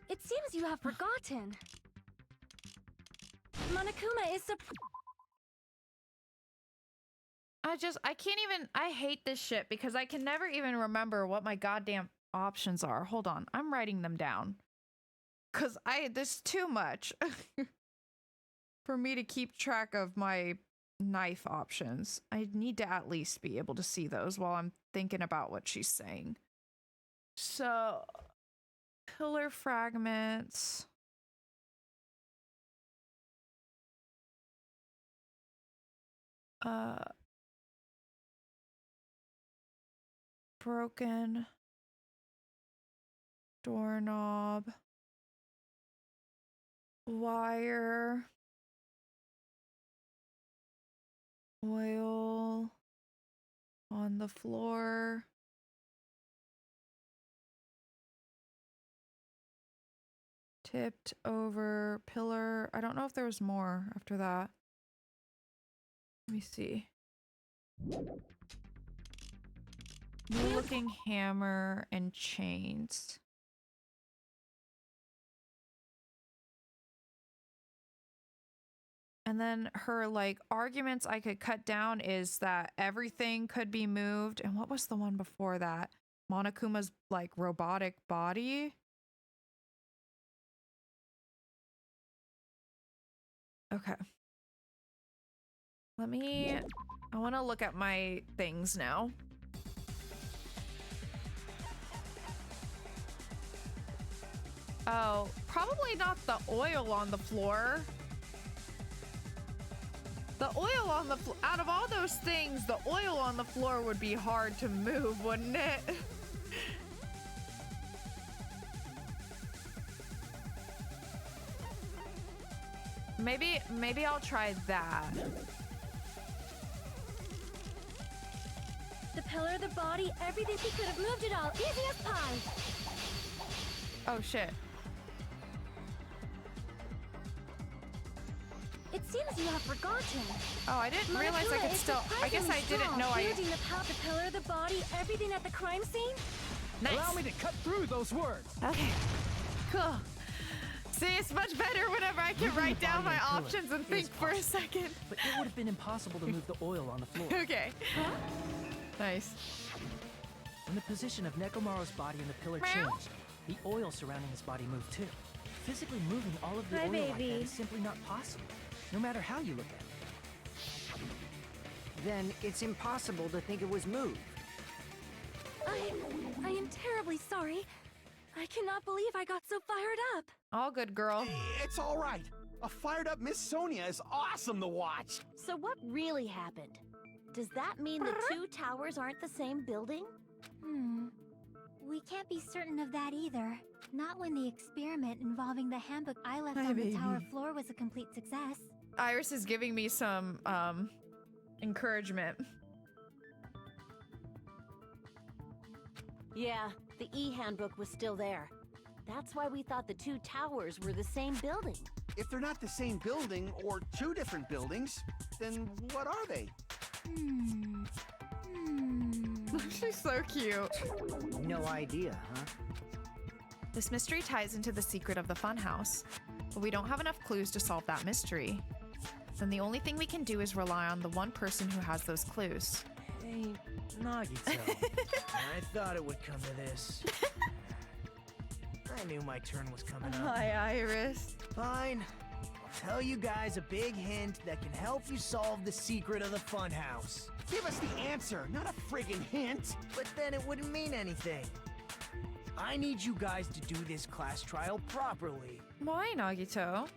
It seems you have forgotten. Monokuma is I can't even, I hate this shit because I can never even remember what my goddamn options are. Hold on, I'm writing them down. Cause this is too much for me to keep track of my knife options. I need to at least be able to see those while I'm thinking about what she's saying. So, pillar fragments. Broken doorknob, wire, oil on the floor, tipped over pillar. I don't know if there was more after that. Let me see. New looking hammer and chains. And then her like arguments I could cut down is that everything could be moved. And what was the one before that? Monokuma's like robotic body. Okay. I want to look at my things now. Oh, probably not the oil on the floor. The oil on the floor, out of all those things, the oil on the floor would be hard to move, wouldn't it? Maybe I'll try that. the pillar, the body, everything. He could have moved it all, easy as pie. Oh shit. seems you have forgotten. Oh, I didn't realize I Monokuma could is still. I guess I surprisingly didn't strong, know I. wielding the pillar, the body, everything at the crime scene. Nice. Allow me to cut through those words. Okay. Cool. See, it's much better whenever I can Moving write the down body my and pillar options and is think for a possible. second. But it would have been impossible to move the oil on the floor. Okay. Nice. When the position of Nekomaru's body and the pillar Meow. changed, the oil surrounding his body moved too. Physically moving all of the Hi, oil like that baby. is simply not possible, no matter how you look at it. Then it's impossible to think it was moved. I am terribly sorry. I cannot believe I got so fired up. All good, girl. It's all right. A fired up Miss Sonia is awesome to watch. So what really happened? Does that mean the two towers aren't the same building? We can't be certain of that either. Not when the experiment involving the handbook I left Hi, on baby. the tower floor was a complete success. Iris is giving me some encouragement. Yeah, the E-handbook was still there. That's why we thought the two towers were the same building. If they're not the same building or two different buildings, then what are they? She's so cute. No idea, huh? This mystery ties into the secret of the funhouse, but we don't have enough clues to solve that mystery. Then the only thing we can do is rely on the one person who has those clues. Hey, Nagito. I thought it would come to this. I knew my turn was coming up. Hi, Iris. Fine. I'll tell you guys a big hint that can help you solve the secret of the funhouse. Give us the answer, not a friggin' hint. But then it wouldn't mean anything. I need you guys to do this class trial properly. Why, Nagito?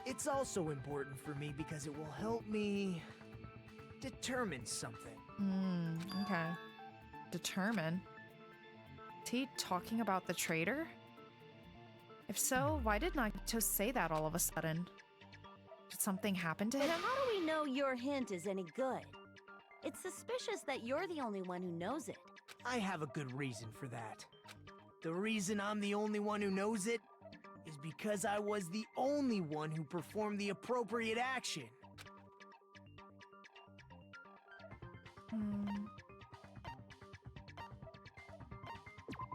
It's also important for me because it will help me determine something. Okay. Determine. Is he talking about the traitor? If so, why did Nagito say that all of a sudden? Did something happen to But him? how do we know your hint is any good? It's suspicious that you're the only one who knows it. I have a good reason for that. The reason I'm the only one who knows it is because I was the only one who performed the appropriate action.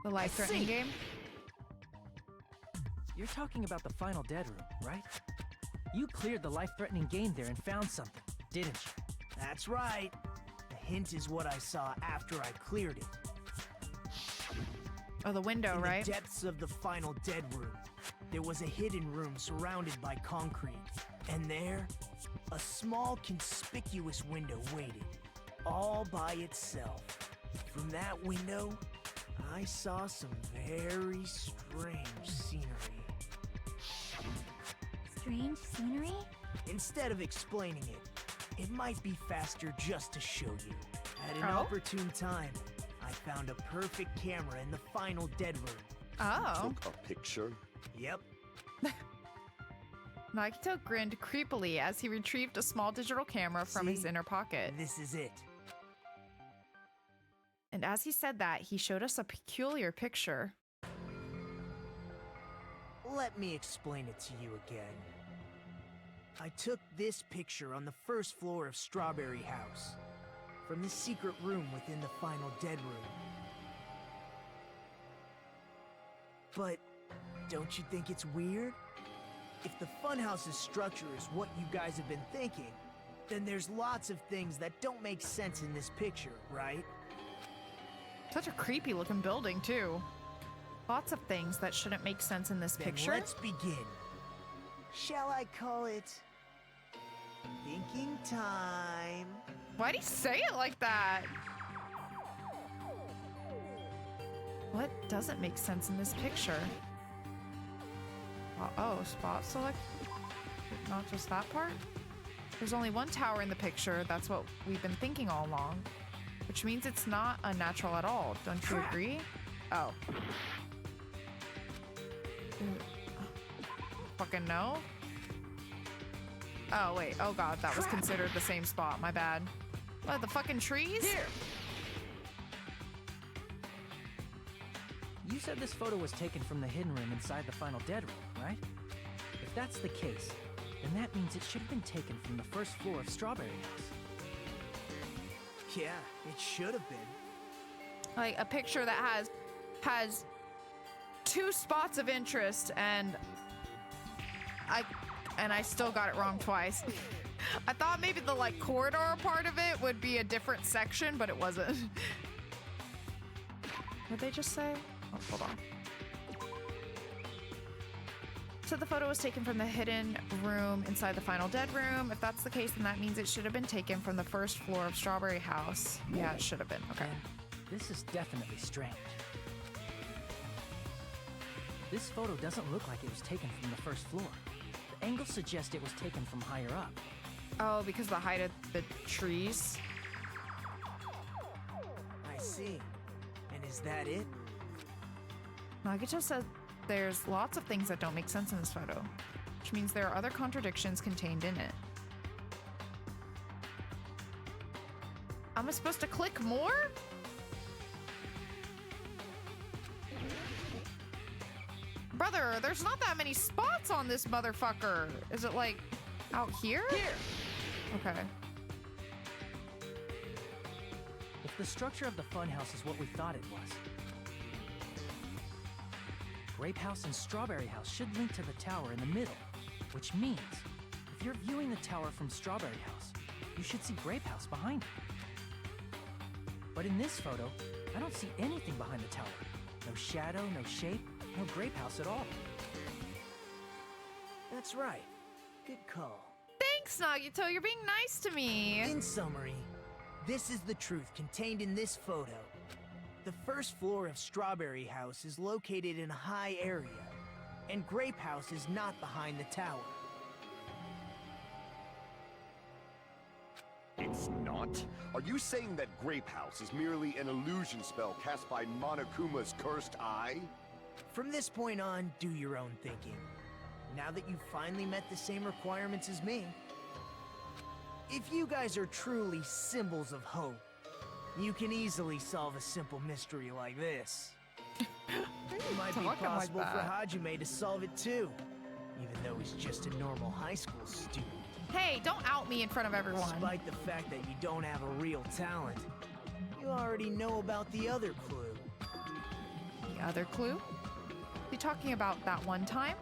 The life-threatening see. game? You're talking about the final dead room, right? You cleared the life-threatening game there and found something, didn't you? That's right. The hint is what I saw after I cleared it. Oh, the window, In right? the depths of the final dead room, there was a hidden room surrounded by concrete. And there, a small conspicuous window waited, all by itself. From that window, I saw some very strange scenery. Strange scenery? Instead of explaining it, it might be faster just to show you. At an Oh? opportune time, I found a perfect camera in the final dead room. Oh. Took a picture. Yep. Nagito grinned creepily as he retrieved a small digital camera from his See? inner pocket. This is it. And as he said that, he showed us a peculiar picture. Let me explain it to you again. I took this picture on the first floor of Strawberry House, from the secret room within the final dead room. But don't you think it's weird? If the funhouse's structure is what you guys have been thinking, then there's lots of things that don't make sense in this picture, right? Such a creepy looking building, too. Lots of things that shouldn't make sense in this Then picture. let's begin. Shall I call it thinking time? Why'd he say it like that? What doesn't make sense in this picture? Oh, spot select? Not just that part? There's only one tower in the picture. That's what we've been thinking all along. Which means it's not unnatural at all. Don't you agree? Oh. Fucking no. Oh, wait. Oh, God. That was considered the same spot. My bad. What, the fucking trees? Here! You said this photo was taken from the hidden room inside the final dead room, right? If that's the case, then that means it should have been taken from the first floor of Strawberry House. Yeah, it should have been. Like a picture that has 2 spots of interest, and I still got it wrong twice. I thought maybe the like corridor part of it would be a different section, but it wasn't. What'd they just say? Oh, hold on. So the photo was taken from the hidden room inside the final dead room. If that's the case, then that means it should have been taken from the first floor of Strawberry House. Yeah, it should have been. Okay. And this is definitely strange. This photo doesn't look like it was taken from the first floor. The angle suggests it was taken from higher up. Oh, because of the height of the trees? I see. And is that it? Nagito says there's lots of things that don't make sense in this photo, which means there are other contradictions contained in it. Am I supposed to click more? Brother, there's not that many spots on this motherfucker. Is it like out here? Here! Okay. If the structure of the funhouse is what we thought it was, Grape House and Strawberry House should link to the tower in the middle, which means if you're viewing the tower from Strawberry House, you should see Grape House behind it. But in this photo, I don't see anything behind the tower. No shadow, no shape, no Grape House at all. That's right. Good call. Thanks, Nagito. You're being nice to me. In summary, this is the truth contained in this photo. The first floor of Strawberry House is located in a high area, and Grape House is not behind the tower. It's not? Are you saying that Grape House is merely an illusion spell cast by Monokuma's cursed eye? From this point on, do your own thinking. Now that you've finally met the same requirements as me, if you guys are truly symbols of hope, you can easily solve a simple mystery like this. It might be Talking possible like for that. Hajime to solve it too, even though he's just a normal high school student. Hey, don't out me in front of everyone. Despite the fact that you don't have a real talent, you already know about the other clue. The other clue? You talking about that one time?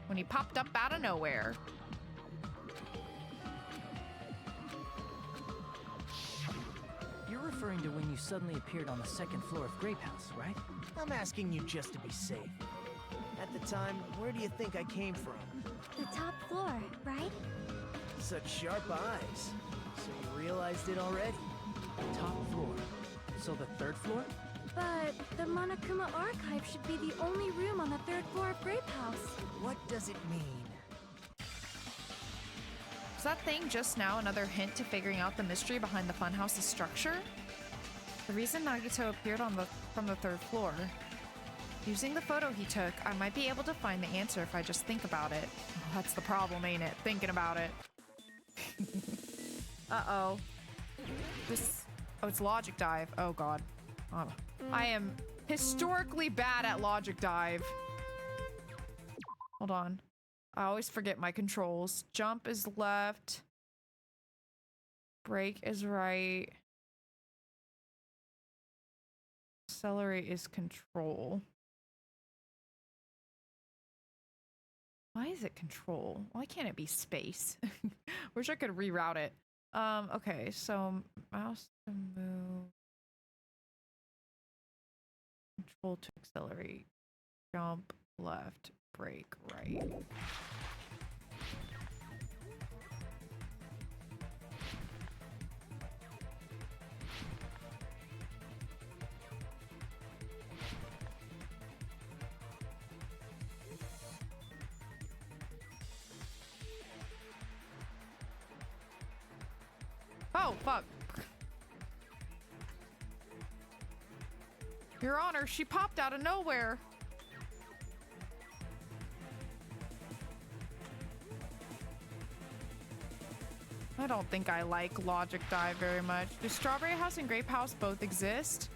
When he popped up out of nowhere. You're referring to when you suddenly appeared on the second floor of Grape House, right? I'm asking you just to be safe. At the time, where do you think I came from? The top floor, right? Such sharp eyes. So you realized it already? Top floor. So the third floor? But the Monokuma archive should be the only room on the 3rd floor of Grape House. What does it mean? Was that thing just now another hint to figuring out the mystery behind the funhouse's structure? The reason Nagito appeared from the 3rd floor. Using the photo he took, I might be able to find the answer if I just think about it. Oh, that's the problem, ain't it? Thinking about it. Uh-oh. Oh, it's Logic Dive. Oh, God. Oh. I am historically bad at Logic Dive. Hold on. I always forget my controls. Jump is left. Brake is right. Accelerate is control. Why is it control? Why can't it be space? Wish I could reroute it. Okay, so mouse to move. Control to accelerate. Jump left, brake right. Oh, fuck. Your Honor, she popped out of nowhere. I don't think I like Logic Dive very much. Do Strawberry House and Grape House both exist?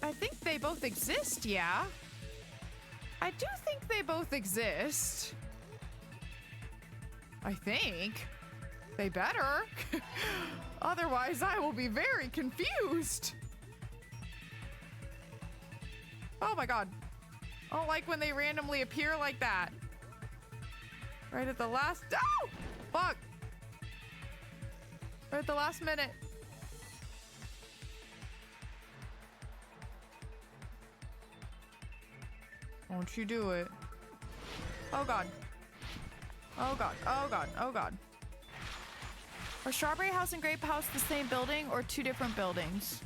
I think they both exist, yeah. I do think they both exist. I think. They better. Otherwise, I will be very confused. Oh my god. I don't like when they randomly appear like that. Right at the last... Oh! Fuck! Right at the last minute. Won't you do it? Oh god. Oh god. Oh god. Oh god. Are Strawberry House and Grape House the same building or two different buildings?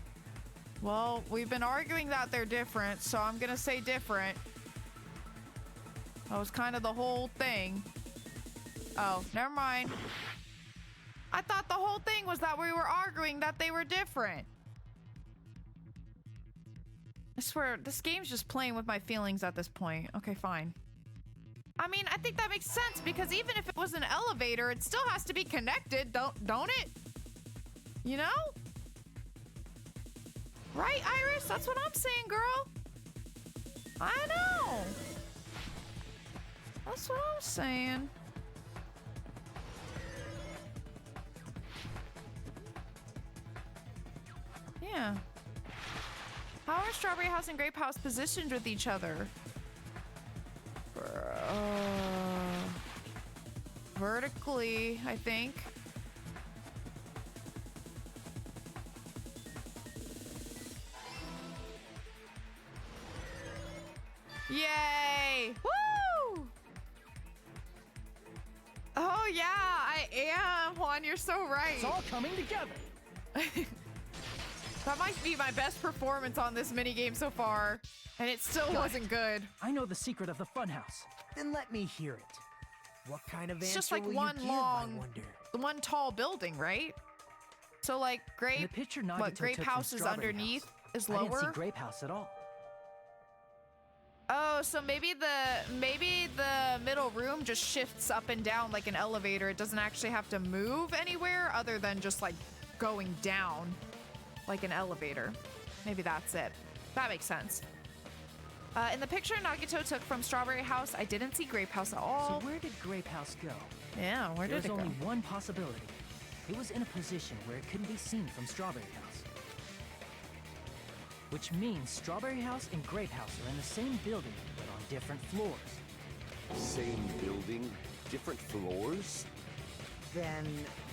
Well, we've been arguing that they're different, so I'm gonna say different. That was kind of the whole thing. Oh, never mind. I thought the whole thing was that we were arguing that they were different. I swear, this game's just playing with my feelings at this point. Okay, fine. I mean, I think that makes sense because even if it was an elevator, it still has to be connected, don't it? You know? Right, Iris? That's what I'm saying, girl. I know. That's what I'm saying. Yeah. How are Strawberry House and Grape House positioned with each other? Vertically, I think. Yay! Woo! Oh yeah, I am, Juan. You're so right. It's all coming together. That might be my best performance on this minigame so far, and it still wasn't good. I know the secret of the funhouse. Then let me hear it. What kind of It's answer just like will one you give, I long, wonder? one tall building, right? So like In the picture Nagito what Grape took from House is Strawberry underneath House, is I didn't see lower. Grape House at all. Oh, so maybe the middle room just shifts up and down like an elevator. It doesn't actually have to move anywhere other than just like going down like an elevator. Maybe that's it. That makes sense. In the picture Nagito took from Strawberry House, I didn't see Grape House at all. So where did Grape House go? Yeah, where did There's it go? only one possibility. It was in a position where it couldn't be seen from Strawberry House. Which means Strawberry House and Grape House are in the same building, but on different floors. Same building, different floors? Then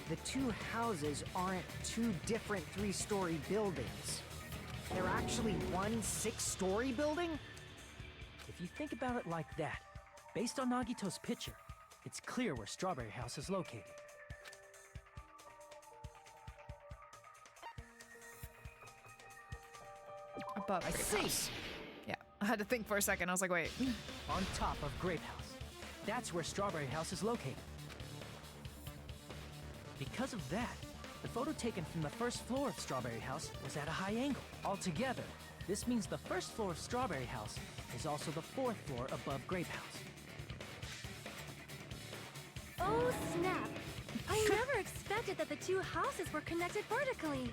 the two houses aren't two different 3-story buildings. They're actually one 6-story building? If you think about it like that, based on Nagito's picture, it's clear where Strawberry House is located. Above I Grape see. House. Yeah, I had to think for a second. I was like, wait. On top of Grape House. That's where Strawberry House is located. Because of that, the photo taken from the first floor of Strawberry House was at a high angle. Altogether, this means the first floor of Strawberry House is also the 4th floor above Grape House. Oh, snap. I never expected that the two houses were connected vertically.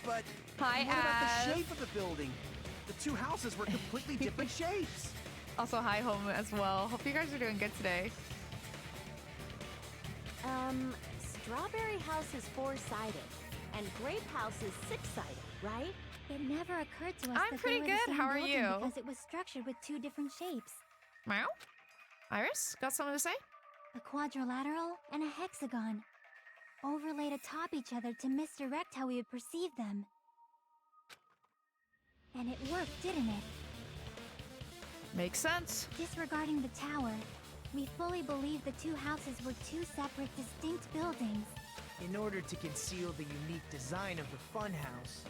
But Hi, what about Ash. the shape of the building? The two houses were completely different shapes. Also, hi home as well. Hope you guys are doing good today. Strawberry House is 4-sided, and Grape House is 6-sided, right? It never occurred to us I'm that pretty they were the good. same How are building you? because it was structured with two different shapes. Meow? Iris, got something to say? A quadrilateral and a hexagon, overlaid atop each other to misdirect how we would perceive them. And it worked, didn't it? Makes sense. Disregarding the tower, we fully believe the two houses were two separate, distinct buildings. In order to conceal the unique design of the funhouse,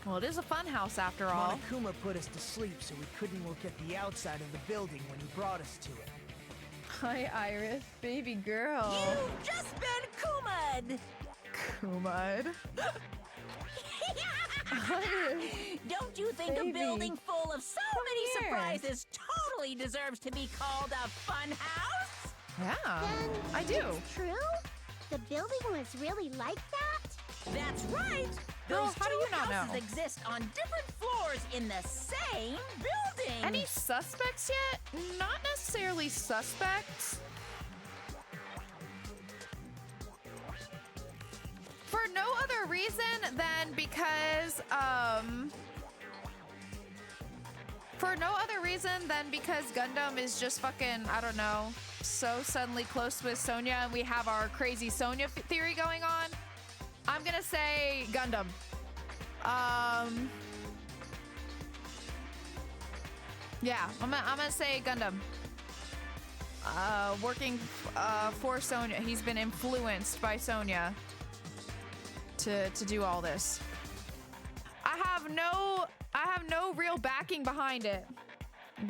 Well, it is a fun house after all. Monokuma put us to sleep so we couldn't look at the outside of the building when he brought us to it. Hi, Iris, baby girl. You've just been Kuma'd! Kuma'd. Don't you think Baby. a building full of so many here. surprises totally deserves to be called a fun house? Yeah, Then I do. it's true? The building was really like that? That's right! Girl, Those how do two you not houses know? exist on different floors in the same building! Any suspects yet? Not necessarily suspects, other reason than because, for no other reason than because Gundam is just fucking, I don't know, so suddenly close with Sonya and we have our crazy Sonya theory going on, I'm gonna say Gundam. Yeah, I'm gonna say Gundam. Working for Sonya. He's been influenced by Sonya to do all this. I have no real backing behind it.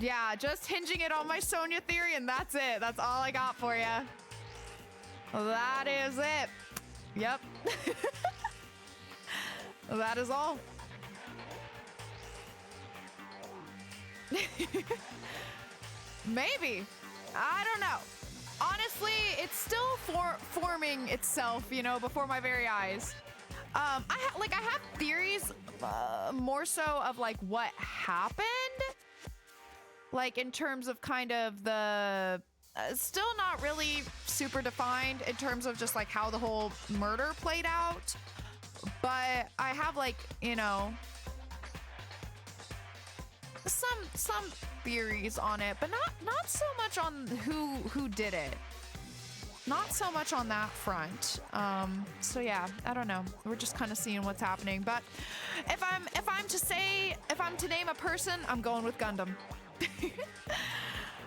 Yeah, just hinging it on my Sonya theory and that's it. That's all I got for you. That is it. Yep. That is all. Maybe. I don't know. Honestly, it's still forming itself, you know, before my very eyes. I have theories more so of like what happened, like in terms of kind of the still not really super defined in terms of just like how the whole murder played out, but I have like, you know, some theories on it, but not so much on who did it. Not so much on that front. So yeah, I don't know. We're just kind of seeing what's happening. But if I'm to name a person, I'm going with Gundam.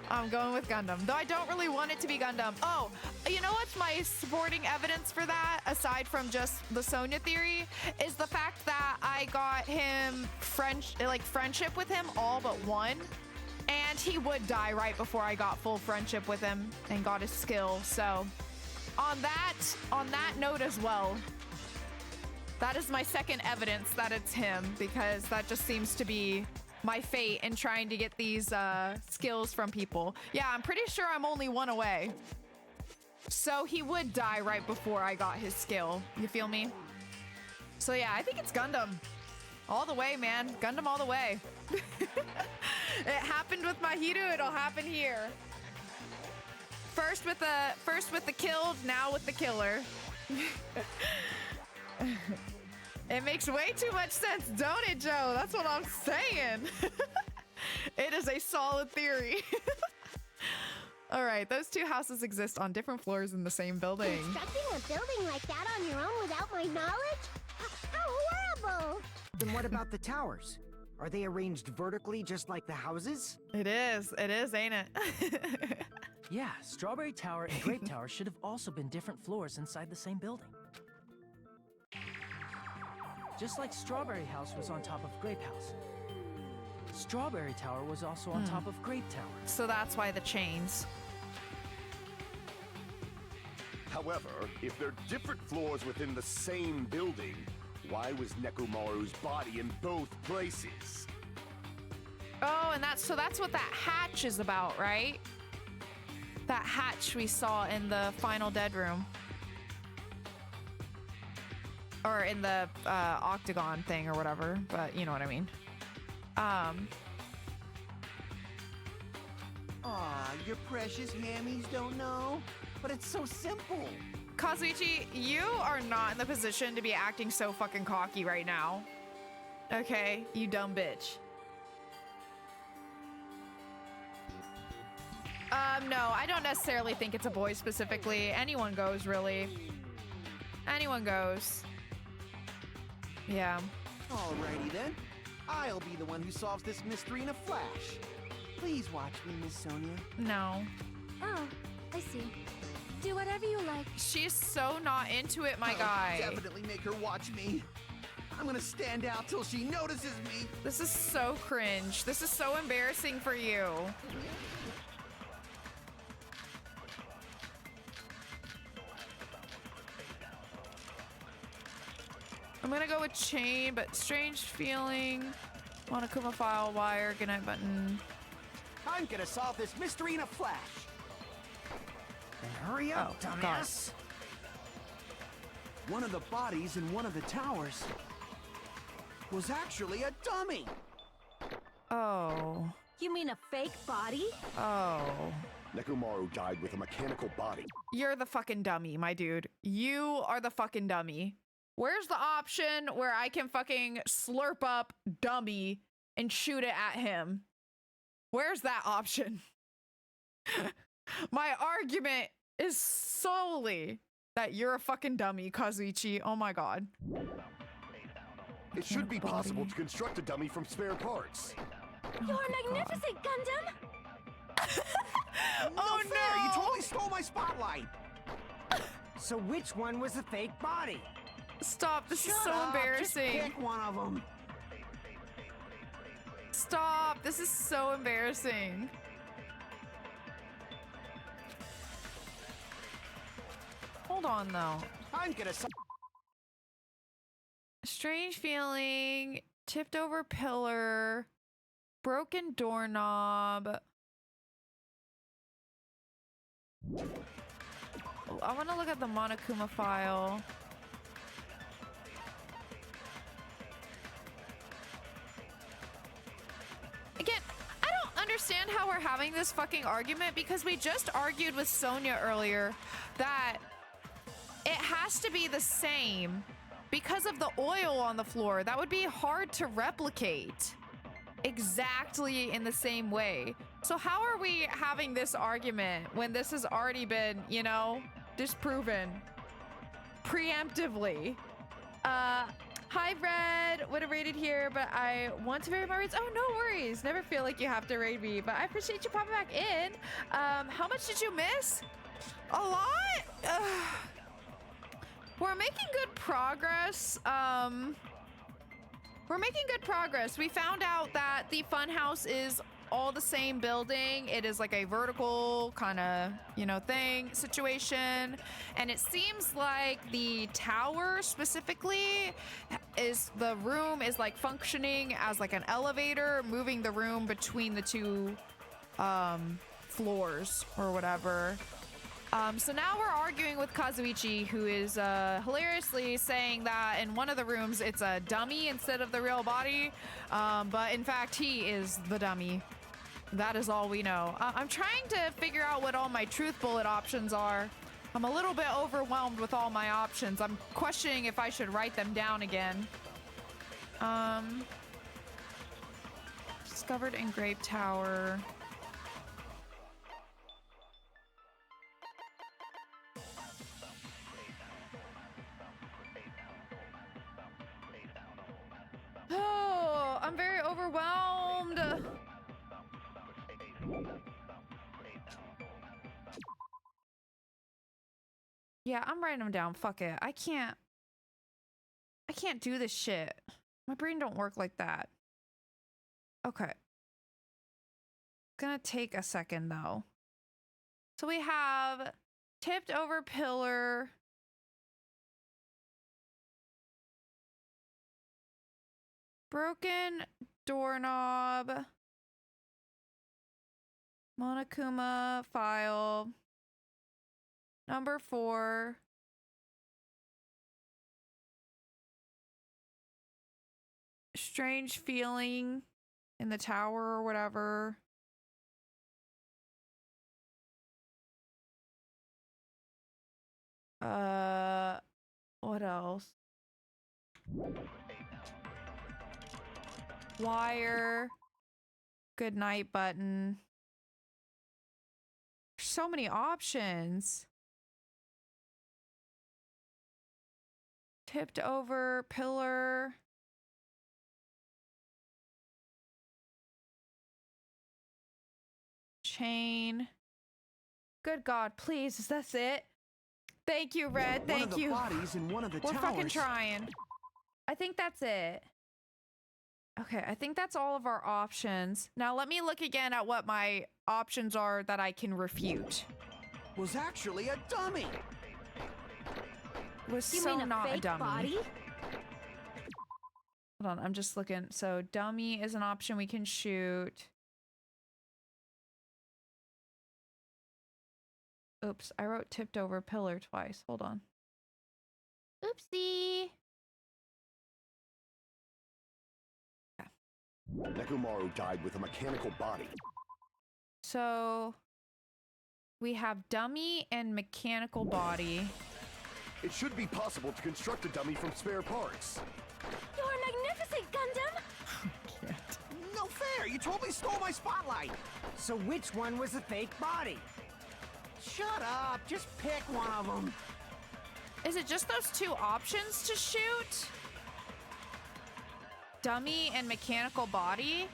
I'm going with Gundam. Though I don't really want it to be Gundam. Oh, you know what's my supporting evidence for that, aside from just the Sonya theory, is the fact that I got him friendship with him all but one. And he would die right before I got full friendship with him and got his skill. So on that note as well, that is my second evidence that it's him, because that just seems to be my fate in trying to get these skills from people. Yeah, I'm pretty sure I'm only one away. So he would die right before I got his skill. You feel me? So yeah, I think it's Gundam. All the way, man. Gundam all the way. It happened with Mahiru, it'll happen here. First with the killed, now with the killer. It makes way too much sense, don't it, Joe? That's what I'm saying. It is a solid theory. All right, those two houses exist on different floors in the same building. Constructing a building like that on your own without my knowledge? How horrible! Then what about the towers? Are they arranged vertically just like the houses? It is, ain't it? Yeah, Strawberry Tower and Grape Tower should have also been different floors inside the same building. Just like Strawberry House was on top of Grape House. Strawberry Tower was also on top of Grape Tower. So that's why the chains. However, if they're different floors within the same building, why was Nekomaru's body in both places? Oh, and that's what that hatch is about, right? That hatch we saw in the final dead room. Or in the octagon thing or whatever, but you know what I mean. Aw, your precious hammies don't know? But it's so simple. Kazuichi, you are not in the position to be acting so fucking cocky right now. Okay, you dumb bitch. No, I don't necessarily think it's a boy specifically. Anyone goes, really. Anyone goes. Yeah. Alrighty then. I'll be the one who solves this mystery in a flash. Please watch me, Miss Sonya. No. Oh, I see. Do whatever you like. She's so not into it, my guy. Definitely make her watch me. I'm gonna stand out till she notices me. This is so cringe. This is so embarrassing for you. I'm gonna go with chain, but strange feeling. Monokuma file, wire, goodnight button. I'm gonna solve this mystery in a flash. Then hurry up, dumbass. One of the bodies in one of the towers was actually a dummy. Oh. You mean a fake body? Oh. Nekomaru died with a mechanical body. You're the fucking dummy, my dude. You are the fucking dummy. Where's the option where I can fucking slurp up dummy and shoot it at him? Where's that option? My argument is solely that you're a fucking dummy, Kazuichi. Oh my god. It should be possible to construct a dummy from spare parts. You're magnificent, Gundam! Oh fair. no! You totally stole my spotlight. So which one was the fake body? Stop, this is Shut so up, embarrassing. Just pick one of them. Stop, this is so embarrassing. Hold on though. I'm gonna. Strange feeling, tipped over pillar, broken doorknob. I want to look at the Monokuma file. Again, I don't understand how we're having this fucking argument because we just argued with Sonia earlier that it has to be the same because of the oil on the floor. That would be hard to replicate exactly in the same way. So how are we having this argument when this has already been, you know, disproven preemptively? Hi, Red. Would have rated here, but I want to raid my raids. Oh, no worries. Never feel like you have to raid me, but I appreciate you popping back in. How much did you miss? A lot? We're making good progress. We're making good progress. We found out that the funhouse is all the same building. It is like a vertical kind of, you know, thing situation. And it seems like the tower specifically is, the room is like functioning as like an elevator, moving the room between the two floors or whatever. So now we're arguing with Kazuichi, who is hilariously saying that in one of the rooms it's a dummy instead of the real body, but in fact he is the dummy. That is all we know. I'm trying to figure out what all my truth bullet options are. I'm a little bit overwhelmed with all my options. I'm questioning if I should write them down again. Discovered engraved tower. Oh, I'm very overwhelmed. Yeah, I'm writing them down. Fuck it. I can't do this shit. My brain don't work like that. Okay. It's gonna take a second though. So we have tipped over pillar. Broken doorknob. Monokuma file. Number 4. Strange feeling in the tower or whatever. What else? Wire. Good night button. So many options. Tipped over pillar. Chain. Good God, please, is that it? Thank you, Red. Thank you. One of the bodies in one of the We're towers. fucking trying. I think that's it. Okay, I think that's all of our options. Now let me look again at what my options are that I can refute. Was actually a dummy. Was You so mean a not fake a dummy. body? Hold on, I'm just looking. So dummy is an option we can shoot. Oops, I wrote tipped over pillar twice. Hold on. Oopsie. Nekomaru died with a mechanical body. So we have dummy and mechanical body. It should be possible to construct a dummy from spare parts. You're magnificent, Gundam! No fair! You totally stole my spotlight! So which one was the fake body? Shut up! Just pick one of them! Is it just those two options to shoot? Dummy and mechanical body?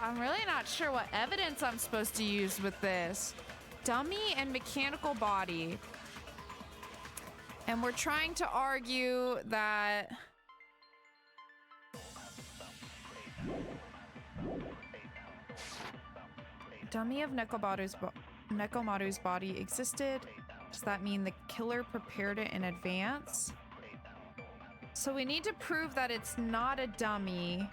I'm really not sure what evidence I'm supposed to use with this. Dummy and mechanical body. And we're trying to argue that dummy of Nekomaru's body existed. Does that mean the killer prepared it in advance? So we need to prove that it's not a dummy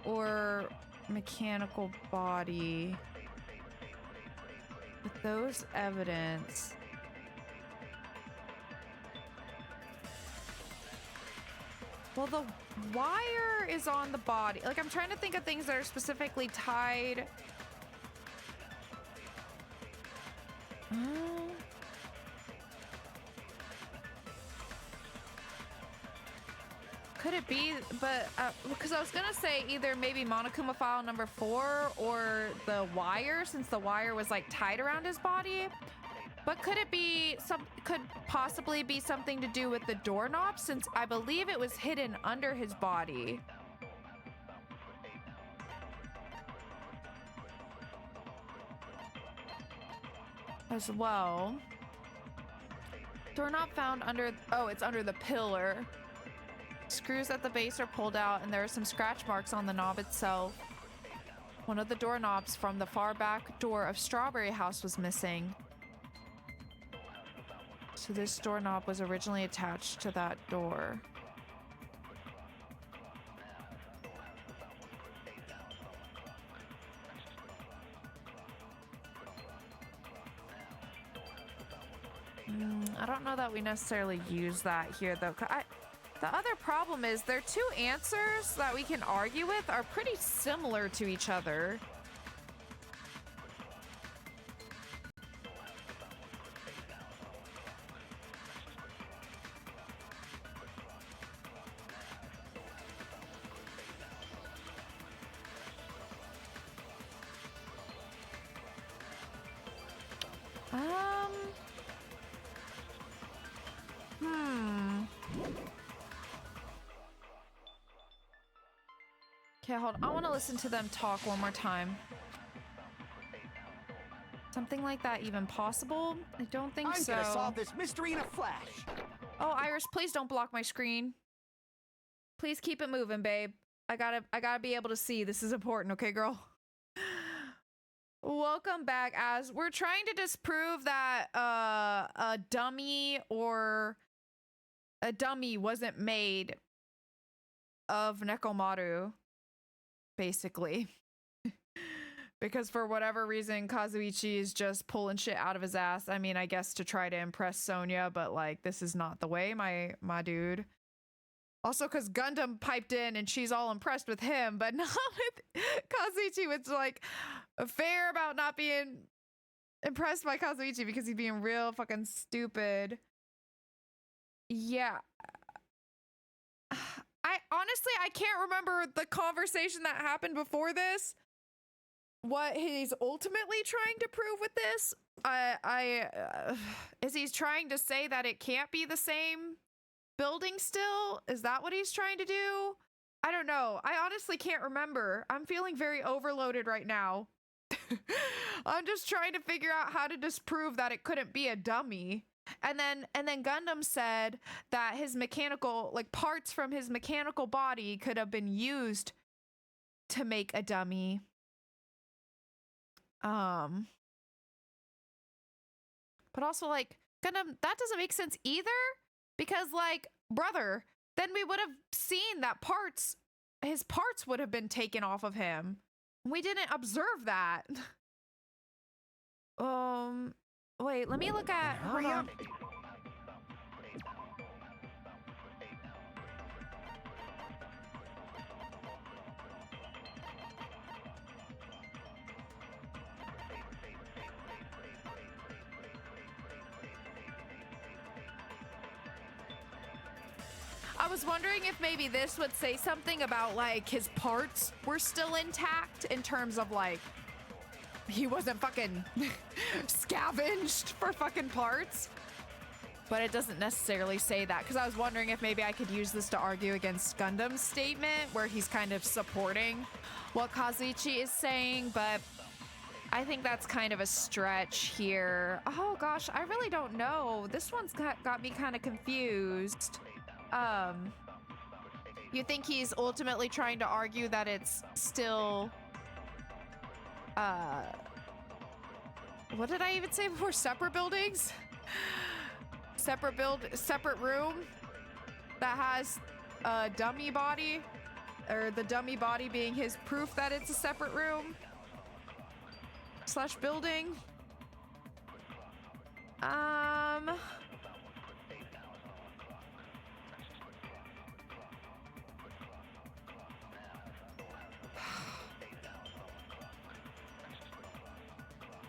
or mechanical body. With those evidence. Well, the wire is on the body. Like, I'm trying to think of things that are specifically tied. Could it be? But because I was gonna say either maybe Monokuma file number 4 or the wire, since the wire was like tied around his body. But could it be could possibly be something to do with the doorknob, since I believe it was hidden under his body. As well. Doorknob found under, oh, it's under the pillar. Screws at the base are pulled out and there are some scratch marks on the knob itself. One of the doorknobs from the far back door of Strawberry House was missing. So this doorknob was originally attached to that door. I don't know that we necessarily use that here, though. The other problem is their two answers that we can argue with are pretty similar to each other. Okay, hold on. I want to listen to them talk one more time. Something like that even possible? I don't think so. I'm gonna solve this mystery in a flash. Oh, Iris, please don't block my screen. Please keep it moving, babe. I gotta be able to see. This is important, okay, girl? Welcome back, as we're trying to disprove that a dummy wasn't made of Nekomaru, basically. Because for whatever reason, Kazuichi is just pulling shit out of his ass. I mean, I guess to try to impress Sonya, but like, this is not the way, my dude. Also, because Gundam piped in and she's all impressed with him, but not with Kazuichi, which like fair about not being impressed by Kazuichi because he's being real fucking stupid. Yeah. I can't remember the conversation that happened before this. What he's ultimately trying to prove with this. Is he's trying to say that it can't be the same building still? Is that what he's trying to do? I don't know. I honestly can't remember. I'm feeling very overloaded right now. I'm just trying to figure out how to disprove that it couldn't be a dummy. And then Gundam said that his mechanical, like parts from his mechanical body could have been used to make a dummy. But also like Gundam, that doesn't make sense either, because like, brother, then we would have seen that his parts would have been taken off of him. We didn't observe that. Wait, let me look at. Hold on. I was wondering if maybe this would say something about like his parts were still intact in terms of like he wasn't fucking scavenged for fucking parts. But it doesn't necessarily say that, because I was wondering if maybe I could use this to argue against Gundam's statement where he's kind of supporting what Kazuichi is saying, but I think that's kind of a stretch here. Oh gosh, I really don't know. This one's got me kind of confused. You think he's ultimately trying to argue that it's still, what did I even say before? Separate buildings? Separate room that has a dummy body, or the dummy body being his proof that it's a separate room / building.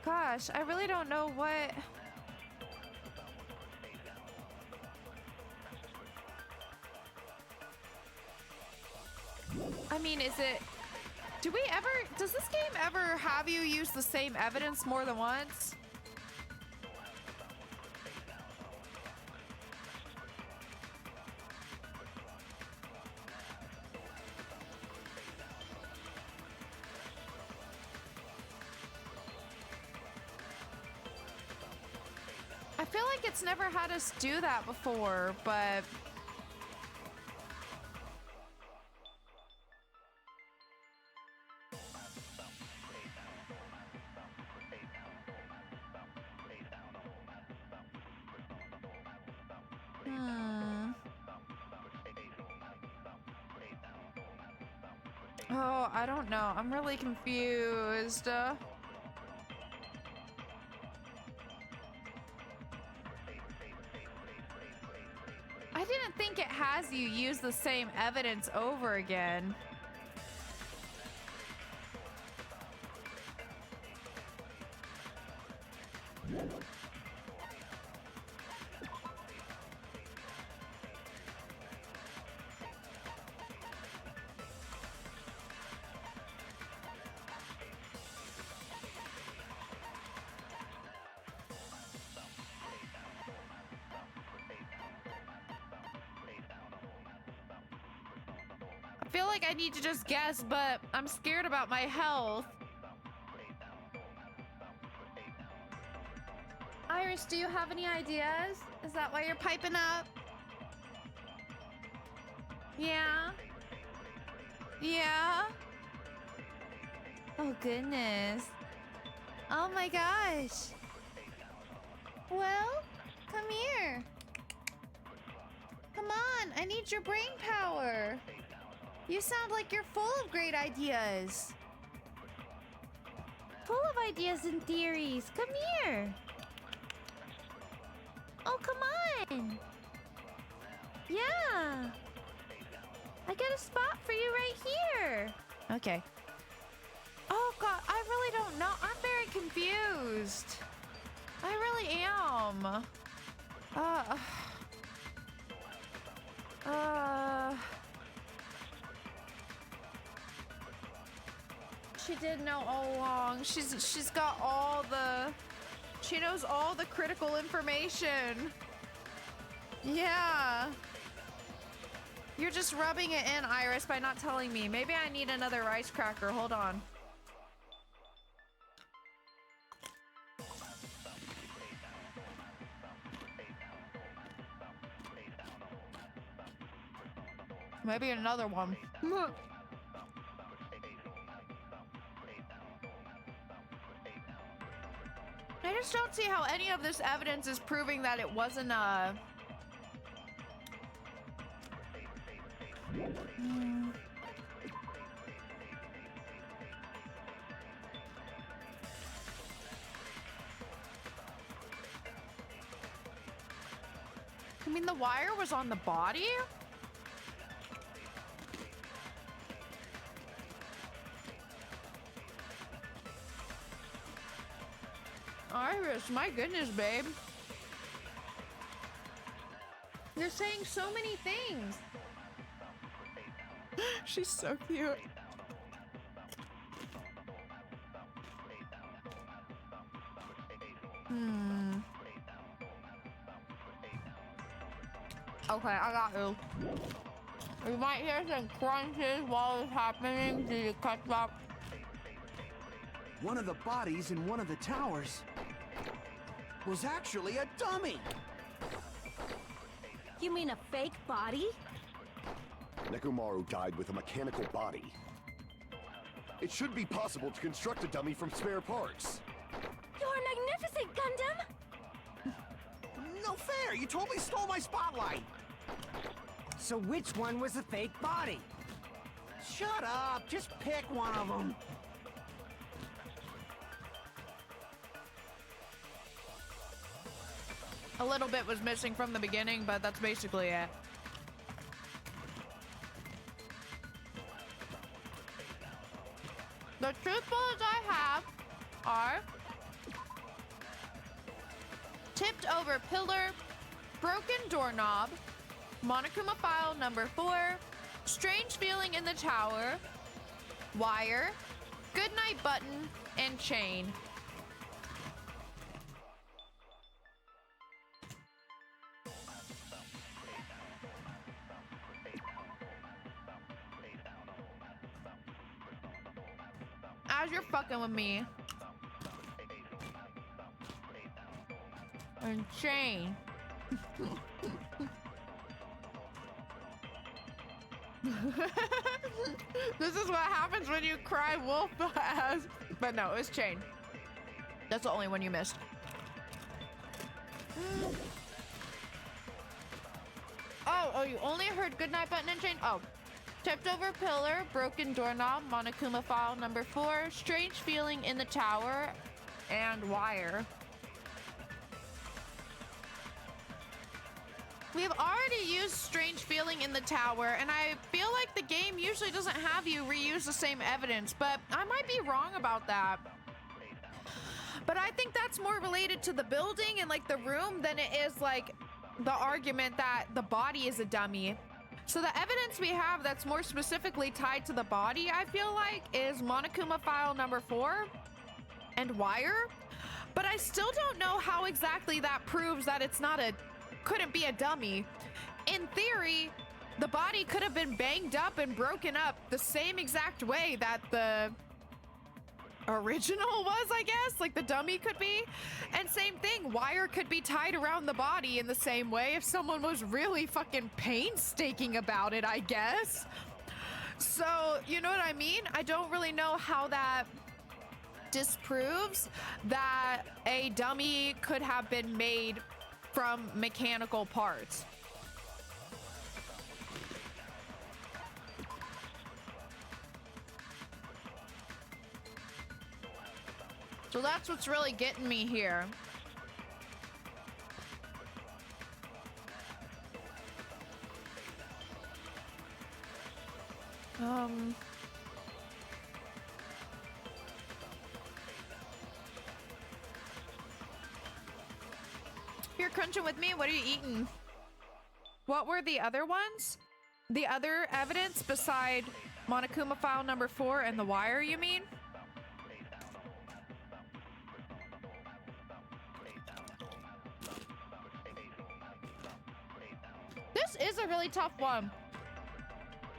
Gosh, I really don't know what. I mean, does this game ever have you use the same evidence more than once? I feel like it's never had us do that before, but oh, I don't know. I'm really confused. I didn't think it has you use the same evidence over again. I feel like I need to just guess, but I'm scared about my health. Iris, do you have any ideas? Is that why you're piping up? Yeah? Yeah? Oh, goodness. Oh my gosh. Well, come here. Come on, I need your brain power. You sound like you're full of great ideas. Full of ideas and theories. Come here. Oh, come on. Yeah. I got a spot for you right here. Okay. Oh, God, I really don't know. I'm very confused. I really am. She did know all along. She's got all the... She knows all the critical information. Yeah. You're just rubbing it in, Iris, by not telling me. Maybe I need another rice cracker. Hold on. Maybe another one. I just don't see how any of this evidence is proving that it wasn't a... I mean, the wire was on the body? Iris, my goodness, babe. You're saying so many things. She's so cute. Okay, I got you. You might hear some crunches while it's happening. Do you catch that? One of the bodies in one of the towers was actually a dummy. You mean a fake body? Nekomaru died with a mechanical body. It should be possible to construct a dummy from spare parts. You're magnificent, Gundam! No fair! You totally stole my spotlight! So which one was a fake body? Shut up! Just pick one of them. A little bit was missing from the beginning, but that's basically it. The truth bullets I have are tipped over pillar, broken doorknob, Monokuma file number 4, strange feeling in the tower, wire, goodnight button, and chain. As you're fucking with me. And chain. This is what happens when you cry wolf ass. But no, it was chain. That's the only one you missed. Oh, you only heard goodnight button and chain? Oh. Tipped over pillar, broken doorknob, Monokuma file number 4, strange feeling in the tower, and wire. We've already used strange feeling in the tower, and I feel like the game usually doesn't have you reuse the same evidence, but I might be wrong about that. But I think that's more related to the building and like the room than it is like the argument that the body is a dummy. So the evidence we have that's more specifically tied to the body, I feel like, is Monokuma file number 4 and wire. But I still don't know how exactly that proves that it's not couldn't be a dummy. In theory, the body could have been banged up and broken up the same exact way that the original was, I guess, like the dummy could be. And same thing, wire could be tied around the body in the same way if someone was really fucking painstaking about it, I guess. So, you know what I mean? I don't really know how that disproves that a dummy could have been made from mechanical parts. So that's what's really getting me here. you're crunching with me. What are you eating? What were the other ones? The other evidence beside Monokuma file number 4 and the wire, you mean? This is a really tough one.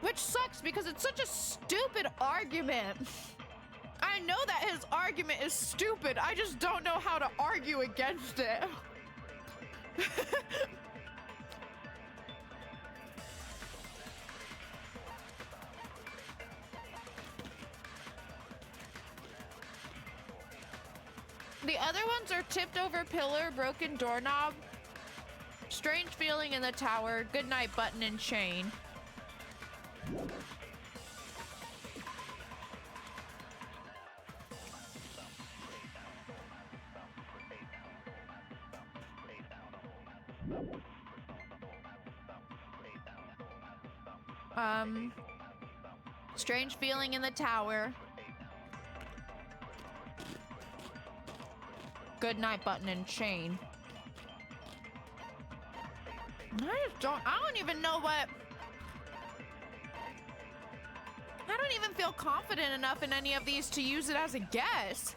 Which sucks because it's such a stupid argument. I know that his argument is stupid. I just don't know how to argue against it. The other ones are tipped over pillar, broken doorknob, strange feeling in the tower, goodnight button and chain. Strange feeling in the tower. Goodnight button and chain. I don't even know what. I don't even feel confident enough in any of these to use it as a guess.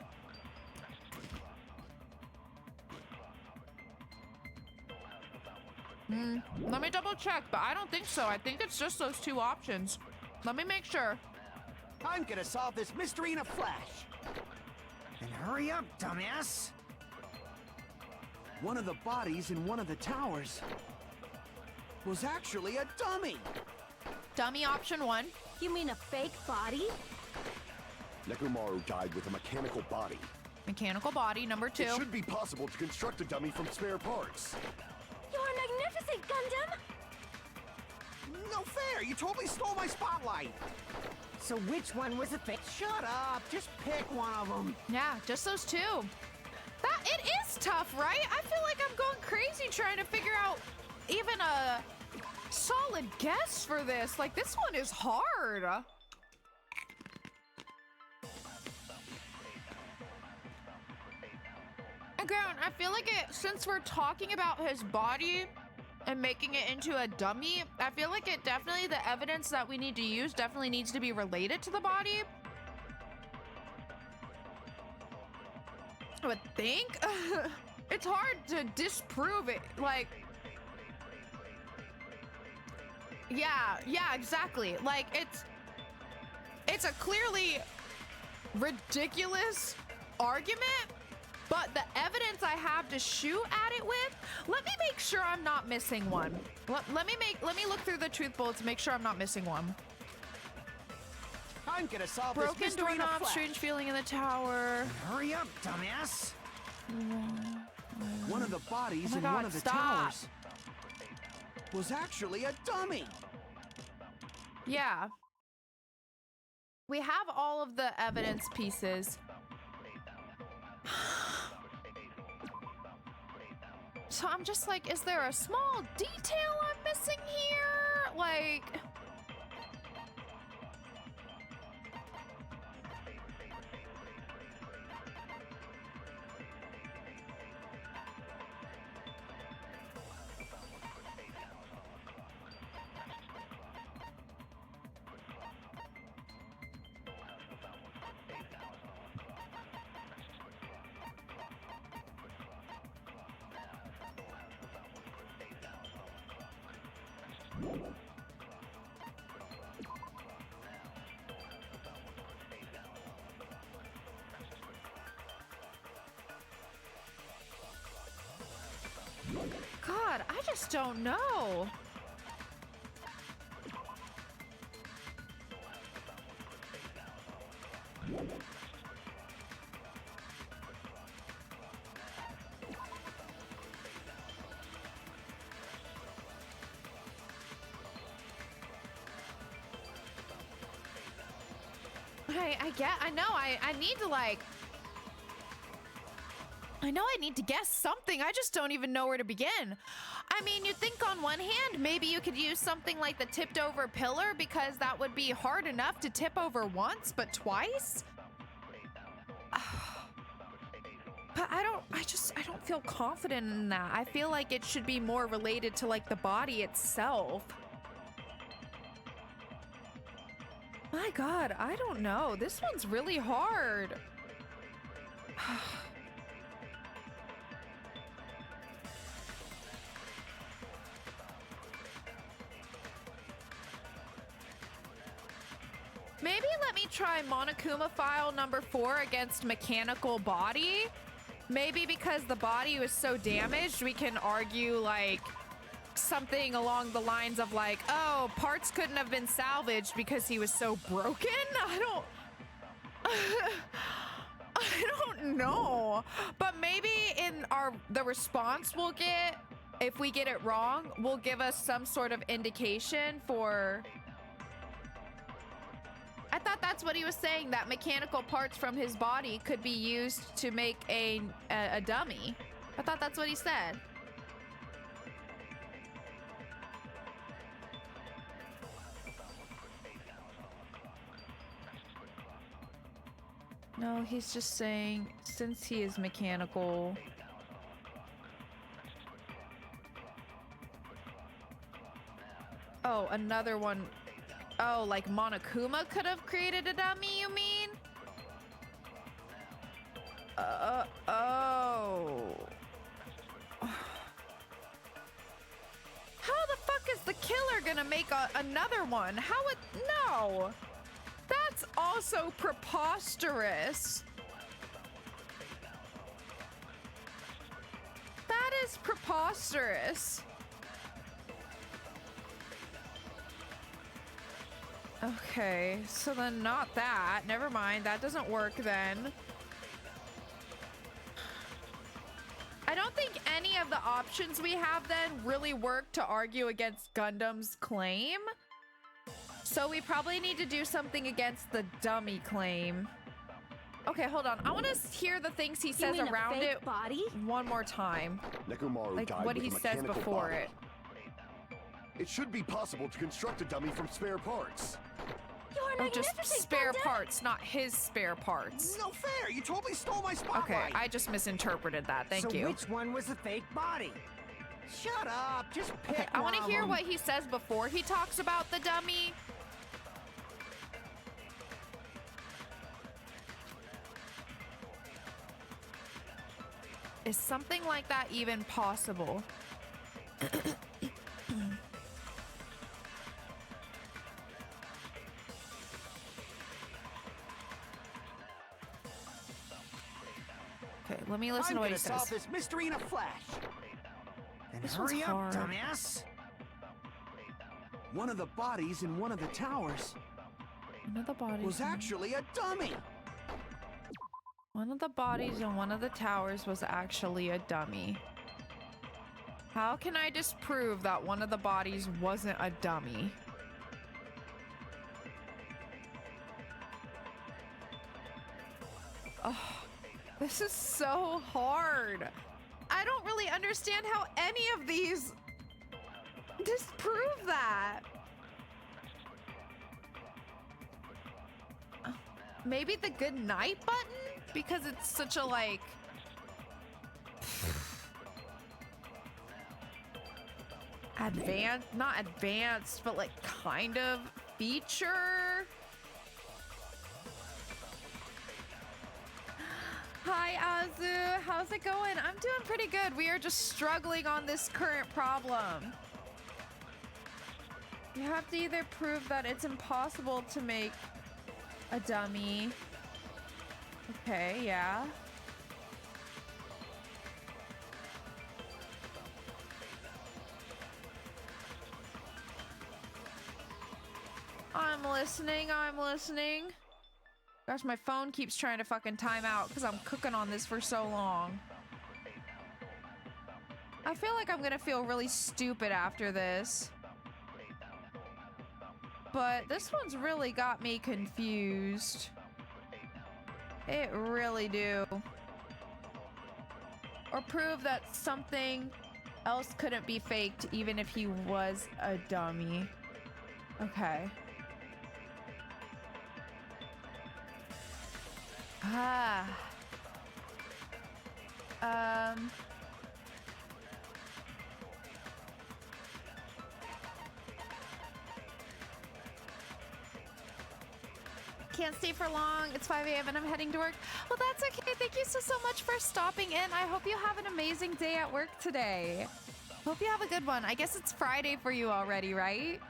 Let me double check, but I don't think so. I think it's just those two options. Let me make sure. I'm gonna solve this mystery in a flash. And hurry up, dumbass. One of the bodies in one of the towers was actually a dummy. Dummy option 1. You mean a fake body? Nekomaru died with a mechanical body. Mechanical body number 2. It should be possible to construct a dummy from spare parts. You're magnificent, Gundam! No fair! You totally stole my spotlight! So which one was a fake? Shut up! Just pick one of them! Yeah, just those 2. It is tough, right? I feel like I'm going crazy trying to figure out even a solid guess for this. Like, this one is hard. Again, I feel like since we're talking about his body and making it into a dummy, I feel like the evidence that we need to use definitely needs to be related to the body. I would think. It's hard to disprove it. Like, yeah, exactly. Like, it's a clearly ridiculous argument, but the evidence I have to shoot at it with, let me make sure I'm not missing one. Let me look through the truth bullets and make sure I'm not missing one. I'm gonna solve this Broken mystery in a doorknob, flash. strange feeling in the tower. Hurry up, dumbass. One of the bodies Oh my in God, one of the stop. towers was actually a dummy. Yeah. We have all of the evidence pieces. So I'm just like, is there a small detail I'm missing here? Like... God, I just don't know. I need to like... I know I need to guess something. I just don't even know where to begin. I mean, you'd think on one hand, maybe you could use something like the tipped over pillar because that would be hard enough to tip over once, but twice? But I don't feel confident in that. I feel like it should be more related to like the body itself. My God, I don't know. This one's really hard. Maybe let me try Monokuma file number 4 against mechanical body. Maybe because the body was so damaged, we can argue like something along the lines of like, oh, parts couldn't have been salvaged because he was so broken. I don't know. But maybe in the response we'll get, if we get it wrong, will give us some sort of indication for. I thought that's what he was saying, that mechanical parts from his body could be used to make a dummy. I thought that's what he said. No, he's just saying, since he is mechanical. Oh, another one. Oh, like Monokuma could have created a dummy, you mean? Oh. How the fuck is the killer gonna make another one? How would... No! That's also preposterous. That is preposterous. Okay, so then not that. Never mind, that doesn't work then. I don't think any of the options we have then really work to argue against Gundam's claim. So we probably need to do something against the dummy claim. Okay, hold on. I want to hear the things he says around it body? One more time. Nekomaru Like died what with he a says mechanical before body. it. It should be possible to construct a dummy from spare parts. Oh, just spare parts, not his spare parts. No fair! You totally stole my spotlight! Okay, I just misinterpreted that. Thank you. So which one was the fake body? Shut up! Just pick Okay, I want to one of hear them. what he says before he talks about the dummy. Is something like that even possible? Okay, let me listen to what he says. solve this mystery in a flash. Then This one's hurry up, hard. dumbass. One of the bodies in one of the towers One of the bodies. was actually a dummy. One of the bodies in one of the towers was actually a dummy. How can I disprove that one of the bodies wasn't a dummy? Oh, this is so hard. I don't really understand how any of these disprove that. Maybe the good night button? Because it's such a like... advanced, not advanced, but like kind of feature. Hi Azu, how's it going? I'm doing pretty good. We are just struggling on this current problem. You have to either prove that it's impossible to make a dummy. Okay, yeah. I'm listening, I'm listening. Gosh, my phone keeps trying to fucking time out because I'm cooking on this for so long. I feel like I'm gonna feel really stupid after this. But this one's really got me confused. It really do. Or prove that something else couldn't be faked even if he was a dummy. Okay. Can't stay for long. It's 5 a.m. and I'm heading to work. Well, that's okay. Thank you so much for stopping in. I hope you have an amazing day at work today. Hope you have a good one. I guess it's Friday for you already, right?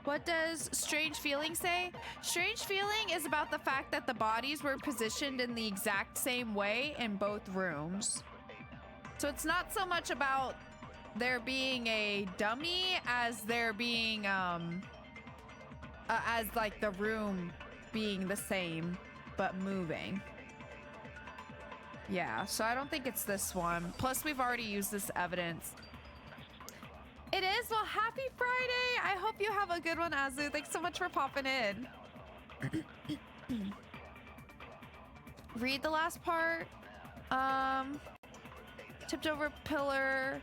What does Strange Feeling say? Strange Feeling is about the fact that the bodies were positioned in the exact same way in both rooms. So it's not so much about there being a dummy as there being, as like the room being the same, but moving. Yeah, so I don't think it's this one. Plus, we've already used this evidence. It is? Well, happy Friday! I hope you have a good one, Azu. Thanks so much for popping in. Read the last part. Tipped over pillar.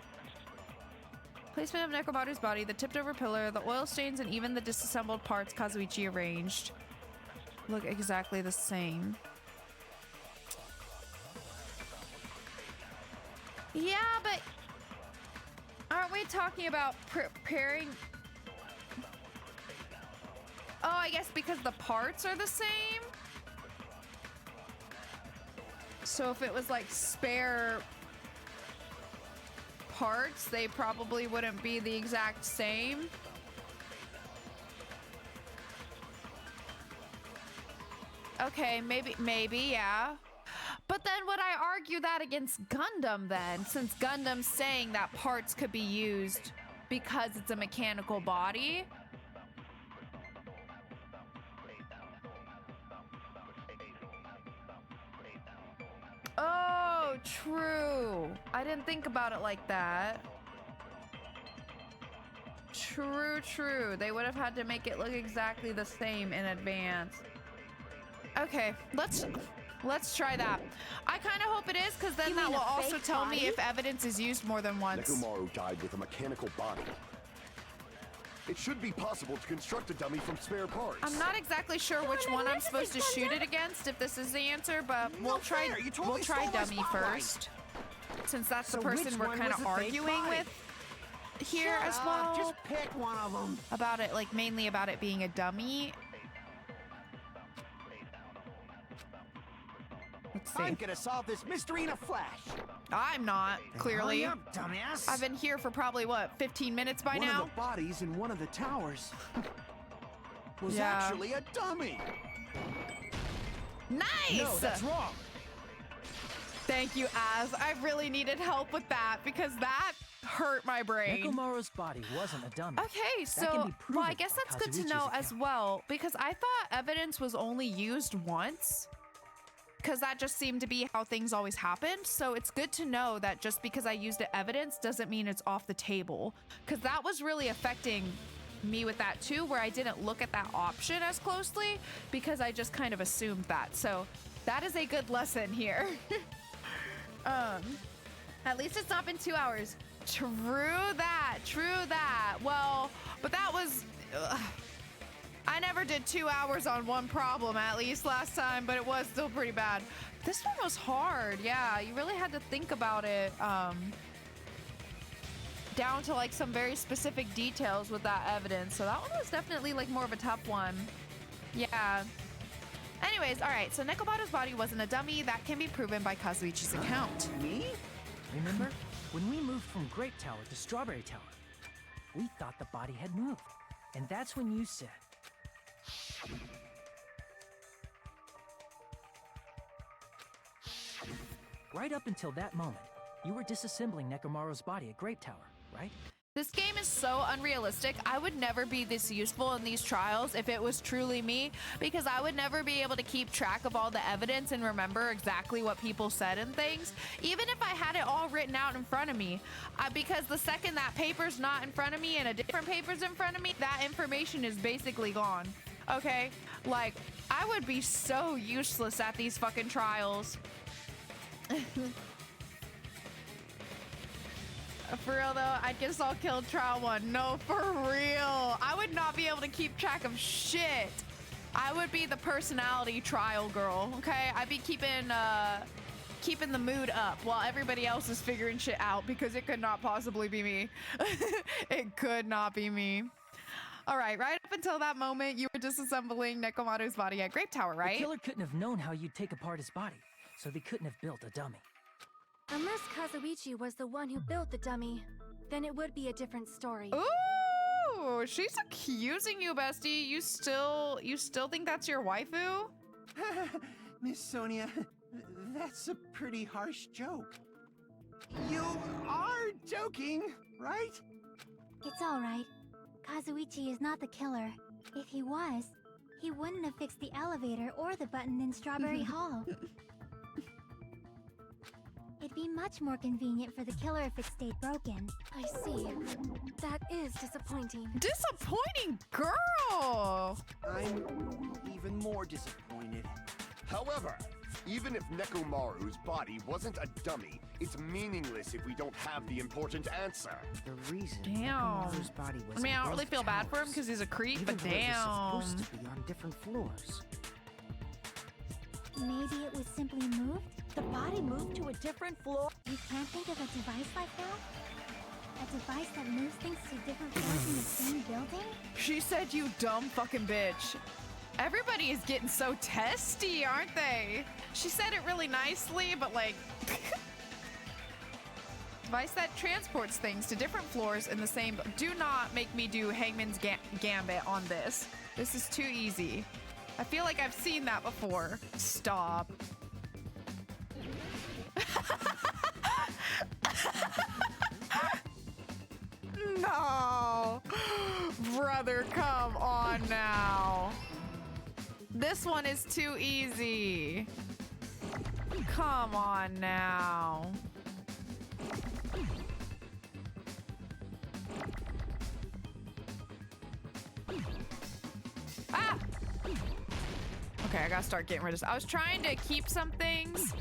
Placement of Nekomaru's body, the tipped over pillar, the oil stains, and even the disassembled parts Kazuichi arranged look exactly the same. Yeah, but aren't we talking about preparing? Oh, I guess because the parts are the same? So if it was like spare parts, they probably wouldn't be the exact same. Okay, maybe, yeah. But then would I argue that against Gundam then, since Gundam's saying that parts could be used because it's a mechanical body? Oh, true. I didn't think about it like that. True. They would have had to make it look exactly the same in advance. Okay, let's try that. I kind of hope it is, because then that will also tell me if evidence is used more than once. Nekomaru died with a mechanical body. It should be possible to construct a dummy from spare parts. I'm not exactly sure which one I'm supposed to shoot it against, if this is the answer, but we'll try dummy first. Since that's the person we're kind of arguing with here as well. Just pick one of them. About it, like mainly about it being a dummy. Let's see. I'm gonna solve this mystery in a flash. I'm not, clearly. Hurry up, dumbass. I've been here for probably, what, 15 minutes by now? One of the bodies in one of the towers was Yeah. actually a dummy. Nice! No, that's wrong. Thank you, Az. I really needed help with that because that hurt my brain. Nekomaru's body wasn't a dummy. Okay, That can so, be well, proven I guess by that's good to Kazuichi's know as account. well, because I thought evidence was only used once, because that just seemed to be how things always happened. So it's good to know that just because I used the evidence doesn't mean it's off the table, because that was really affecting me with that too, where I didn't look at that option as closely because I just kind of assumed that. So that is a good lesson here. At least it's not been 2 hours. True that. Well, but that was, I never did 2 hours on one problem, at least last time, but it was still pretty bad. This one was hard. Yeah, you really had to think about it, down to like some very specific details with that evidence. So that one was definitely like more of a tough one. Yeah. Anyways, all right, so Nekomaru's body wasn't a dummy. That can be proven by Kazuichi's account. Me? Remember? When we moved from Grape Tower to Strawberry Tower, we thought the body had moved. And that's when you said... Right up until that moment, you were disassembling Nekomaru's body at Grape Tower, right? This game is so unrealistic. I would never be this useful in these trials if it was truly me, because I would never be able to keep track of all the evidence and remember exactly what people said and things, even if I had it all written out in front of me. Because the second that paper's not in front of me and a different paper's in front of me, that information is basically gone. Okay? Like, I would be so useless at these fucking trials. For real though, I guess I'll kill trial 1. No, for real. I would not be able to keep track of shit. I would be the personality trial girl, okay? I'd be keeping keeping the mood up while everybody else is figuring shit out because it could not possibly be me. It could not be me. All right, right up until that moment, you were disassembling Nekomaru's body at Grape Tower, right? The killer couldn't have known how you'd take apart his body, so they couldn't have built a dummy. Unless Kazuichi was the one who built the dummy, then it would be a different story. Ooh, she's accusing you, bestie. You still think that's your waifu? Miss Sonia, that's a pretty harsh joke. You are joking, right? It's all right. Kazuichi is not the killer. If he was, he wouldn't have fixed the elevator or the button in Strawberry Hall. It'd be much more convenient for the killer if it stayed broken. I see. That is disappointing. Disappointing girl! I'm even more disappointed. However, even if Nekomaru's body wasn't a dummy, it's meaningless if we don't have the important answer. The reason Damn. Nekomaru's body was I mean, in I don't really both feel bad for him towers, because he's a creep, even but though it was damn. supposed to be on different floors. Maybe it was simply moved? The body moved to a different floor? You can't think of a device like that? A device that moves things to different floors in the same building? She said, you dumb fucking bitch. Everybody is getting so testy, aren't they? She said it really nicely, but like... Device that transports things to different floors in the same... Do not make me do Hangman's Gambit on this. This is too easy. I feel like I've seen that before. Stop. No. Brother, come on now. This one is too easy. Come on now. Ah! Okay, I gotta start getting rid of this. I was trying to keep some things.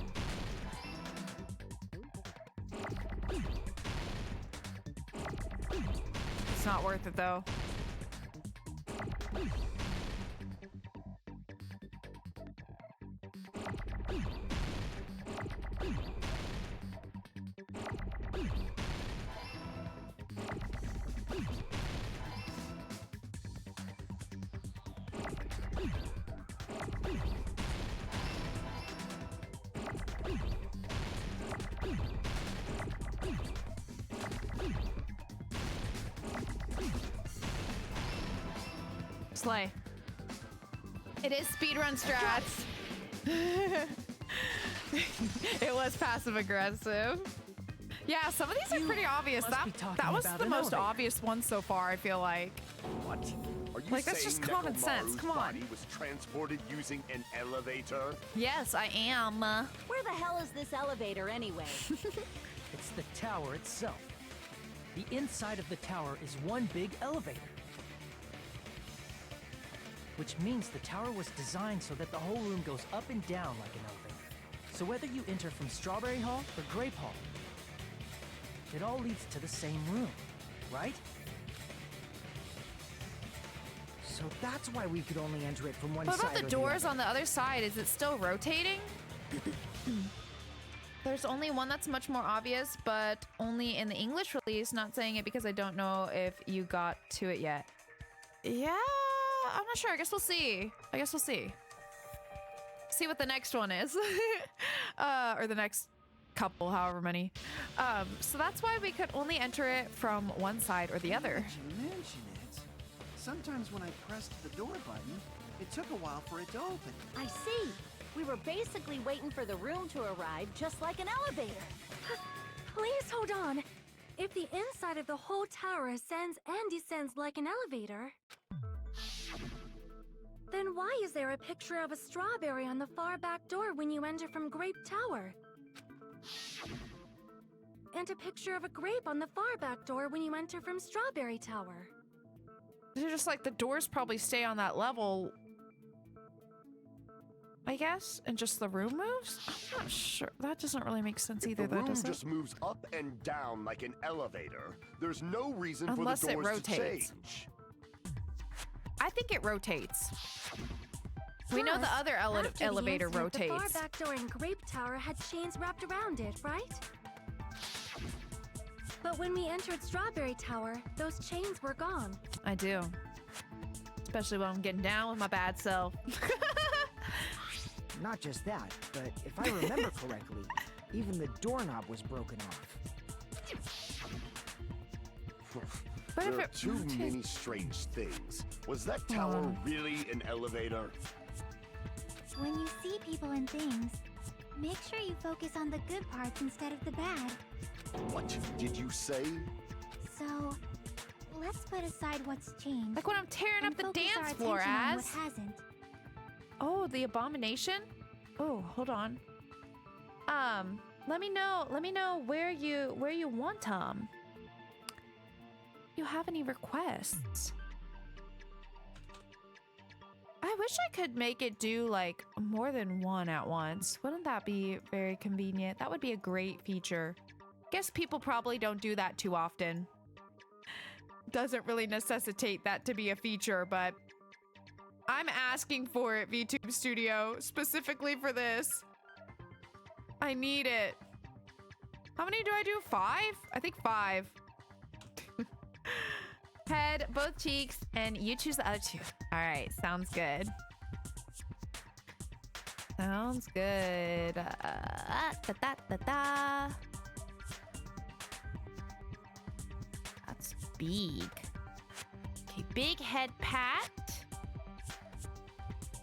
It's not worth it though. Slay. It is speedrun strats. It was passive aggressive. Yeah, some of these are pretty obvious. That was the most obvious one so far, I feel like. What? Are you Like, that's saying just common sense. Nekomaru's Come on. body was transported using an elevator? Yes, I am. Where the hell is this elevator anyway? It's the tower itself. The inside of the tower is one big elevator. Which means the tower was designed so that the whole room goes up and down like an elevator. So whether you enter from Strawberry Hall or Grape Hall, it all leads to the same room, right? So that's why we could only enter it from one What side. about the doors on the other side? Is it still rotating? There's only one that's much more obvious, but only in the English release. Not saying it because I don't know if you got to it yet. Yeah, I'm not sure. I guess we'll see. See what the next one is. Or the next couple, however many. So that's why we could only enter it from one side or the other. Now that you mention it, sometimes when I pressed the door button, it took a while for it to open. I see. We were basically waiting for the room to arrive, just like an elevator. Please hold on. If the inside of the whole tower ascends and descends like an elevator, then why is there a picture of a strawberry on the far back door when you enter from Grape Tower? And a picture of a grape on the far back door when you enter from Strawberry Tower. They're just like the doors probably stay on that level, I guess, and just the room moves? I'm not sure. That doesn't really make sense either, If the though, room does it? just moves up and down like an elevator, there's no reason Unless for the it doors to rotates. change. I think it rotates. We know the Plus, other after the elevator incident, rotates. The far back door in Grape Tower had chains wrapped around it, right? But when we entered Strawberry Tower, those chains were gone. I do. Especially when I'm getting down with my bad self. Not just that, but if I remember correctly, even the doorknob was broken off. But There if are it too rotates- many strange things. Was that tower really an elevator? When you see people and things, make sure you focus on the good parts instead of the bad. What did you say? So, let's put aside what's changed. Like when I'm tearing and up the focus our dance floor, attention on as. what hasn't. Oh, the abomination? Oh, hold on. Let me know where you want them. You have any requests? I wish I could make it do like more than one at once. Wouldn't that be very convenient? That would be a great feature. Guess people probably don't do that too often. Doesn't really necessitate that to be a feature, but I'm asking for it, VTube Studio, specifically for this. I need it. How many do I do? 5? I think 5. Head, both cheeks, and you choose the other 2. All right, sounds good. Sounds good. That's big. Okay, big head pat.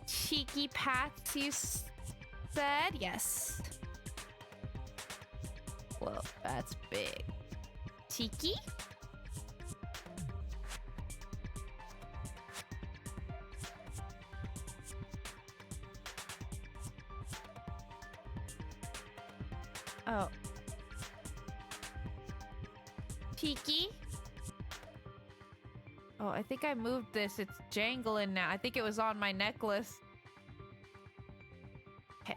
Cheeky pats, you said? Yes. Whoa, that's big. Cheeky? Oh. Cheeky? Oh, I think I moved this. It's jangling now. I think it was on my necklace. Okay.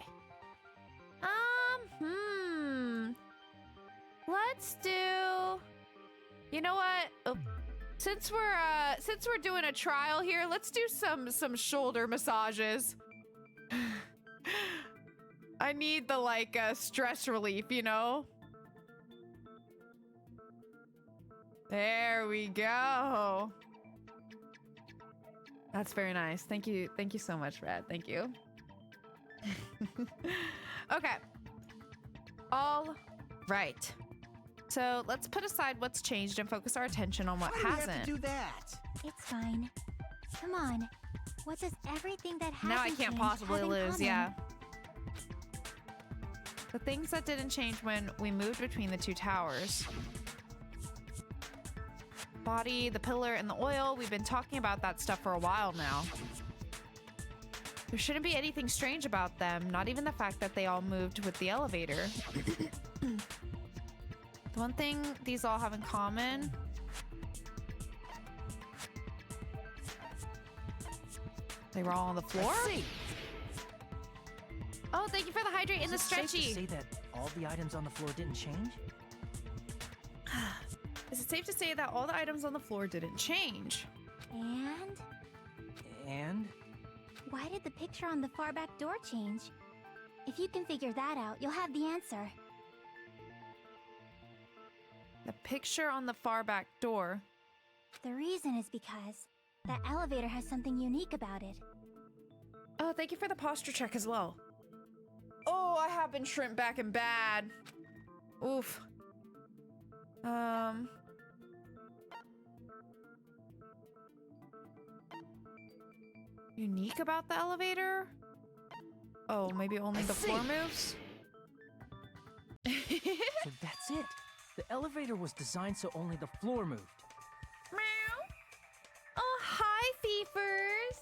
Let's do... You know what? Oh, since we're doing a trial here, let's do some shoulder massages. I need the like stress relief, you know? There we go. That's very nice. Thank you so much, Brad. Thank you. Okay. All right. So let's put aside what's changed and focus our attention on what Why do we hasn't. have to do that? It's fine. Come on. What does everything that hasn't Now I can't changed possibly have in lose, common? yeah. The things that didn't change when we moved between the 2 towers. Body, the pillar, and the oil. We've been talking about that stuff for a while now. There shouldn't be anything strange about them, not even the fact that they all moved with the elevator. The one thing these all have in common... They were all on the floor? Oh, thank you for the hydrate and the Is it safe stretchy. to say that all the items on the floor didn't change? Is it safe to say that all the items on the floor didn't change? And And? why did the picture on the far back door change? If you can figure that out, you'll have the answer. The picture on the far back door. The reason is because that elevator has something unique about it. Oh, thank you for the posture check as well. Oh, I have been shrimp back and bad. Oof. Unique about the elevator? Oh, maybe only the floor moves? So that's it. The elevator was designed so only the floor moved. Meow. Oh, hi, thiefers.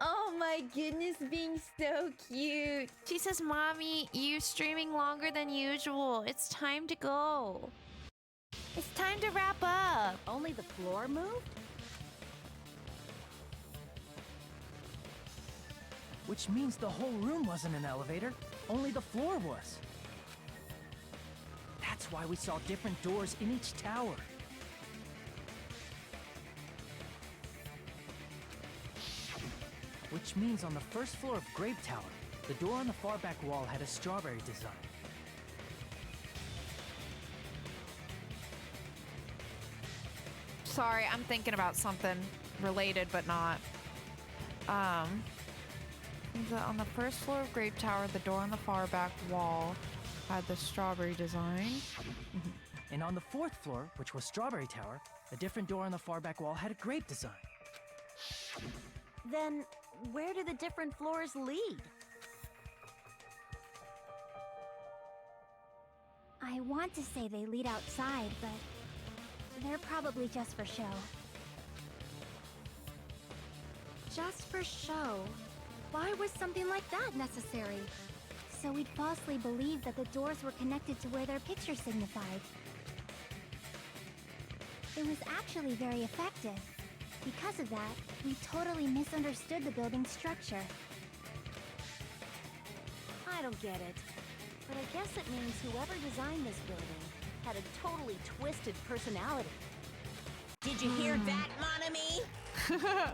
Oh my goodness, being so cute. She says, Mommy, you streaming longer than usual. It's time to go. It's time to wrap up. Only the floor moved? Which means the whole room wasn't an elevator, only the floor was. That's why we saw different doors in each tower. which means on the first floor of Grape Tower, the door on the far back wall had a strawberry design. Sorry, I'm thinking about something related, but not. On the first floor of Grape Tower, the door on the far back wall had the strawberry design. And on the fourth floor, which was Strawberry Tower, a different door on the far back wall had a grape design. Then, where do the different floors lead? I want to say they lead outside, but they're probably just for show. Just for show? Why was something like that necessary? So we'd falsely believe that the doors were connected to where their picture signified. It was actually very effective. Because of that, we totally misunderstood the building's structure. I don't get it. But I guess it means whoever designed this building had a totally twisted personality. Did you hear that, Monami?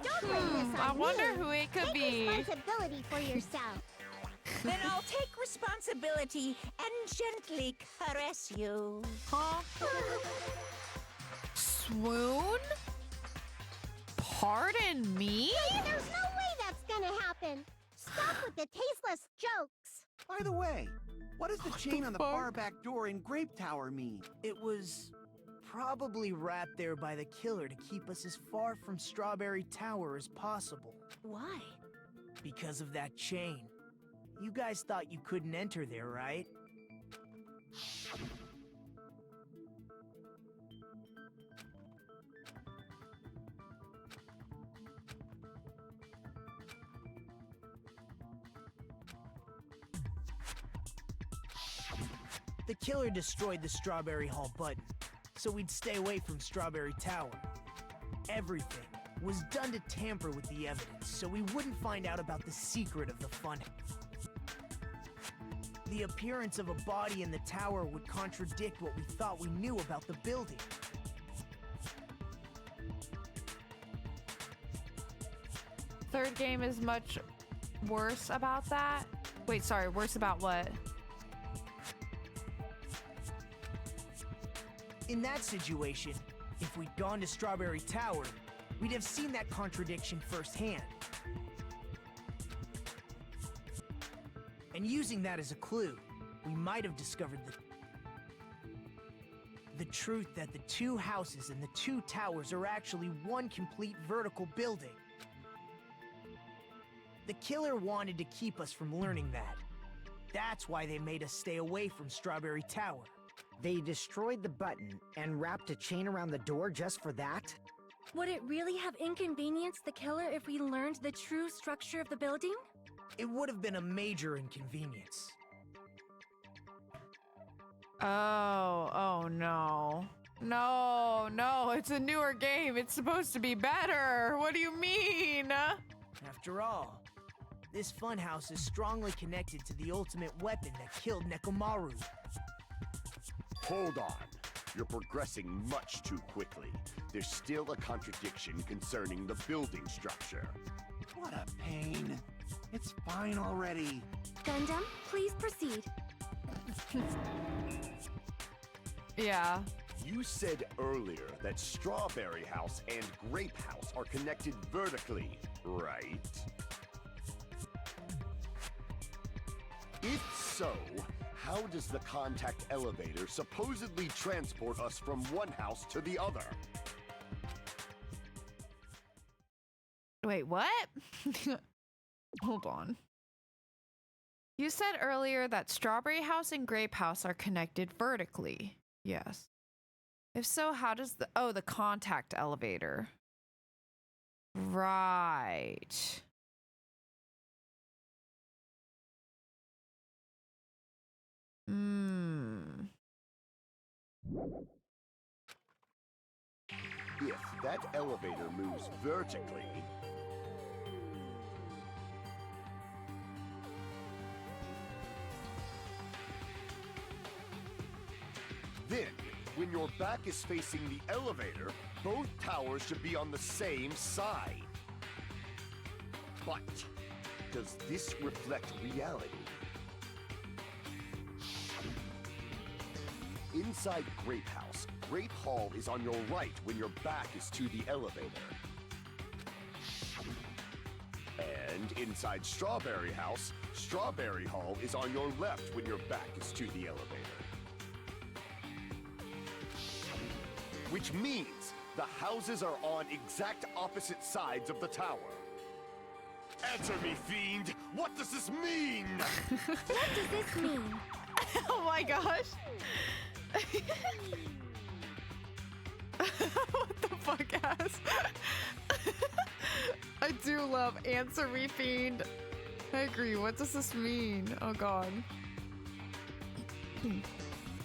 Don't blame this on I wonder me. who it could Take be. responsibility for yourself. Then I'll take responsibility and gently caress you. Huh? Swoon? Pardon me? Hey, there's no way that's gonna happen. Stop with the tasteless jokes. By the way, what does the chain on the fuck? far back door in Grape Tower mean? It was probably wrapped there by the killer to keep us as far from Strawberry Tower as possible. Why? Because of that chain. You guys thought you couldn't enter there, right? The killer destroyed the Strawberry Hall button, so we'd stay away from Strawberry Tower. Everything was done to tamper with the evidence, so we wouldn't find out about the secret of the fun. The appearance of a body in the tower would contradict what we thought we knew about the building. Third game is much worse about that. Wait, sorry, worse about what? In that situation, if we'd gone to Strawberry Tower, we'd have seen that contradiction firsthand. And using that as a clue, we might have discovered the truth that the two houses and the two towers are actually one complete vertical building. The killer wanted to keep us from learning that. That's why they made us stay away from Strawberry Tower. They destroyed the button and wrapped a chain around the door just for that? Would it really have inconvenienced the killer if we learned the true structure of the building? It would have been a major inconvenience. Oh no. No, it's a newer game. It's supposed to be better. What do you mean? After all, this funhouse is strongly connected to the ultimate weapon that killed Nekomaru. Hold on. You're progressing much too quickly. There's still a contradiction concerning the building structure. What a pain. It's fine already. Gundam, please proceed. Yeah. You said earlier that Strawberry House and Grape House are connected vertically, right? If so, how does the contact elevator supposedly transport us from one house to the other? Wait, what? Hold on. You said earlier that Strawberry House and Grape House are connected vertically. Yes. If so, how does the contact elevator. Right. If that elevator moves vertically, then, when your back is facing the elevator, both towers should be on the same side. But does this reflect reality? Inside Grape House, Grape Hall is on your right when your back is to the elevator. And inside Strawberry House, Strawberry Hall is on your left when your back is to the elevator. Which means the houses are on exact opposite sides of the tower. Answer me, fiend! What does this mean? What does this mean? Oh my gosh. What the fuck, ass? I do love Answer Me, Fiend. I agree. What does this mean? Oh god.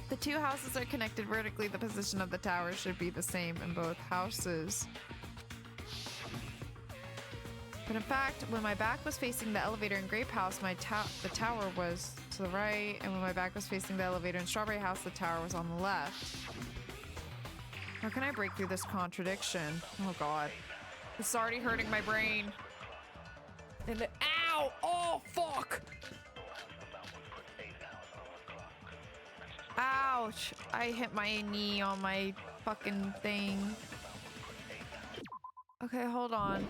The two houses are connected vertically. The position of the tower should be the same in both houses. But in fact, when my back was facing the elevator in Grape House, the tower was to the right, and when my back was facing the elevator in Strawberry House, the tower was on the left. How can I break through this contradiction? Oh god. It's already hurting my brain. And ow! Oh fuck! Ouch! I hit my knee on my fucking thing. Okay, hold on.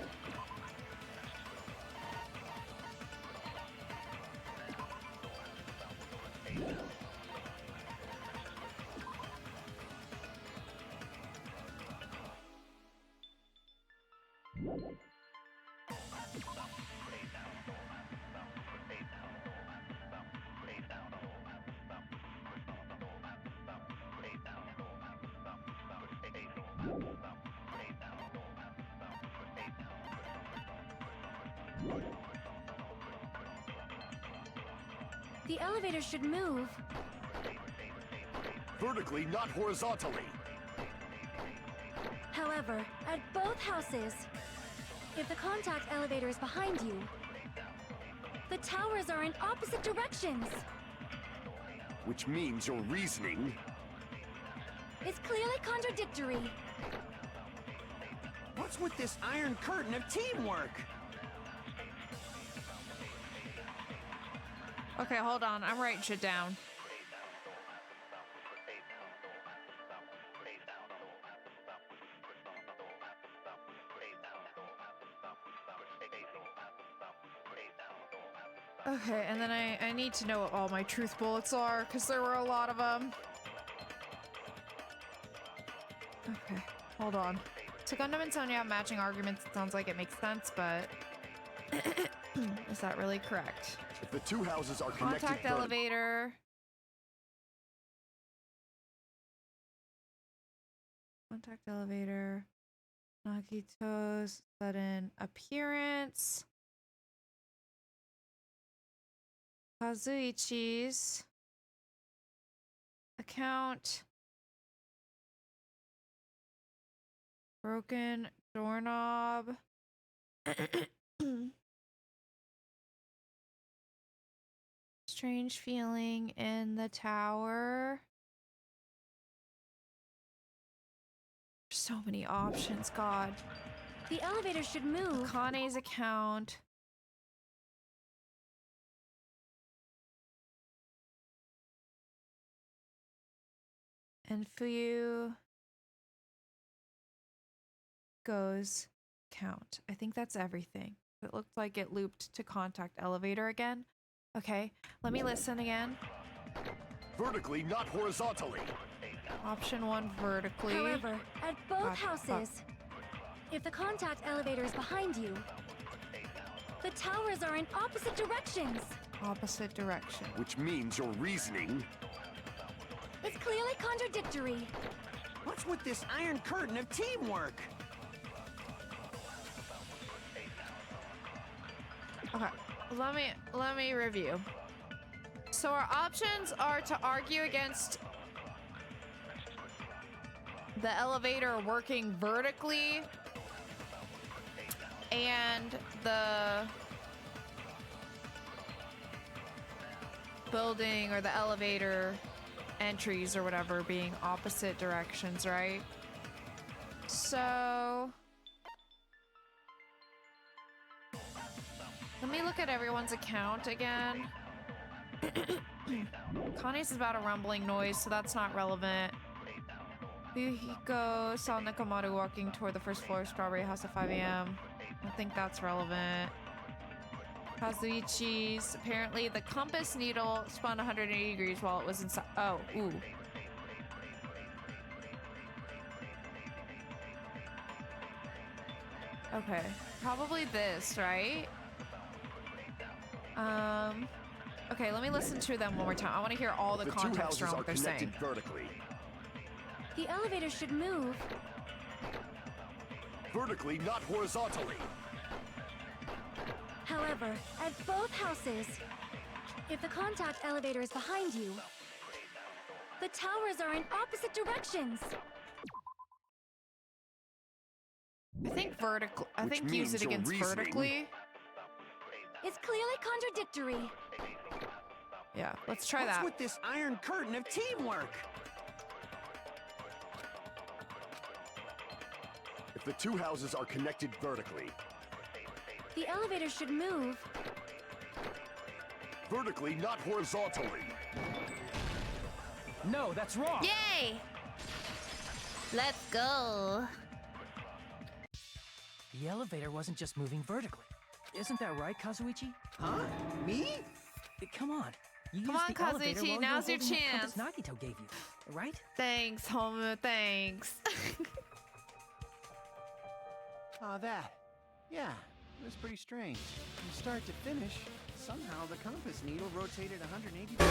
The elevator should move. Vertically, not horizontally. However, at both houses, if the contact elevator is behind you, the towers are in opposite directions. Which means your reasoning... It's clearly contradictory. What's with this iron curtain of teamwork? Okay, hold on. I'm writing shit down. Okay, and then I need to know what all my truth bullets are, because there were a lot of them. Okay, hold on. To Gundam and Sonya have matching arguments, it sounds like it makes sense, but... is that really correct? If the two houses are connected... Contact elevator. Contact elevator. Nagito's sudden appearance. Kazuichi's account. Broken doorknob. Strange feeling in the tower. So many options, God. The elevator should move. Akane's account. And Fuyu goes count. I think that's everything. It looked like it looped to contact elevator again. Okay, let me listen again. Vertically, not horizontally. Option 1, vertically. However, at both houses, if the contact elevator is behind you, the towers are in opposite directions. Opposite direction. Which means your reasoning... It's clearly contradictory. What's with this iron curtain of teamwork? Okay, let me review. So our options are to argue against the elevator working vertically and the building or the elevator entries or whatever being opposite directions, right? So Let me look at everyone's account again. Connie's is about a rumbling noise, so that's not relevant. Yuhiko saw Nekomaru walking toward the first floor of Strawberry House at 5 a.m. I think that's relevant. Kazuichi's. Apparently, the compass needle spun 180 degrees while it was inside. Oh, ooh. Okay. Probably this, right? Okay, let me listen to them one more time. I want to hear all the context around what they're saying. Vertically. The elevator should move. Vertically, not horizontally. However, at both houses, if the contact elevator is behind you, the towers are in opposite directions. I think vertical. I Which think use means it against your reasoning- vertically. It's clearly contradictory. Yeah, let's try What's that. with this iron curtain of teamwork? If the two houses are connected vertically. The elevator should move. Vertically, not horizontally. No, that's wrong. Yay! Let's go. The elevator wasn't just moving vertically. Isn't that right, Kazuichi? Huh? Me? Come on. You Come used on, the elevator Kazuichi, while now's you your were holding the compass chance. Nagito gave you, right? Thanks, Homu. Thanks. Oh, that. Yeah, it was pretty strange. From start to finish, somehow the compass needle rotated 180 degrees.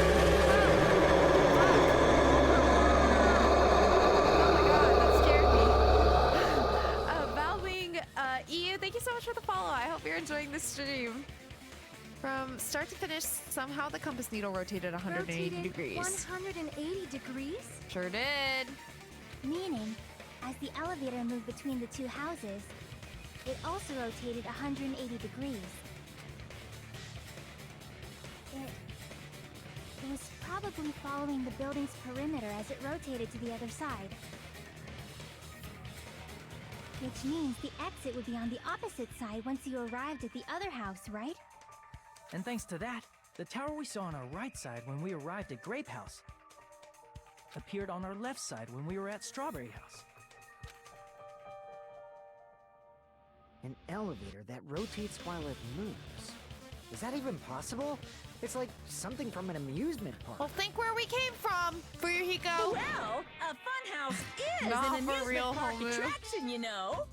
That scared me. Valwing, EU, thank you so much for the follow. I hope you're enjoying this stream. From start to finish, somehow the compass needle rotated 180 Rotated degrees. 180 degrees? Sure did. Meaning, as the elevator moved between the two houses, it also rotated 180 degrees. It was probably following the building's perimeter as it rotated to the other side. Which means the exit would be on the opposite side once you arrived at the other house, right? And thanks to that, the tower we saw on our right side when we arrived at Grape House appeared on our left side when we were at Strawberry House. An elevator that rotates while it moves. Is that even possible? It's like something from an amusement park. Well, think where we came from, Fuyuhiko. Well, a funhouse is Not an for amusement real, park Homu. attraction, you know.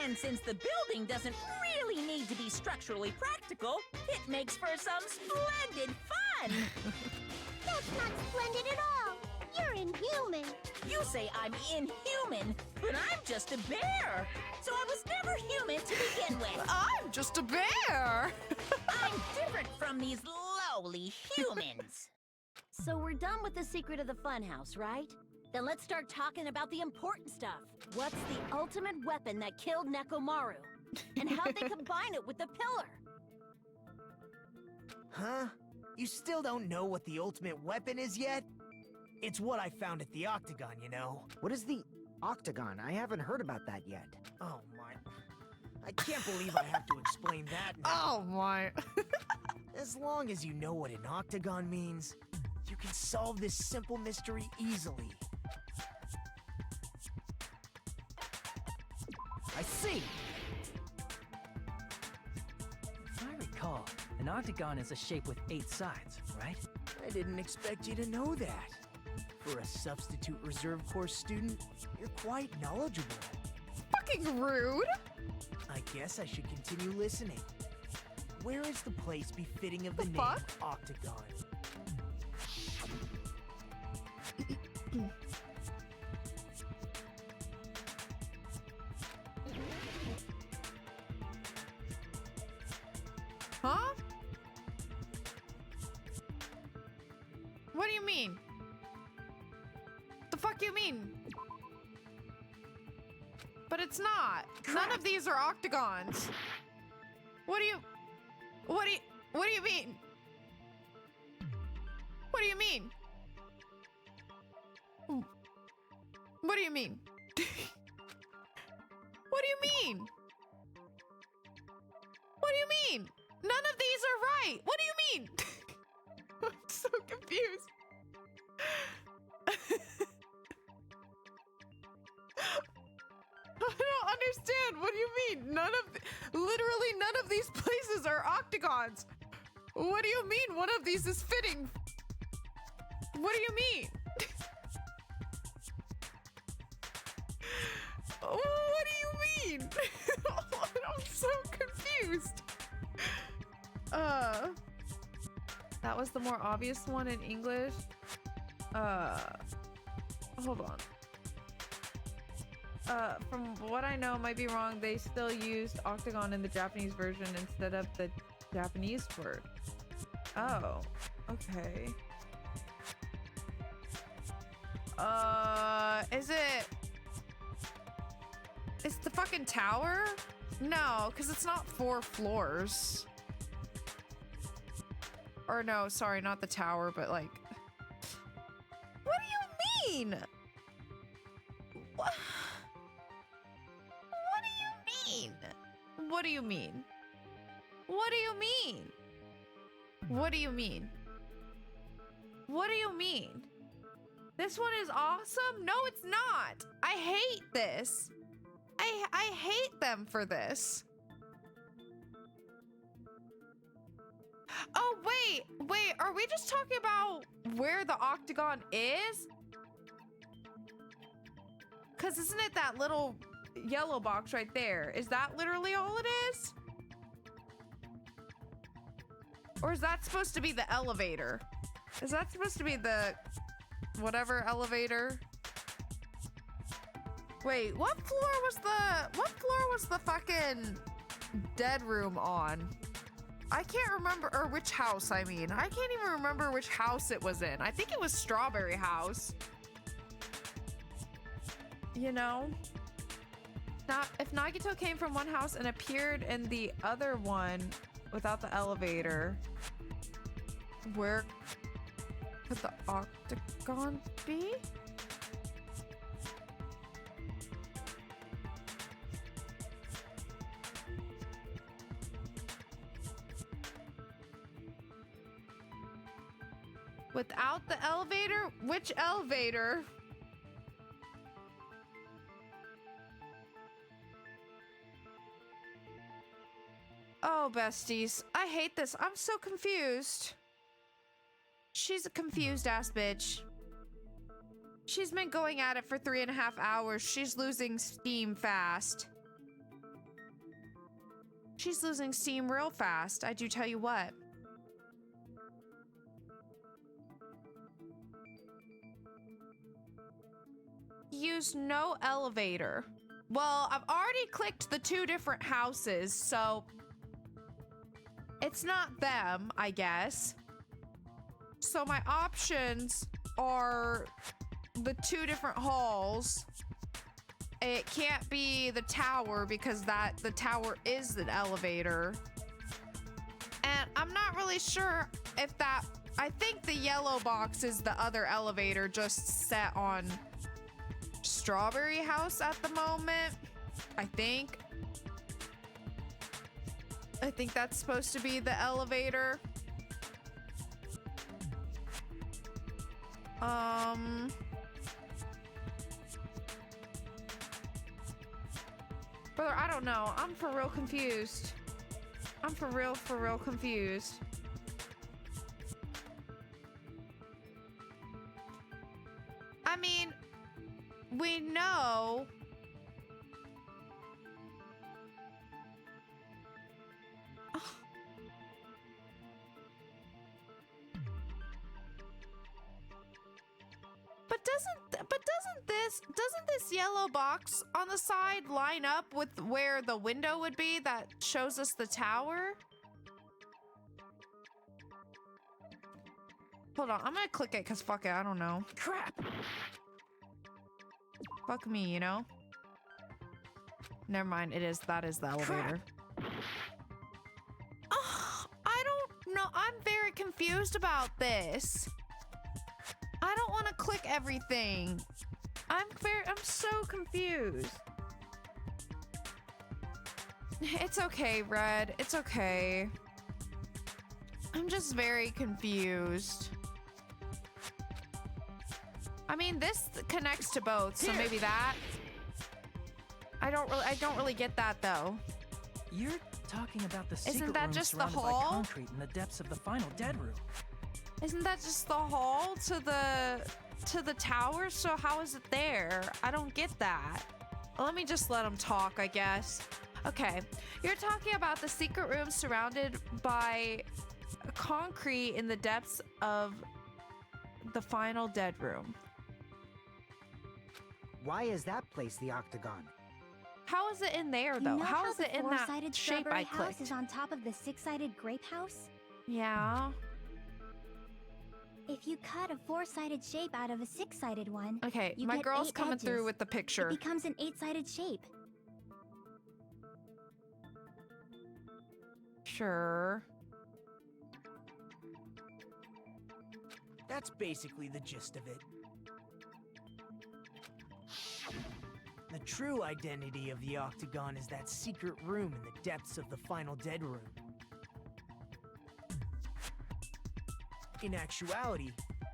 And since the building doesn't really need to be structurally practical, it makes for some splendid fun. That's not splendid at all! You're inhuman! You say I'm inhuman, but I'm just a bear. So I was never human to begin with. I'm just a bear. I'm different from these lowly humans. So we're done with the secret of the funhouse, right? Then let's start talking about the important stuff. What's the ultimate weapon that killed Nekomaru? And how'd they combine it with the pillar? Huh? You still don't know what the ultimate weapon is yet? It's what I found at the Octagon, you know. What is the Octagon? I haven't heard about that yet. Oh my... I can't believe I have to explain that now. Oh my. As long as you know what an Octagon means, you can solve this simple mystery easily. I see! If I recall, an octagon is a shape with 8 sides, right? I didn't expect you to know that. For a substitute reserve course student, you're quite knowledgeable. Fucking rude. I guess I should continue listening. Where is the place befitting of the, name fuck? Octagon? Huh? What do you mean? The fuck you mean? But it's not. None of these are octagons. What do you mean? What do you mean? What do you mean? What do you mean? What do you mean? None of these are right. What do you mean? I'm so confused. I don't understand. What do you mean? Literally none of these places are octagons. What do you mean one of these is fitting? What do you mean? What do you mean? I'm so confused. That was the more obvious one in English. Hold on. From what I know, might be wrong, they still used octagon in the Japanese version instead of the Japanese word. Oh, okay. It's the fucking tower? No, because it's not 4 floors. Or no, sorry, not the tower, but like... What do you mean? What do you mean? What do you mean? What do you mean? What do you mean? What do you mean? This one is awesome? No, it's not. I hate this. I hate them for this. Oh, wait, are we just talking about where the octagon is? Because isn't it that little yellow box right there? Is that literally all it is? Or is that supposed to be the elevator? Is that supposed to be the whatever elevator? Wait, what floor was the fucking dead room on? I can't remember, or which house, I mean. I can't even remember which house it was in. I think it was Strawberry House. You know? If Nagito came from one house and appeared in the other one without the elevator, where could the octagon be? Without the elevator? Which elevator? Oh, besties. I hate this. I'm so confused. She's a confused ass bitch. She's been going at it for 3.5 hours. She's losing steam fast. She's losing steam real fast. I do tell you what. Use no elevator. Well, I've already clicked the 2 different houses, so it's not them, I guess. So my options are the 2 different halls. It can't be the tower because the tower is an elevator. And I'm not really sure if I think the yellow box is the other elevator just set on Strawberry House at the moment. I think that's supposed to be the elevator. Brother, I don't know. I'm for real confused. I'm for real confused. I mean, we know. Doesn't this yellow box on the side line up with where the window would be that shows us the tower? Hold on, I'm gonna click it because fuck it, I don't know. Crap! Fuck me, you know? Never mind, that is the elevator. Oh, I don't know, I'm very confused about this. I don't want to click everything. I'm so confused. It's okay, Red. It's okay. I'm just very confused. I mean, this connects to both, so maybe that. I don't really get that though. You're talking about the Isn't secret that room just the surrounded by hall? concrete in the depths of the final dead room. Isn't that just the hall to the tower? So how is it there? I don't get that. Let me just let him talk, I guess. Okay, you're talking about the secret room surrounded by concrete in the depths of the final dead room. Why is that place the octagon? How is it in there, though? You know how is the it in that four-sided shape strawberry I house clicked? is on top of the six-sided grape house? Yeah. If you cut a four-sided shape out of a six-sided one, Okay, you my get girl's 8 coming through edges. with the picture. It becomes an 8-sided shape. Sure. That's basically the gist of it. The true identity of the octagon is that secret room in the depths of the final dead room. In actuality,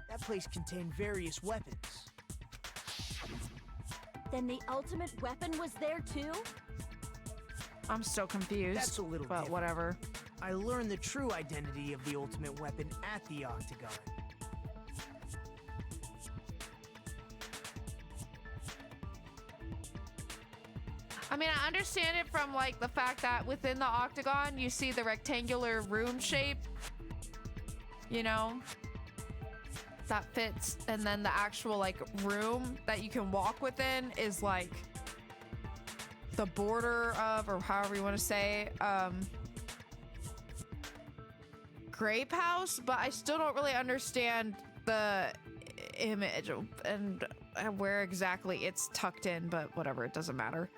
that place contained various weapons. Then the ultimate weapon was there too? I'm still confused. That's a little but different. whatever. I learned the true identity of the ultimate weapon at the octagon. I mean, I understand it from like the fact that within the octagon you see the rectangular room shape, you know, that fits, and then the actual like room that you can walk within is like the border of, or however you want to say, grape house, but I still don't really understand the image and where exactly it's tucked in, but whatever, it doesn't matter.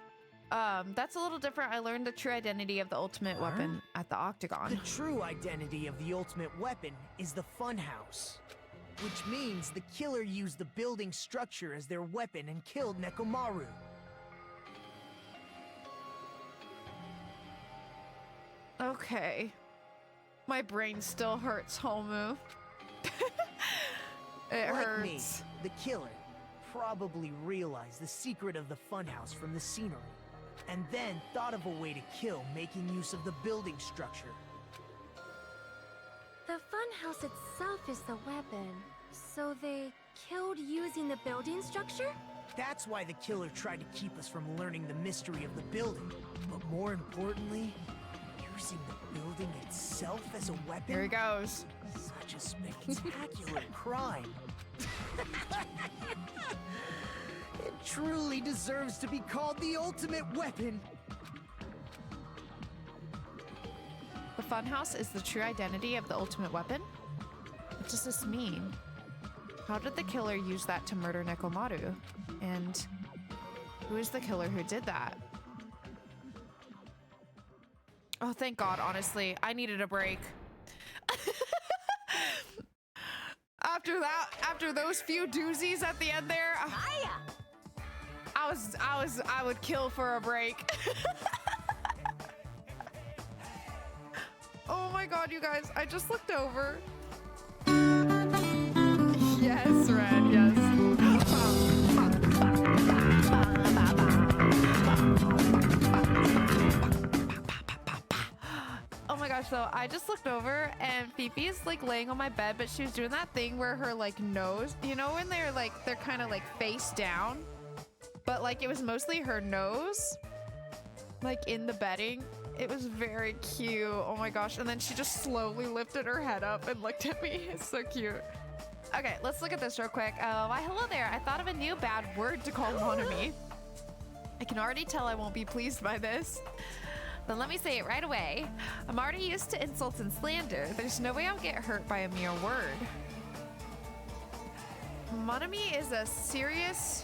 That's a little different. I learned the true identity of the ultimate weapon at the octagon. The true identity of the ultimate weapon is the funhouse, which means the killer used the building structure as their weapon and killed Nekomaru. Okay. My brain still hurts, Homu. It Like hurts. me, the killer probably realized the secret of the funhouse from the scenery, and then thought of a way to kill making use of the building structure. The funhouse itself is the weapon. So they killed using the building structure? That's why the killer tried to keep us from learning the mystery of the building. But more importantly, using the building itself as a weapon? Here he goes. Such a spectacular crime. It truly deserves to be called the ultimate weapon. The funhouse is the true identity of the ultimate weapon? What does this mean? How did the killer use that to murder Nekomaru? And who is the killer who did that? Oh, thank God, honestly. I needed a break. After those few doozies at the end there, I would kill for a break. Oh my God, you guys, I just looked over. Yes, Red, yes. Oh my gosh, so I just looked over and Fifi's like laying on my bed, but she was doing that thing where her like nose, you know, when they're kind of like face down, but like it was mostly her nose, like in the bedding. It was very cute. Oh my gosh. And then she just slowly lifted her head up and looked at me. It's so cute. Okay, let's look at this real quick. Why, hello there. I thought of a new bad word to call Monami. I can already tell I won't be pleased by this. Then let me say it right away. I'm already used to insults and slander. There's no way I'll get hurt by a mere word. Monami is a serious...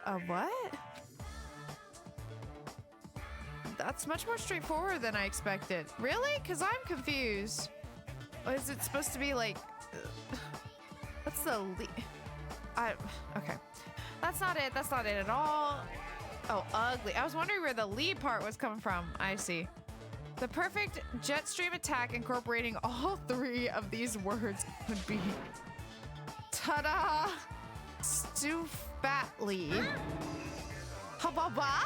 A what? That's much more straightforward than I expected. Really? Because I'm confused. Or is it supposed to be like... what's the... okay. That's not it. That's not it at all. Oh, ugly. I was wondering where the lead part was coming from. I see. The perfect jet stream attack incorporating all three of these words would be ta-da Stufatly. Hababa?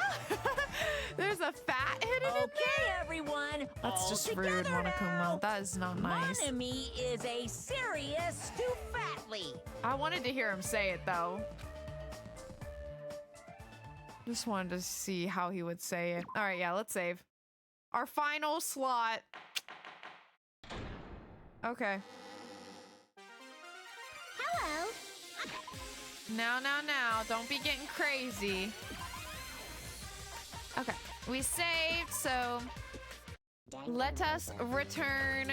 There's a fat hidden in there? Everyone. That's all just rude, together Monokuma. now. That is not nice. Monami is a serious Stufatly. I wanted to hear him say it though. Just wanted to see how he would say it. All right, yeah, let's save. Our final slot. Okay. Hello. Now. Don't be getting crazy. Okay, we saved, so let us return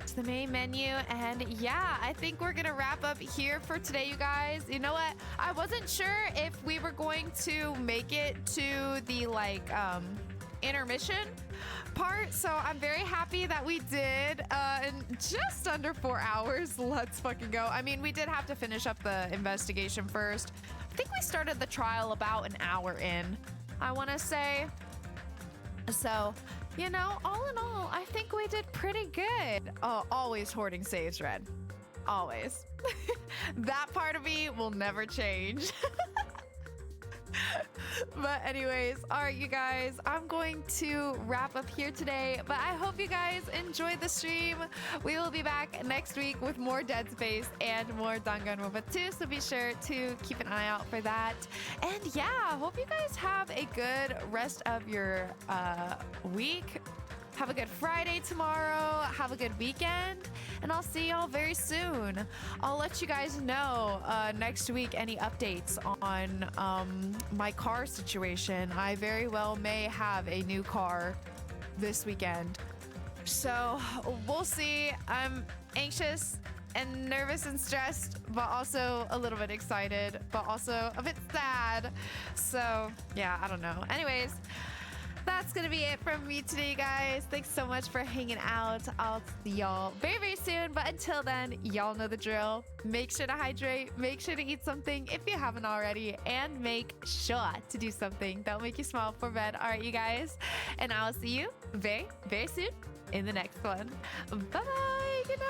to the main menu. And yeah, I think we're gonna wrap up here for today, you guys. You know what? I wasn't sure if we were going to make it to the like intermission part, so I'm very happy that we did in just under 4 hours. Let's fucking go. I mean, we did have to finish up the investigation first. I think we started the trial about an hour in, I want to say. So, you know, all in all, I think we did pretty good. Oh, always hoarding saves, Red. Always. That part of me will never change. But anyways, all right, you guys, I'm going to wrap up here today, but I hope you guys enjoyed the stream. We will be back next week with more Dead Space and more Danganronpa 2, so be sure to keep an eye out for that. And yeah, hope you guys have a good rest of your week. Have a good Friday tomorrow. Have a good weekend. And I'll see y'all very soon. I'll let you guys know next week any updates on my car situation. I very well may have a new car this weekend. So we'll see. I'm anxious and nervous and stressed, but also a little bit excited, but also a bit sad. So yeah, I don't know. Anyways, that's gonna be it from me today, guys. Thanks so much for hanging out. I'll see y'all very, very soon. But until then, y'all know the drill. Make sure to hydrate, make sure to eat something if you haven't already, and make sure to do something that'll make you smile for bed. All right, you guys. And I'll see you very, very soon in the next one. Bye-bye. Good night.